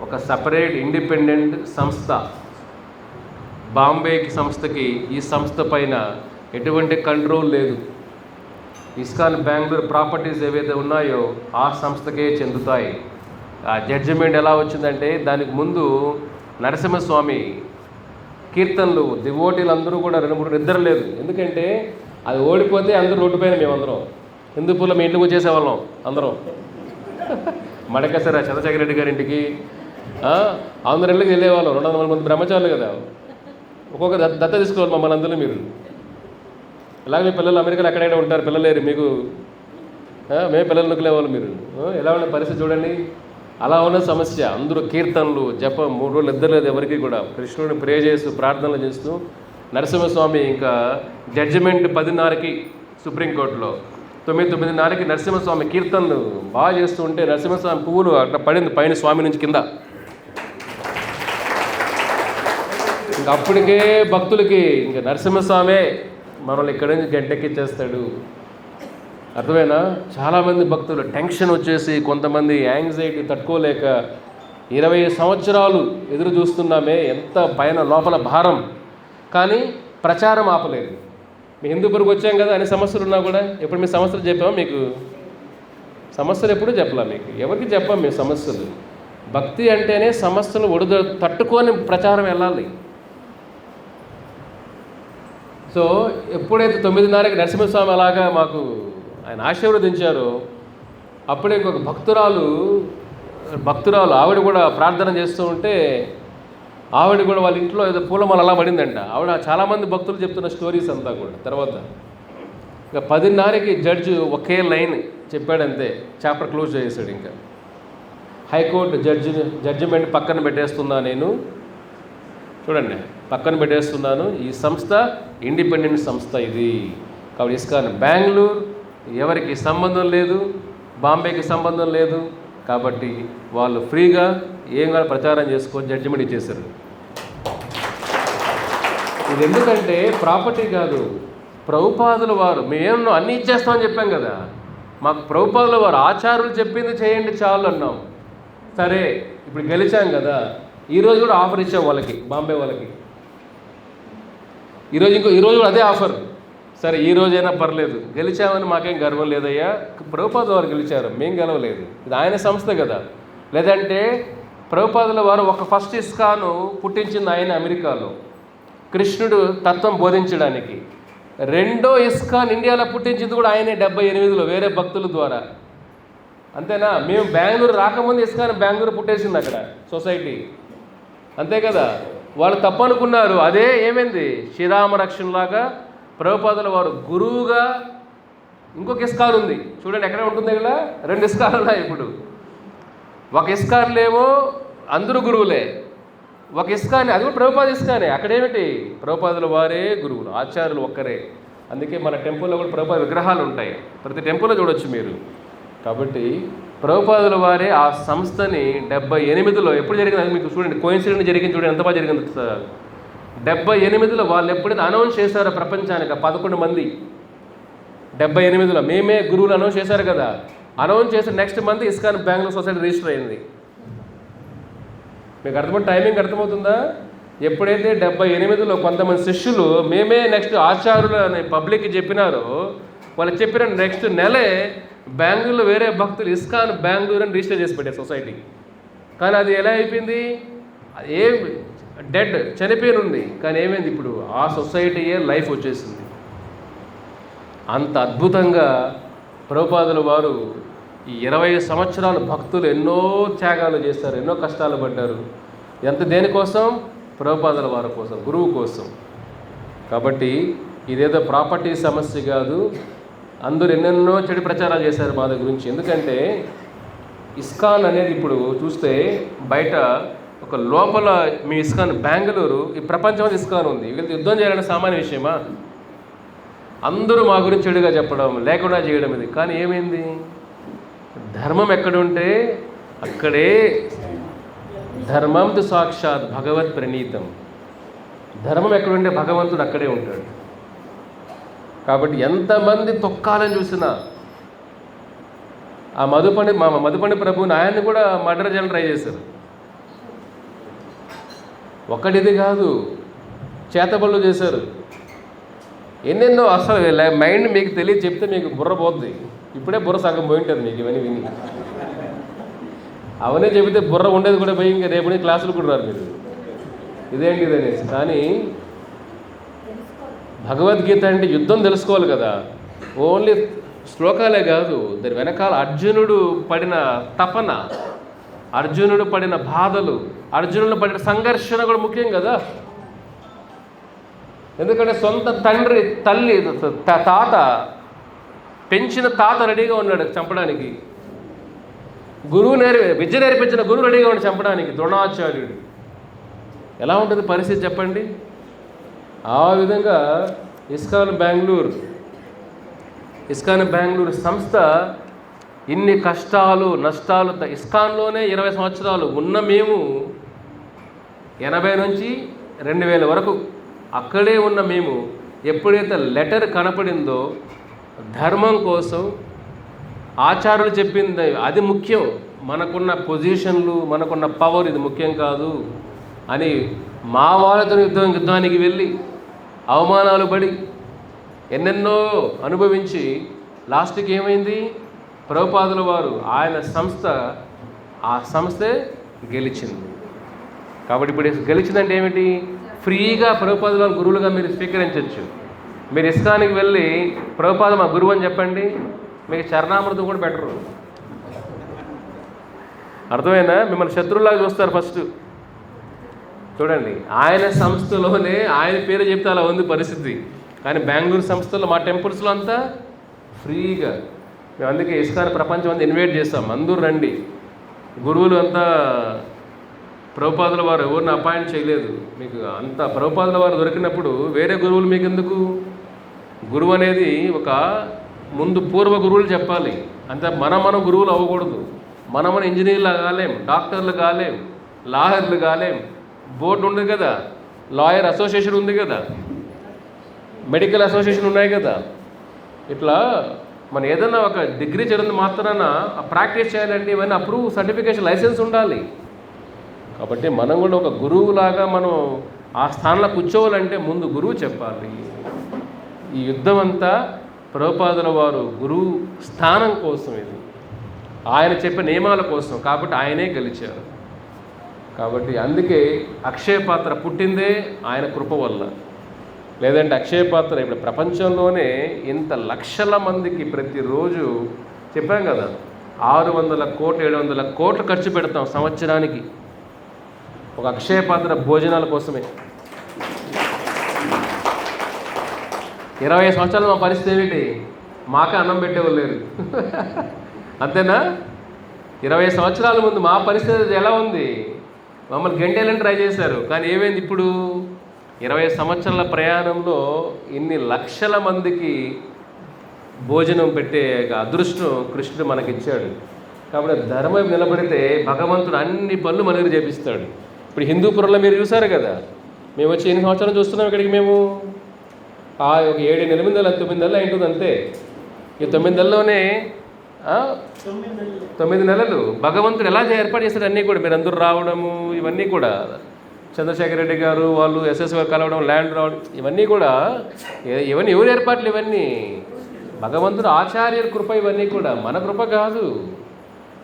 ఒక సపరేట్ ఇండిపెండెంట్ సంస్థ, బాంబేకి సంస్థకి ఈ సంస్థ పైన ఎటువంటి కంట్రోల్ లేదు. ఇస్కాన్ బెంగళూరు ప్రాపర్టీస్ ఏవైతే ఉన్నాయో ఆ సంస్థకే చెందుతాయి. ఆ జడ్జిమెంట్ ఎలా వచ్చిందంటే, దానికి ముందు నరసింహస్వామి కీర్తనలు డివోటీలు అందరూ కూడా 2-3 నిద్ర లేదు. ఎందుకంటే అది ఓడిపోతే అందరూ రోడ్డు పైన మేమందరం హిందూపూర్లో మీ ఇంటికి వచ్చేసేవాళ్ళం అందరం. మడకసర చంద్రశేఖర రెడ్డి గారి ఇంటికి అందరి ఇళ్ళకి వెళ్ళేవాళ్ళం. 200 మంది బ్రహ్మచారులు కదా, ఒక్కొక్క దత్త తీసుకోవాలి మమ్మల్ని అందరూ. మీరు ఇలాగ మీ పిల్లలు అమెరికాలో ఎక్కడైనా ఉంటారు, పిల్లలు లేరు మీకు, మేము పిల్లలు నొక్కలేవాళ్ళు. మీరు ఎలా ఉన్న పరిస్థితి చూడండి. అలా ఉన్న సమస్య. అందరూ కీర్తనలు జపం 3 రోజులు నిద్రలేదు ఎవరికి కూడా, కృష్ణుడిని ప్రే చేస్తూ ప్రార్థనలు చేస్తూ. నరసింహస్వామి ఇంకా జడ్జిమెంట్ 10:30కి సుప్రీంకోర్టులో, 9:30కి నరసింహస్వామి కీర్తనలు బాగా చేస్తూ ఉంటే నరసింహస్వామి పువ్వులు అట్లా పడింది పైన స్వామి నుంచి కింద. ఇంకా అప్పటికే భక్తులకి ఇంకా నరసింహస్వామే మనల్ని ఇక్కడి నుంచి గంటెక్కిచ్చేస్తాడు. అర్థమైనా? చాలామంది భక్తులు టెన్షన్ వచ్చేసి, కొంతమంది యాంగ్జైటీ తట్టుకోలేక 20 సంవత్సరాలు ఎదురు చూస్తున్నామే, ఎంత పైన లోపల భారం, కానీ ప్రచారం ఆపలేదు. మీ హిందూపూర్కి వచ్చాం కదా, అన్ని సమస్యలు ఉన్నా కూడా ఎప్పుడు మీ సమస్యలు చెప్పామా? మీకు సమస్యలు ఎప్పుడూ చెప్పలా, మీకు ఎవరికి చెప్పాం మీ సమస్యలు. భక్తి అంటేనే సమస్యలు తట్టుకొని ప్రచారం వెళ్ళాలి. సో ఎప్పుడైతే 9:30కి నరసింహస్వామి అలాగా మాకు ఆయన ఆశీర్వదించారో, అప్పుడే ఇంకొక భక్తురాలు ఆవిడ కూడా ప్రార్థన చేస్తూ ఉంటే, ఆవిడ కూడా వాళ్ళ ఇంట్లో ఏదో పూలమాల అలా పడిందంట. ఆవిడ చాలామంది భక్తులు చెప్తున్న స్టోరీస్ అంతా కూడా తర్వాత ఇంకా 10:30కి జడ్జి ఒకే లైన్ చెప్పాడంతే, చాప్టర్ క్లోజ్ చేసాడు. ఇంకా హైకోర్టు జడ్జిమెంట్ పక్కన పెట్టేస్తున్నా నేను, చూడండి పక్కన పెట్టేస్తున్నాను, ఈ సంస్థ ఇండిపెండెంట్ సంస్థ ఇది. కాబట్టి ఇస్కాన్ బెంగళూరు ఎవరికి సంబంధం లేదు, బాంబేకి సంబంధం లేదు, కాబట్టి వాళ్ళు ఫ్రీగా ఏం కూడా ప్రచారం చేసుకొని జడ్జిమెంట్ ఇచ్చేశారు. ఇది ఎందుకంటే ప్రాపర్టీ కాదు, ప్రభుపాదుల వారు మేము అన్నీ ఇచ్చేస్తామని చెప్పాం కదా, మాకు ప్రభుపాదుల వారు ఆచారులు చెప్పింది చేయండి చాలు అన్నాం. సరే ఇప్పుడు గెలిచాం కదా, ఈరోజు కూడా ఆఫర్ ఇచ్చాం వాళ్ళకి, బాంబే వాళ్ళకి. ఈరోజు కూడా అదే ఆఫర్. సరే ఈ రోజైనా పర్లేదు, గెలిచామని మాకేం గర్వం లేదయ్యా, ప్రభుపాదుల వారు గెలిచారు, మేం గెలవలేదు, ఇది ఆయన సంస్థ కదా. లేదంటే ప్రభుపాదుల వారు ఒక ఫస్ట్ ఇస్కాను పుట్టించింది ఆయన అమెరికాలో, కృష్ణుడు తత్వం బోధించడానికి. రెండో ఇస్కాన్ ఇండియాలో పుట్టించింది కూడా ఆయనే 78లో వేరే భక్తుల ద్వారా. అంతేనా? మేము బెంగళూరు రాకముందు ఇస్కాన్ బెంగళూరు పుట్టేసింది అక్కడ సొసైటీ, అంతే కదా. వాళ్ళు తప్పు అనుకున్నారు, అదే ఏమైంది శ్రీరామ రక్షణలాగా ప్రభుపాదుల వారు గురువుగా ఇంకొక ఇస్కాన్ ఉంది చూడండి, ఎక్కడ ఉంటుంది కదా, 2 ఇస్కాన్లు ఉన్నాయి ఇప్పుడు. ఒక ఇస్కాన్లో ఏమో అందరూ గురువులే, ఒక ఇస్కాన్ అది కూడా ప్రభుపాద ఇస్కానే. అక్కడేమిటి ప్రభుపాదుల వారే గురువులు, ఆచార్యులు ఒక్కరే. అందుకే మన టెంపుల్లో కూడా ప్రభుపాద విగ్రహాలు ఉంటాయి, ప్రతి టెంపుల్లో చూడొచ్చు మీరు. కాబట్టి ప్రభుపాదుల వారే ఆ సంస్థని 78లో ఎప్పుడు జరిగింది అది మీకు చూడండి, కోయిన్సిడెంట్ జరిగింది చూడండి, ఎంత బాగా జరిగింది. 78లో వాళ్ళు ఎప్పుడైతే అనౌన్స్ చేశారో ప్రపంచానికి 11 మంది, 78లో మేమే గురువులు అనౌన్స్ చేశారు కదా, అనౌన్స్ చేసిన next month ISKCON Bengaluru society register అయింది. మీకు అర్థమవుతుంది, టైమింగ్ అర్థమవుతుందా? ఎప్పుడైతే 78లో కొంతమంది శిష్యులు మేమే నెక్స్ట్ ఆచార్యులు అని పబ్లిక్కి చెప్పినారో, వాళ్ళు చెప్పిన నెక్స్ట్ నెలే బెంగళూరులో వేరే భక్తులు ఇస్కాన్ బెంగళూరు అని రిజిస్టర్ చేసి పెట్టారు సొసైటీ. కానీ అది ఎలా అయిపోయింది, ఏ డెడ్ చనిపోయి ఉంది, కానీ ఏమైంది ఇప్పుడు ఆ సొసైటీయే లైఫ్ వచ్చేసింది. అంత అద్భుతంగా ప్రభుపాదుల వారు ఈ 20 సంవత్సరాలు భక్తులు ఎన్నో త్యాగాలు చేస్తారు, ఎన్నో కష్టాలు పడ్డారు. ఎంత దేనికోసం? ప్రభుపాదుల వారి కోసం, గురువు కోసం. కాబట్టి ఇదేదో ప్రాపర్టీ సమస్య కాదు. అందరూ ఎన్నెన్నో చెడు ప్రచారాలు చేశారు మా దగ్గర గురించి. ఎందుకంటే ఇస్కాన్ అనేది ఇప్పుడు చూస్తే బయట ఒక లోపల మీ ఇస్కాన్ బెంగళూరు, ఈ ప్రపంచంలో ఇస్కాన్ ఉంది, వీళ్ళతో యుద్ధం చేయాలంటే సామాన్య విషయమా? అందరూ మా గురించి చెడుగా చెప్పడం, లేకుండా చేయడం ఇది. కానీ ఏమైంది, ధర్మం ఎక్కడుంటే అక్కడే ధర్మం తు సాక్షాత్ భగవత్ ప్రణీతం. ధర్మం ఎక్కడుంటే భగవంతుడు అక్కడే ఉంటాడు. కాబట్టి ఎంతమంది తొక్కాలని చూసినా ఆ మధుపండి ప్రభుని ఆయన్ని కూడా మర్డర్ చేయాలని ట్రై చేశారు. ఒకటిది కాదు, చేతబళ్ళు చేశారు, ఎన్నెన్నో. అసలు మైండ్ మీకు తెలియదు, చెప్తే మీకు బుర్ర పోద్ది. ఇప్పుడే బుర్ర సగం పోయి ఉంటుంది మీకు ఇవన్నీ విని. అవన్నీ చెబితే బుర్ర ఉండేది కూడా పోయి, ఇంకా రేపు క్లాసులు కూడా రారు మీరు, ఇదేంటి ఇదనేసి. కానీ భగవద్గీత అంటే యుద్ధం తెలుసుకోవాలి కదా, ఓన్లీ శ్లోకాలే కాదు, దాని వెనకాల అర్జునుడు పడిన తపన, అర్జునుడు పడిన బాధలు, అర్జునుడు పడిన సంఘర్షణ కూడా ముఖ్యం కదా. ఎందుకంటే సొంత తండ్రి, తల్లి, తాత, పెంచిన తాత రెడీగా ఉన్నాడు చంపడానికి, విద్య నేర్పించిన గురువు రెడీగా ఉన్నాడు చంపడానికి, ద్రోణాచార్యుడు. ఎలా ఉంటుంది పరిస్థితి చెప్పండి? ఆ విధంగా ఇస్కాన్ బెంగళూరు సంస్థ ఇన్ని కష్టాలు నష్టాలు, ఇస్కాన్లోనే 20 సంవత్సరాలు ఉన్న మేము, 80 నుంచి 2000 వరకు అక్కడే ఉన్న మేము, ఎప్పుడైతే లెటర్ కనపడిందో ధర్మం కోసం ఆచార్యులు చెప్పింది అది ముఖ్యం, మనకున్న పొజిషన్లు, మనకున్న పవర్ ఇది ముఖ్యం కాదు అని మా వాళ్ళతో యుద్ధానికి వెళ్ళి అవమానాలు పడి ఎన్నెన్నో అనుభవించి లాస్ట్కి ఏమైంది, ప్రభుపాదుల వారు ఆయన సంస్థ, ఆ సంస్థే గెలిచింది. కాబట్టి ఇప్పుడు గెలిచిందంటే ఏమిటి, ఫ్రీగా ప్రభుపాదుల వారు గురువులుగా మీరు స్వీకరించవచ్చు. మీరు ఇస్కాన్కి వెళ్ళి ప్రభుపాద మా గురువు అని చెప్పండి, మీకు చరణామృతం కూడా బెటరు. అర్థమైనా? మిమ్మల్ని శత్రువులాగా చూస్తారు ఫస్ట్. చూడండి, ఆయన సంస్థలోనే ఆయన పేరు చెప్తే అలా ఉంది పరిస్థితి. కానీ బెంగళూరు సంస్థలో మా టెంపుల్స్లో అంతా ఫ్రీగా. మేము అందుకే ఇస్కాన్ ప్రపంచం అంతా ఇన్వైట్ చేస్తాం, అందరూ రండి. గురువులు అంతా ప్రభుపాదుల వారు ఎవరిని అపాయింట్ చేయలేదు. మీకు అంత ప్రభుపాదుల వారు దొరికినప్పుడు వేరే గురువులు మీకు ఎందుకు? గురువు అనేది ఒక ముందు పూర్వ గురువులు చెప్పాలి. అంతే, మనం గురువులు అవ్వకూడదు. మన ఇంజనీర్లు కాలేం, డాక్టర్లు కాలేం, లాయర్లు కాలేం. బోర్డు ఉంది కదా, లాయర్ అసోసియేషన్ ఉంది కదా, మెడికల్ అసోసియేషన్ ఉన్నాయి కదా. ఇట్లా మనం ఏదైనా ఒక డిగ్రీ చదివిన మాత్రాన ప్రాక్టీస్ చేయాలంటే ఇవన్నీ అప్రూవ్ సర్టిఫికేషన్ లైసెన్స్ ఉండాలి. కాబట్టి మనం కూడా ఒక గురువులాగా మనం ఆ స్థానంలో కూర్చోవాలంటే ముందు గురువు చెప్పాలి. ఈ యుద్ధం అంతా ప్రభుపాదుల వారు గురువు స్థానం కోసం, ఇది ఆయన చెప్పే నియమాల కోసం. కాబట్టి ఆయనే గెలిచారు. కాబట్టి అందుకే అక్షయ పాత్ర పుట్టిందే ఆయన కృప వల్ల. లేదంటే అక్షయ పాత్ర ఇప్పుడు ప్రపంచంలోనే ఇంత లక్షల మందికి ప్రతిరోజు చెప్పాం కదా, 600 కోట్లు 700 కోట్లు ఖర్చు పెడతాం సంవత్సరానికి ఒక అక్షయ పాత్ర భోజనాల కోసమే. 20 సంవత్సరాలు మా పరిస్థితి ఏమిటి? మాకే అన్నం పెట్టేవాళ్ళు లేరు. అంతేనా? 20 సంవత్సరాల ముందు మా పరిస్థితి ఎలా ఉంది? మమ్మల్ని గంటేలని ట్రై చేశారు, కానీ ఏమైంది? ఇప్పుడు 20 సంవత్సరాల ప్రయాణంలో ఇన్ని లక్షల మందికి భోజనం పెట్టే అదృష్టం కృష్ణుడు మనకిచ్చాడు. కాబట్టి ధర్మం నిలబడితే భగవంతుడు అన్ని పనులు మనకి చేపిస్తాడు. ఇప్పుడు హిందూపురంలో మీరు చూసారు కదా, మేము వచ్చి ఎన్ని సంవత్సరాలు చూస్తున్నాం ఇక్కడికి. మేము ఒక 7 8 నెలలు 9 నెలలు అయింటుంది అంతే. ఈ 9 నెలల్లోనే 9 నెలలు భగవంతుడు ఎలా ఏర్పాటు చేస్తాడు అన్నీ కూడా. మీరు అందరూ రావడము, ఇవన్నీ కూడా చంద్రశేఖర్ రెడ్డి గారు వాళ్ళు ఎస్ఎస్ గారు కలవడం, ల్యాండ్ రావడం, ఇవన్నీ కూడా ఇవన్నీ ఎవరు ఏర్పాట్లు? ఇవన్నీ భగవంతుడు ఆచార్యుల కృప. ఇవన్నీ కూడా మన కృప కాదు.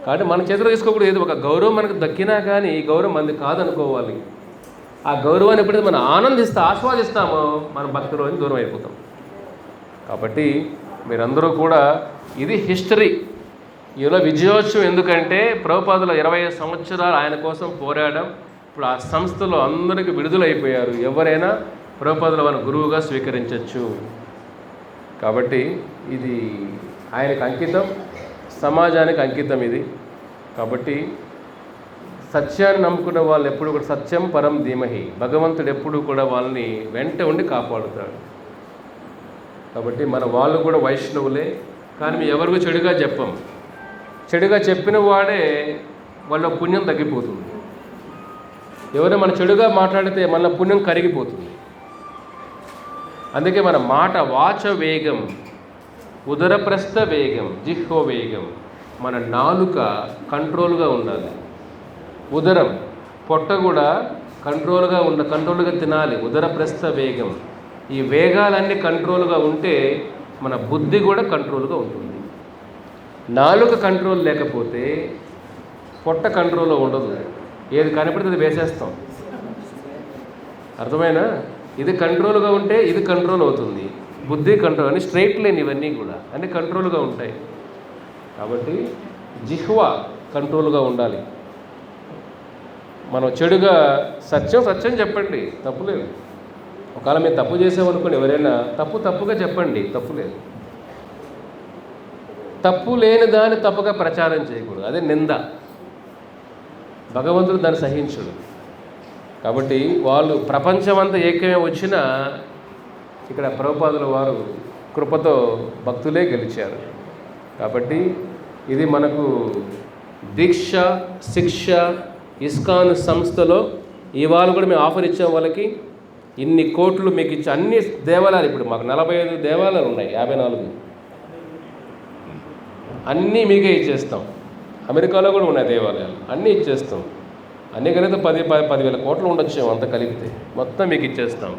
కాబట్టి మన చేతిలో తీసుకోకూడదు. ఏదో ఒక గౌరవం మనకు దక్కినా కానీ ఈ గౌరవం మనది కాదనుకోవాలి. ఆ గౌరవాన్ని ఎప్పుడైతే మనం ఆస్వాదిస్తామో మన భక్తిలోని దూరం అయిపోతాం. కాబట్టి మీరందరూ కూడా ఇది హిస్టరీ. ఇలా విజయోత్సవం ఎందుకంటే ప్రభుపాదుల 20 సంవత్సరాలు ఆయన కోసం పోరాడడం. ఇప్పుడు ఆ సంస్థలో అందరికీ విడుదలైపోయారు. ఎవరైనా ప్రభుపాదుల వారిని గురువుగా స్వీకరించవచ్చు. కాబట్టి ఇది ఆయనకు అంకితం, సమాజానికి అంకితం ఇది. కాబట్టి సత్యాన్ని నమ్ముకున్న వాళ్ళు ఎప్పుడు కూడా సత్యం పరం ధీమహి, భగవంతుడు ఎప్పుడు కూడా వాళ్ళని వెంట ఉండి కాపాడుతాడు. కాబట్టి మన వాళ్ళు కూడా వైష్ణవులే, కానీ మేము ఎవరికి చెడుగా చెప్పం. చెడుగా చెప్పిన వాడే వాళ్ళ పుణ్యం తగ్గిపోతుంది. ఎవరైనా మన చెడుగా మాట్లాడితే మన పుణ్యం కరిగిపోతుంది. అందుకే మన మాట వాచ వేగం, ఉదరప్రస్థ వేగం, జిహ్వ వేగం. మన నాలుక కంట్రోల్గా ఉండాలి. ఉదరం పొట్ట కూడా కంట్రోల్గా తినాలి. ఉదరప్రస్థ వేగం. ఈ వేగాలన్నీ కంట్రోల్గా ఉంటే మన బుద్ధి కూడా కంట్రోల్గా ఉంటుంది. నాలుక కంట్రోల్ లేకపోతే పొట్ట కంట్రోల్లో ఉండదు. ఏది కనపడితే అది వేసేస్తాం. అర్థమైనా? ఇది కంట్రోల్గా ఉంటే ఇది కంట్రోల్ అవుతుంది. బుద్ధి కంట్రోల్ అని స్ట్రైట్ లైన్ ఇవన్నీ కూడా అన్నీ కంట్రోల్గా ఉంటాయి. కాబట్టి జిహ్వ కంట్రోల్గా ఉండాలి. మనం చెడుగా సత్యం చెప్పండి, తప్పులేదు. ఒకవేళ మీరు తప్పు చేసామనుకోండి, ఎవరైనా తప్పుగా చెప్పండి, తప్పులేదు. తప్పు లేని దాన్ని తప్పుగా ప్రచారం చేయకూడదు, అదే నింద. భగవంతుడు దాన్ని సహించుడు. కాబట్టి వాళ్ళు ప్రపంచమంతా ఏకమే వచ్చినా ఇక్కడ ప్రభుపాదుల వారు కృపతో భక్తులే గెలిచారు. కాబట్టి ఇది మనకు దీక్ష శిక్ష ఇస్కాన్ సంస్థలో ఇవాళ కూడా మేము ఆఫర్ ఇచ్చాం వాళ్ళకి. ఇన్ని కోట్లు మీకు ఇచ్చే అన్ని దేవాలయాలు, ఇప్పుడు మాకు 45 దేవాలయాలు ఉన్నాయి, 54 అన్నీ మీకే ఇచ్చేస్తాం. అమెరికాలో కూడా ఉన్నాయి దేవాలయాలు, అన్నీ ఇచ్చేస్తాం. అన్నీ కలిపితే 10,000 కోట్లు ఉండొచ్చు, అంత కలిపితే మొత్తం మీకు ఇచ్చేస్తాం.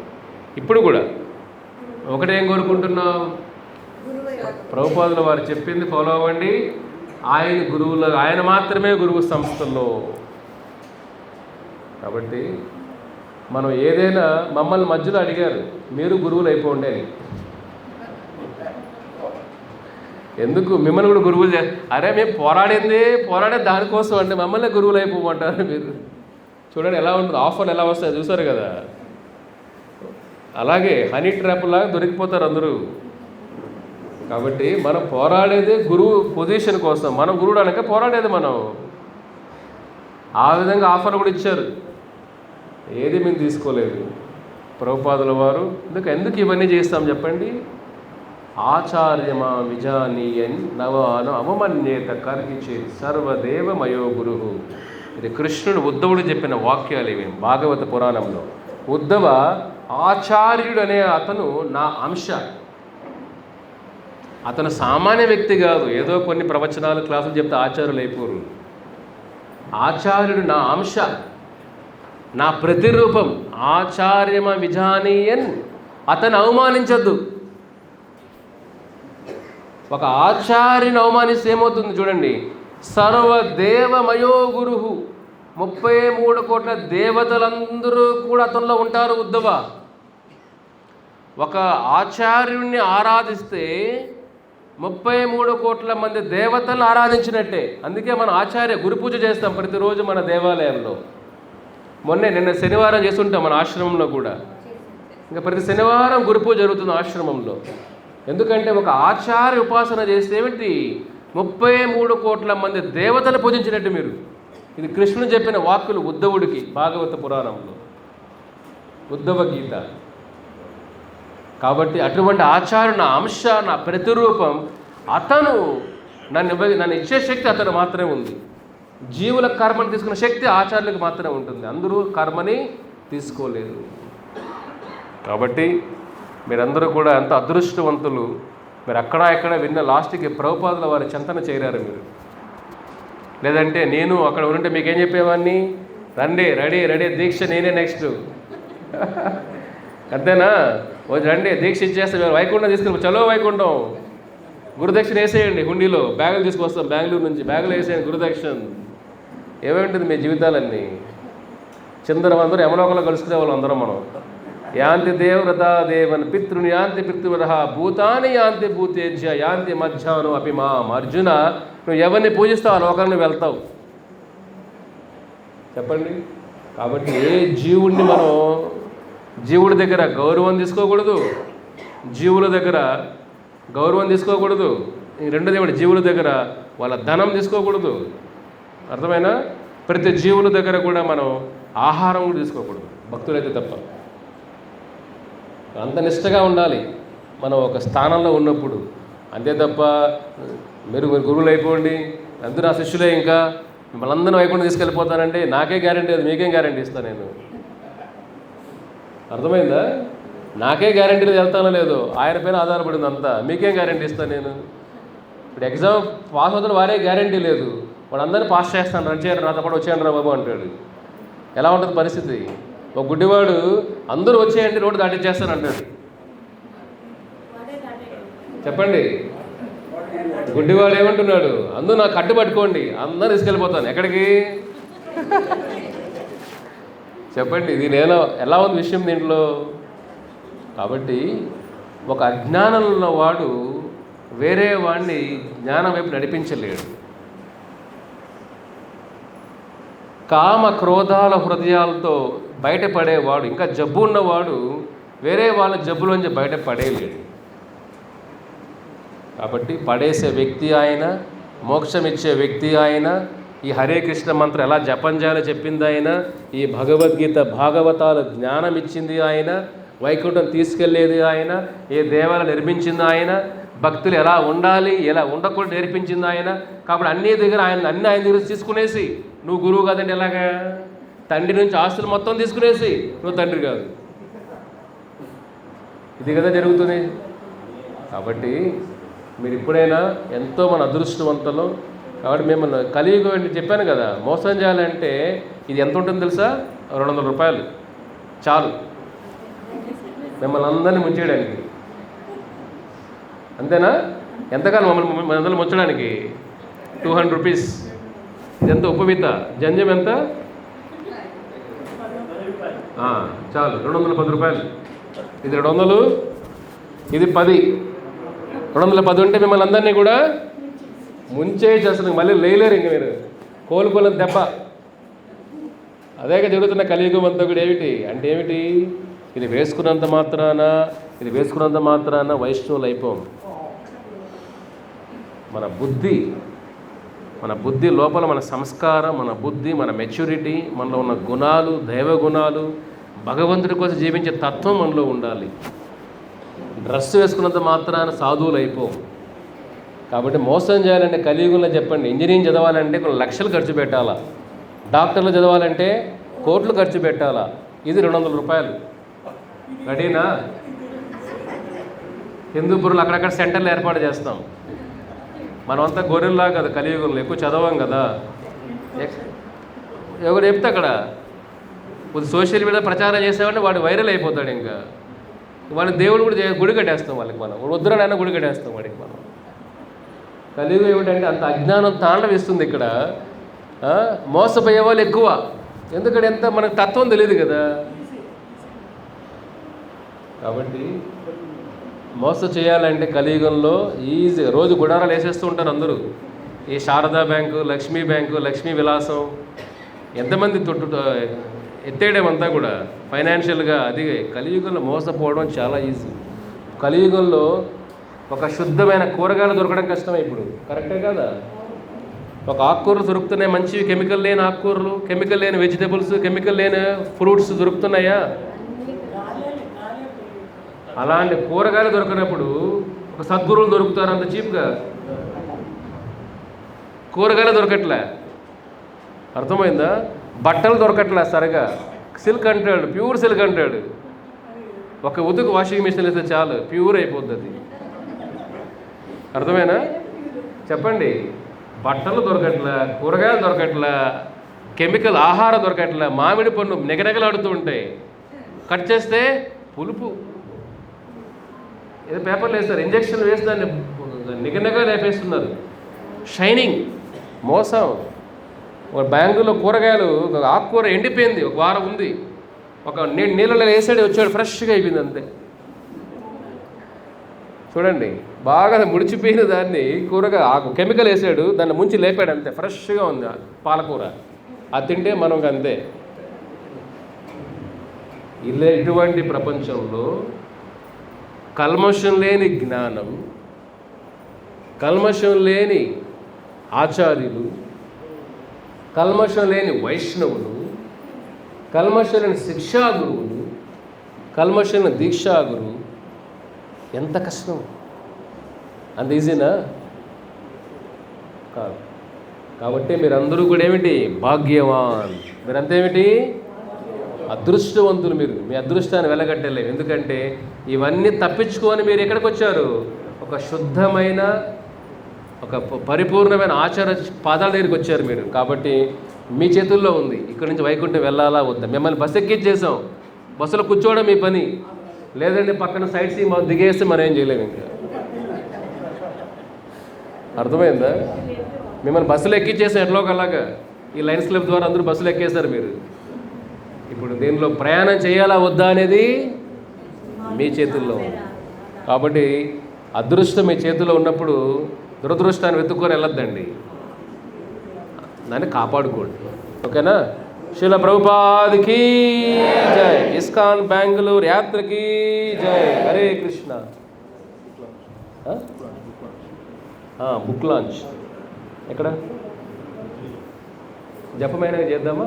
ఇప్పుడు కూడా ఒకటేం కోరుకుంటున్నాం, ప్రభుపాదుల వారు చెప్పింది ఫాలో అవ్వండి. ఆయన గురువులు, ఆయన మాత్రమే గురువు సంస్థల్లో. కాబట్టి మనం ఏదైనా, మమ్మల్ని మధ్యలో అడిగారు మీరు గురువులు అయిపోండి అని. ఎందుకు మిమ్మల్ని కూడా గురువులు అరే మేము పోరాడే దానికోసం అంటే మమ్మల్ని గురువులు అయిపోమంటారు మీరు. చూడండి ఎలా ఉంటుంది, ఆఫర్లు ఎలా వస్తాయి చూసారు కదా. అలాగే హనీ ట్రాప్ లాగా దొరికిపోతారు అందరూ. కాబట్టి మనం పోరాడేదే గురువు పొజిషన్ కోసం. మనం గురువుడు అనక పోరాడేది మనం. ఆ విధంగా ఆఫర్ కూడా ఇచ్చారు, ఏది మేము తీసుకోలేదు. ప్రభుపాదుల వారు ఎందుకు ఇవన్నీ చేస్తాం చెప్పండి? ఆచార్యమా విజానీయన్ నవాను అవమన్యేత కర్హించే సర్వదేవ మయో గురు. ఇది కృష్ణుడు ఉద్ధవుడు చెప్పిన వాక్యాలు ఇవి భాగవత పురాణంలో. ఉద్ధవ ఆచార్యుడు అనే అతను నా అంశ. అతను సామాన్య వ్యక్తి కాదు, ఏదో కొన్ని ప్రవచనాలు క్లాసులు చెప్తే ఆచార్యులు అయిపోరు. ఆచార్యుడు నా అంశ, నా ప్రతిరూపం. ఆచార్యమ విజానీయన్, అతను అవమానించద్దు. ఒక ఆచార్యుని అవమానిస్తే ఏమవుతుంది చూడండి. సర్వదేవమయో గురు, 33 కోట్ల దేవతలందరూ కూడా అతనిలో ఉంటారు. ఉద్ధవ ఒక ఆచార్యుణ్ణి ఆరాధిస్తే 33 కోట్ల మంది దేవతలను ఆరాధించినట్టే. అందుకే మనం ఆచార్య గురు పూజ చేస్తాం ప్రతిరోజు మన దేవాలయంలో. నిన్న శనివారం చేస్తుంటాం మన ఆశ్రమంలో కూడా. ఇంకా ప్రతి శనివారం గురు పూజ జరుగుతుంది ఆశ్రమంలో. ఎందుకంటే ఒక ఆచార్య ఉపాసన చేస్తే ఏమిటి, 33 కోట్ల మంది దేవతలు పూజించినట్టు మీరు. ఇది కృష్ణుడు చెప్పిన వాక్కులు ఉద్ధవుడికి భాగవత పురాణంలో, ఉద్ధవ గీత. కాబట్టి అటువంటి ఆచార్య నా అంశ, నా ప్రతిరూపం. అతను నన్ను ఇచ్చే శక్తి అతను మాత్రమే ఉంది. జీవుల కర్మని తీసుకున్న శక్తి ఆచార్యులకు మాత్రమే ఉంటుంది. అందరూ కర్మని తీసుకోలేదు. కాబట్టి మీరందరూ కూడా ఎంత అదృష్టవంతులు. మీరు ఎక్కడ విన్న లాస్ట్కి ప్రభుపాదుల వారి చెంతన చేరారు మీరు. లేదంటే నేను అక్కడ ఉంటే మీకేం చెప్పేవాడిని, రెడీ దీక్ష నేనే నెక్స్ట్. అంతేనా? రండి దీక్ష ఇచ్చేస్తే మీరు వైకుంఠం తీసుకుని చలో వైకుంఠం గురుదక్షిణ వేసేయండి హుండీలో. బ్యాగులు తీసుకొస్తాం బెంగళూరు నుంచి, బ్యాగులు వేసేయండి గురుదక్షిణ. ఏమేంటుంది మీ జీవితాలన్నీ? చంద్రం అందరూ యమలోకంలో కలుసుకునే వాళ్ళు అందరం మనం. యాంతి దేవవ్రతా దేవన్ పితృని యాంతి పితృవరహ భూతాని యాంతి భూతేజ్య యాంతి మధ్యాహ్నం అపిమాం. అర్జున, నువ్వు ఎవరిని పూజిస్తావు ఆ లోకాన్ని వెళ్తావు. చెప్పండి. కాబట్టి ఏ జీవుడిని మనం జీవుడి దగ్గర గౌరవం తీసుకోకూడదు, జీవుల దగ్గర గౌరవం తీసుకోకూడదు. రెండోది ఏమిటి, జీవుల దగ్గర వాళ్ళ ధనం తీసుకోకూడదు. అర్థమైనా? ప్రతి జీవుల దగ్గర కూడా మనం ఆహారం కూడా తీసుకోకూడదు, భక్తులైతే తప్ప. అంత నిష్టగా ఉండాలి మనం ఒక స్థానంలో ఉన్నప్పుడు. అంతే తప్ప మీరు గురువులు అయిపోండి, అందరూ నా శిష్యులే, ఇంకా మిమ్మల్ని అందరూ వైకుంఠం తీసుకెళ్ళిపోతానంటే నాకే గ్యారంటీ అది, మీకేం గ్యారంటీ ఇస్తాను నేను? అర్థమైందా? నాకే గ్యారంటీ లేదు వెళ్తానో లేదో, ఆయన పైన ఆధారపడింది అంతా. మీకేం గ్యారంటీ ఇస్తాను నేను? ఇప్పుడు ఎగ్జామ్ పాస్ అవుతాడు వారే గ్యారంటీ లేదు. వాడు అందరినీ పాస్ చేస్తాను, రన్ చేయరు, నాతో పాటు వచ్చేయండి రా బాబు అంటాడు. ఎలా ఉంటుంది పరిస్థితి? ఒక గుడ్డివాడు అందరూ వచ్చేయండి రోడ్డు దాటిచ్చేస్తాను అంటాడు. చెప్పండి. గుడ్డివాడు ఏమంటున్నాడు, అందరూ నాకు కట్టు పట్టుకోండి, అందరూ తీసుకెళ్ళిపోతాను. ఎక్కడికి? చెప్పండి. ఇది ఎలా ఉంది విషయం దీంట్లో? కాబట్టి ఒక అజ్ఞానంలో వాడు వేరే వాడిని జ్ఞానం వైపు నడిపించలేడు. కామ క్రోధాల హృదయాలతో బయటపడేవాడు, ఇంకా జబ్బు ఉన్నవాడు వేరే వాళ్ళ జబ్బులోంచి బయటపడేయలేడు. కాబట్టి పడేసే వ్యక్తి ఆయన, మోక్షం ఇచ్చే వ్యక్తి ఆయన, ఈ హరే కృష్ణ మంత్రం ఎలా జపం చేయాలో చెప్పింది ఆయన, ఈ భగవద్గీత భాగవతాల జ్ఞానం ఇచ్చింది ఆయన, వైకుంఠం తీసుకెళ్లేది ఆయన, ఏ దేవాలయం నిర్మించింది ఆయన, భక్తులు ఎలా ఉండాలి ఎలా ఉండకూడదు నేర్పించింది ఆయన. కాబట్టి అన్ని ఆయన దగ్గర తీసుకునేసి నువ్వు గురువు కాదండి ఎలాగా? తండ్రి నుంచి ఆస్తులు మొత్తం తీసుకునేసి నువ్వు తండ్రి కాదు. ఇది కదా జరుగుతుంది. కాబట్టి మీరు ఇప్పుడైనా ఎంతో మన అదృష్టవంతులు. కాబట్టి మిమ్మల్ని కలియుగం చెప్పాను కదా, మోసం చేయాలంటే ఇది ఎంత ఉంటుంది తెలుసా? 200 రూపాయలు చాలు మిమ్మల్ని అందరినీ ముంచేయడానికి. అంతేనా? ఎంతకాలం మమ్మల్ని అందరిని ముంచడానికి? 200 రూపీస్. ఇదెంత ఉపవిత జంజం ఎంత? చాలు 210 రూపాయలు. ఇది 200, ఇది 10. 210 ఉంటే మిమ్మల్ని అందరినీ కూడా ముంచేసి అసలు మళ్ళీ లేలేరు. ఇంక మీరు కోలుకోలేని దెబ్బ. అదేగా జరుగుతున్న కలియుగం అంతా కూడా. ఏమిటి అంటే ఏమిటి? ఇది వేసుకున్నంత మాత్రాన వైష్ణవులు అయిపోం. మన బుద్ధి లోపల మన సంస్కారం, మన బుద్ధి, మన మెచ్యూరిటీ, మనలో ఉన్న గుణాలు, దైవ గుణాలు, భగవంతుడి కోసం జీవించే తత్వం మనలో ఉండాలి. డ్రెస్ వేసుకున్నంత మాత్రాన సాధువులు అయిపోం. కాబట్టి మోసం చేయాలంటే కలియుగంలో చెప్పండి, ఇంజనీరింగ్ చదవాలంటే కొన్ని లక్షలు ఖర్చు పెట్టాలా, డాక్టర్లు చదవాలంటే కోట్లు ఖర్చు పెట్టాలా. ఇది 200 రూపాయలు. రెడీనా? హిందూపురంలో అక్కడక్కడ సెంటర్లు ఏర్పాటు చేస్తాం. మనమంతా గొర్రెల్లా కదా, కలియుగంలో ఎక్కువ చదవం కదా. ఎవరు చెప్తే అక్కడ సోషల్ మీడియా ప్రచారం చేసామంటే వాడు వైరల్ అయిపోతాడు. ఇంకా వాళ్ళ దేవుడు కూడా గుడి కట్టేస్తాం వాళ్ళకి. మనం వద్దురనైనా గుడి కట్టేస్తాం వాడికి. మనం కలియుగం ఏమిటంటే అంత అజ్ఞానం తాండవిస్తుంది ఇక్కడ. మోసపోయే వాళ్ళు ఎక్కువ. ఎందుకంటే ఎంత మనకు తత్వం తెలియదు కదా. కాబట్టి మోసం చేయాలంటే కలియుగంలో ఈజీ. రోజు గుడారాలు వేసేస్తూ ఉంటారు అందరూ. ఈ శారదా బ్యాంకు, లక్ష్మీ బ్యాంకు, లక్ష్మీ విలాసం, ఎంతమంది ఎత్తేయడమంతా కూడా ఫైనాన్షియల్గా. అది కలియుగంలో మోసపోవడం చాలా ఈజీ. కలియుగంలో ఒక శుద్ధమైన కూరగాయలు దొరకడం కష్టమే ఇప్పుడు. కరెక్టే కదా? ఒక ఆకుకూరలు దొరుకుతున్నాయి మంచివి, కెమికల్ లేని ఆకుకూరలు, కెమికల్ లేని వెజిటబుల్స్, కెమికల్ లేని ఫ్రూట్స్ దొరుకుతున్నాయా? అలాంటి కూరగాయలు దొరికినప్పుడు ఒక సద్గురువులు దొరుకుతారు అంత చీప్గా. కూరగాయలు దొరకట్లే, అర్థమైందా? బట్టలు దొరకట్లే సరిగా. సిల్క్ అంటాడు, ప్యూర్ సిల్క్ అంటాడు. ఒక ఉతుకు వాషింగ్ మిషన్ వేస్తే చాలు, ప్యూర్ అయిపోద్ది అది. అర్థమైనా? చెప్పండి. బట్టలు దొరకట్లే, కూరగాయలు దొరకట్లే, కెమికల్ ఆహారం దొరకట్లే. మామిడి పన్ను నిగనగలాడుతూ ఉంటాయి, కట్ చేస్తే పులుపు. ఏదో పేపర్లు వేస్తారు, ఇంజక్షన్ వేసి దాన్ని నిగనగా లేపేస్తున్నారు. షైనింగ్, మోసం. ఒక బ్యాంకులో కూరగాయలు, ఆకుకూర ఎండిపోయింది, ఒక వారం ఉంది, ఒక నీళ్ళలో వేసాడు, వచ్చాడు, ఫ్రెష్గా అయిపోయింది అంతే. చూడండి, బాగా ముడిచిపోయిన దాన్ని కూరగా కెమికల్ వేసాడు, దాన్ని ముంచి లేపాడు అంతే, ఫ్రెష్గా ఉంది పాలకూర. అది తింటే మనం అంతే. ఇటువంటి ప్రపంచంలో కల్మషం లేని జ్ఞానం, కల్మషం లేని ఆచార్యులు, కల్మషం లేని వైష్ణవులు, కల్మషం లేని శిక్షా గురువులు, కల్మషం లేని దీక్షా గురువు. ఎంత కష్టం! అంత ఈజీనా? కాదు. కాబట్టి మీరందరూ కూడా ఏమిటి? భాగ్యవాన్. మీరంతా ఏమిటి? అదృష్టవంతులు. మీరు మీ అదృష్టాన్ని వెలగట్టలేవు. ఎందుకంటే ఇవన్నీ తప్పించుకొని మీరు ఎక్కడికి వచ్చారు? ఒక శుద్ధమైన, ఒక పరిపూర్ణమైన ఆచార పాదాల దగ్గరికి వచ్చారు మీరు. కాబట్టి మీ చేతుల్లో ఉంది ఇక్కడి నుంచి వైకుంఠం వెళ్ళాలా వద్దా. మిమ్మల్ని బస్సు ఎక్కించేసాం, బస్సులో కూర్చోవడం మీ పని. లేదంటే పక్కన సైడ్ సీ దిగేస్తే మనం ఏం చేయలేము. ఇంకా అర్థమైందా? మిమ్మల్ని బస్సులు ఎక్కించేసాం ఎట్లోకలాగా. ఈ లైన్స్ క్లబ్ ద్వారా అందరూ బస్సులు ఎక్కేశారు మీరు. ఇప్పుడు దీనిలో ప్రయాణం చేయాలా వద్దా అనేది మీ చేతుల్లో ఉంది. కాబట్టి అదృష్టం మీ చేతుల్లో ఉన్నప్పుడు దురదృష్టాన్ని వెతుక్కొని వెళ్ళొద్దండి, దాన్ని కాపాడుకోండి. ఓకేనా? శిల ప్రభుపాదికి జై. ఇస్కాన్ బెంగళూరు యాత్రకి జై. హరే కృష్ణ. బుక్ లాంచ్ ఎక్కడ? జపమైనవి చేద్దామా?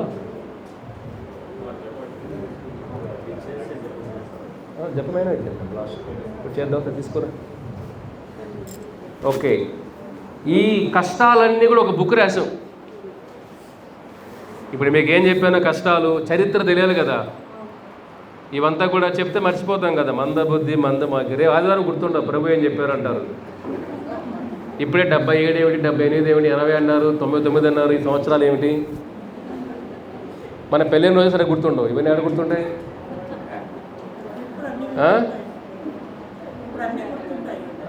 జపమైనవి చేద్దాం లాస్ట్. ఇప్పుడు చేద్దాం సార్, తీసుకోరా. ఓకే, ఈ కష్టాలన్నీ కూడా ఒక బుక్ రాసాం. ఇప్పుడు మీకు ఏం చెప్పానో కష్టాలు, చరిత్ర తెలియాలి కదా. ఇవంతా కూడా చెప్తే మర్చిపోతాం కదా. మందబుద్ధి మందమాకి. రేపు ఆదివారం గుర్తుండవు ప్రభు ఏం చెప్పారంటారు. ఇప్పుడే 77 ఏమిటి, 78 ఏమిటి, 80 అన్నారు, 99 అన్నారు. ఈ సంవత్సరాలు ఏమిటి? మన పెళ్ళైన రోజు సరే గుర్తుండవు. ఇవన్నీ ఎక్కడ గుర్తుంటాయి?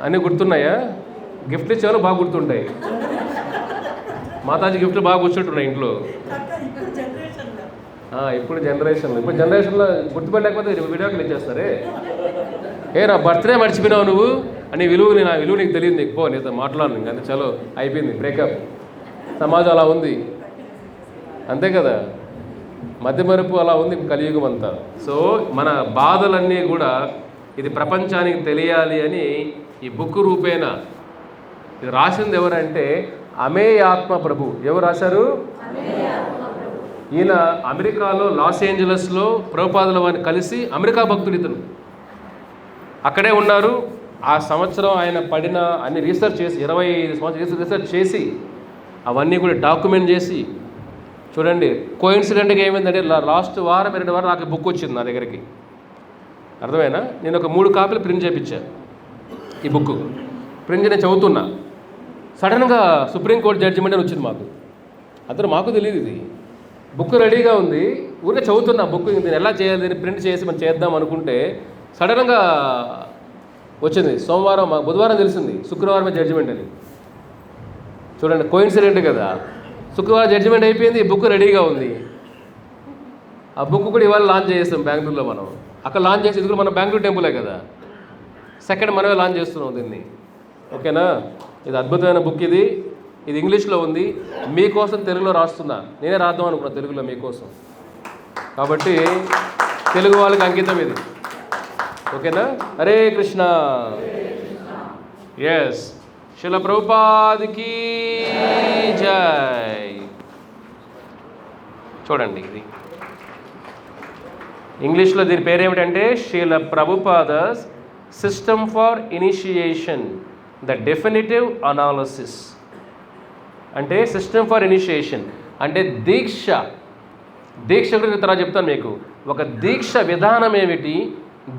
అన్నీ గుర్తున్నాయా? గిఫ్ట్లు ఇచ్చేవాళ్ళు బాగా గుర్తుంటాయి. మాతాజీ గిఫ్ట్లు బాగా కూర్చుంటున్నాయి ఇంట్లో. ఇప్పుడు జనరేషన్లో గుర్తుపట్టలేకపోతే వీడియోకి ఇచ్చేస్తారే. నా బర్త్డే మర్చిపోయినావు నువ్వు అని నా విలువ నీకు తెలియదు, నీకు పో, నీతో మాట్లాడను కానీ చలో అయిపోయింది, బ్రేకప్. సమాజం అలా ఉంది, అంతే కదా. మధ్యమరుపు అలా ఉంది కలియుగం అంతా. సో మన బాధలన్నీ కూడా ఇది ప్రపంచానికి తెలియాలి అని ఈ బుక్ రూపేణ ఇది రాసింది ఎవరంటే అమేయాత్మ ప్రభు. ఎవరు రాశారు? ఈయన అమెరికాలో లాస్ ఏంజలస్లో ప్రభుపాదుల వారిని కలిసి, అమెరికా భక్తుడు ఇతను, అక్కడే ఉన్నారు. ఆ సంవత్సరం ఆయన పడిన అన్ని రీసెర్చ్ చేసి 25 సంవత్సరాలు రీసెర్చ్ చేసి అవన్నీ కూడా డాక్యుమెంట్ చేసి, చూడండి కోయిన్సిడెంట్గా ఏమైందంటే లాస్ట్ వారం 2 వారం నాకు బుక్ వచ్చింది నా దగ్గరికి. అర్థమైనా? నేను ఒక 3 కాపీలు ప్రింట్ చేయించాను. ఈ బుక్ ప్రింట్ నేను చదువుతున్నా, సడన్గా సుప్రీంకోర్టు జడ్జిమెంట్ అని వచ్చింది మాకు. మాకు తెలియదు, ఇది బుక్ రెడీగా ఉంది, ఊరికే చదువుతున్నా బుక్. దీన్ని ఎలా చేయాలి, దీన్ని ప్రింట్ చేసి మనం చేద్దాం అనుకుంటే సడన్గా వచ్చింది. సోమవారం బుధవారం తెలిసింది శుక్రవారమే జడ్జిమెంట్ అని. చూడండి కోయిన్సిడెంట్ కదా. శుక్రవారం జడ్జిమెంట్ అయిపోయింది, ఈ బుక్ రెడీగా ఉంది. ఆ బుక్ కూడా ఇవాళ లాంచ్ చేస్తాం బెంగళూరులో. మనం అక్కడ లాంచ్ చేసి, ఇది కూడా మన బెంగళూరు టెంపులే కదా, సెకండ్ మనమే లాంచ్ చేస్తున్నాం దీన్ని. ఓకేనా? ఇది అద్భుతమైన బుక్. ఇది ఇంగ్లీష్లో ఉంది, మీకోసం తెలుగులో రాస్తున్నా. నేనే రాద్దాం అనుకున్నా తెలుగులో మీకోసం, కాబట్టి తెలుగు వాళ్ళకి అంకితం ఇది. ఓకేనా? హరే కృష్ణ. ఎస్, శిల ప్రభుపాదికి జై. చూడండి, ఇది ఇంగ్లీష్లో దీని పేరు ఏమిటంటే Srila Prabhupada's system for initiation, the definitive analysis. అంటే సిస్టమ్ ఫర్ ఇనిషియేషన్ అంటే దీక్ష గురించి తర్వాత చెప్తాను మీకు. ఒక దీక్ష విధానం ఏమిటి,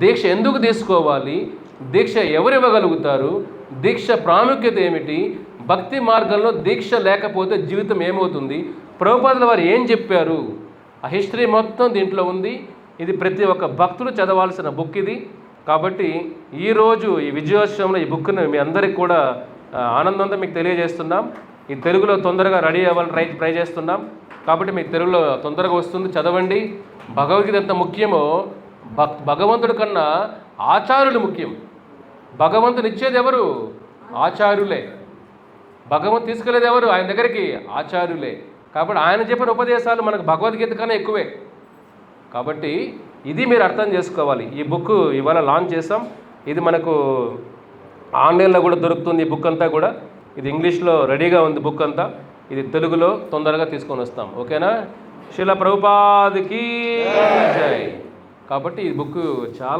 దీక్ష ఎందుకు తీసుకోవాలి, దీక్ష ఎవరు ఇవ్వగలుగుతారు, దీక్ష ప్రాముఖ్యత ఏమిటి, భక్తి మార్గంలో దీక్ష లేకపోతే జీవితం ఏమవుతుంది, ప్రభుపాదుల వారు ఏం చెప్పారు, ఆ హిస్టరీ మొత్తం దీంట్లో ఉంది. ఇది ప్రతి ఒక్క భక్తుడు చదవాల్సిన బుక్ ఇది. కాబట్టి ఈరోజు ఈ విజయోత్సవంలో ఈ బుక్ను మీ అందరికి కూడా ఆనందంతో మీకు తెలియజేస్తున్నాం. ఈ తెలుగులో తొందరగా రెడీ అవ్వాలని ట్రై చేస్తున్నాం. కాబట్టి మీకు తెలుగులో తొందరగా వస్తుంది, చదవండి. భగవద్గీత ఎంత ముఖ్యమో భగవంతుడి కన్నా ఆచార్యులు ముఖ్యం. భగవంతుని ఇచ్చేది ఎవరు? ఆచార్యులే. భగవంతు తీసుకెళ్ళేది ఎవరు? ఆయన దగ్గరికి ఆచార్యులే. కాబట్టి ఆయన చెప్పిన ఉపదేశాలు మనకు భగవద్గీత కన్నా ఎక్కువే. కాబట్టి ఇది మీరు అర్థం చేసుకోవాలి. ఈ బుక్ ఇవాళ లాంచ్ చేసాం. ఇది మనకు ఆన్లైన్లో కూడా దొరుకుతుంది. ఈ బుక్ అంతా కూడా ఇది ఇంగ్లీష్లో రెడీగా ఉంది బుక్ అంతా. ఇది తెలుగులో తొందరగా తీసుకొని వస్తాం. ఓకేనా? శిల ప్రభుపాదికి జై. కాబట్టి ఈ బుక్ చాలా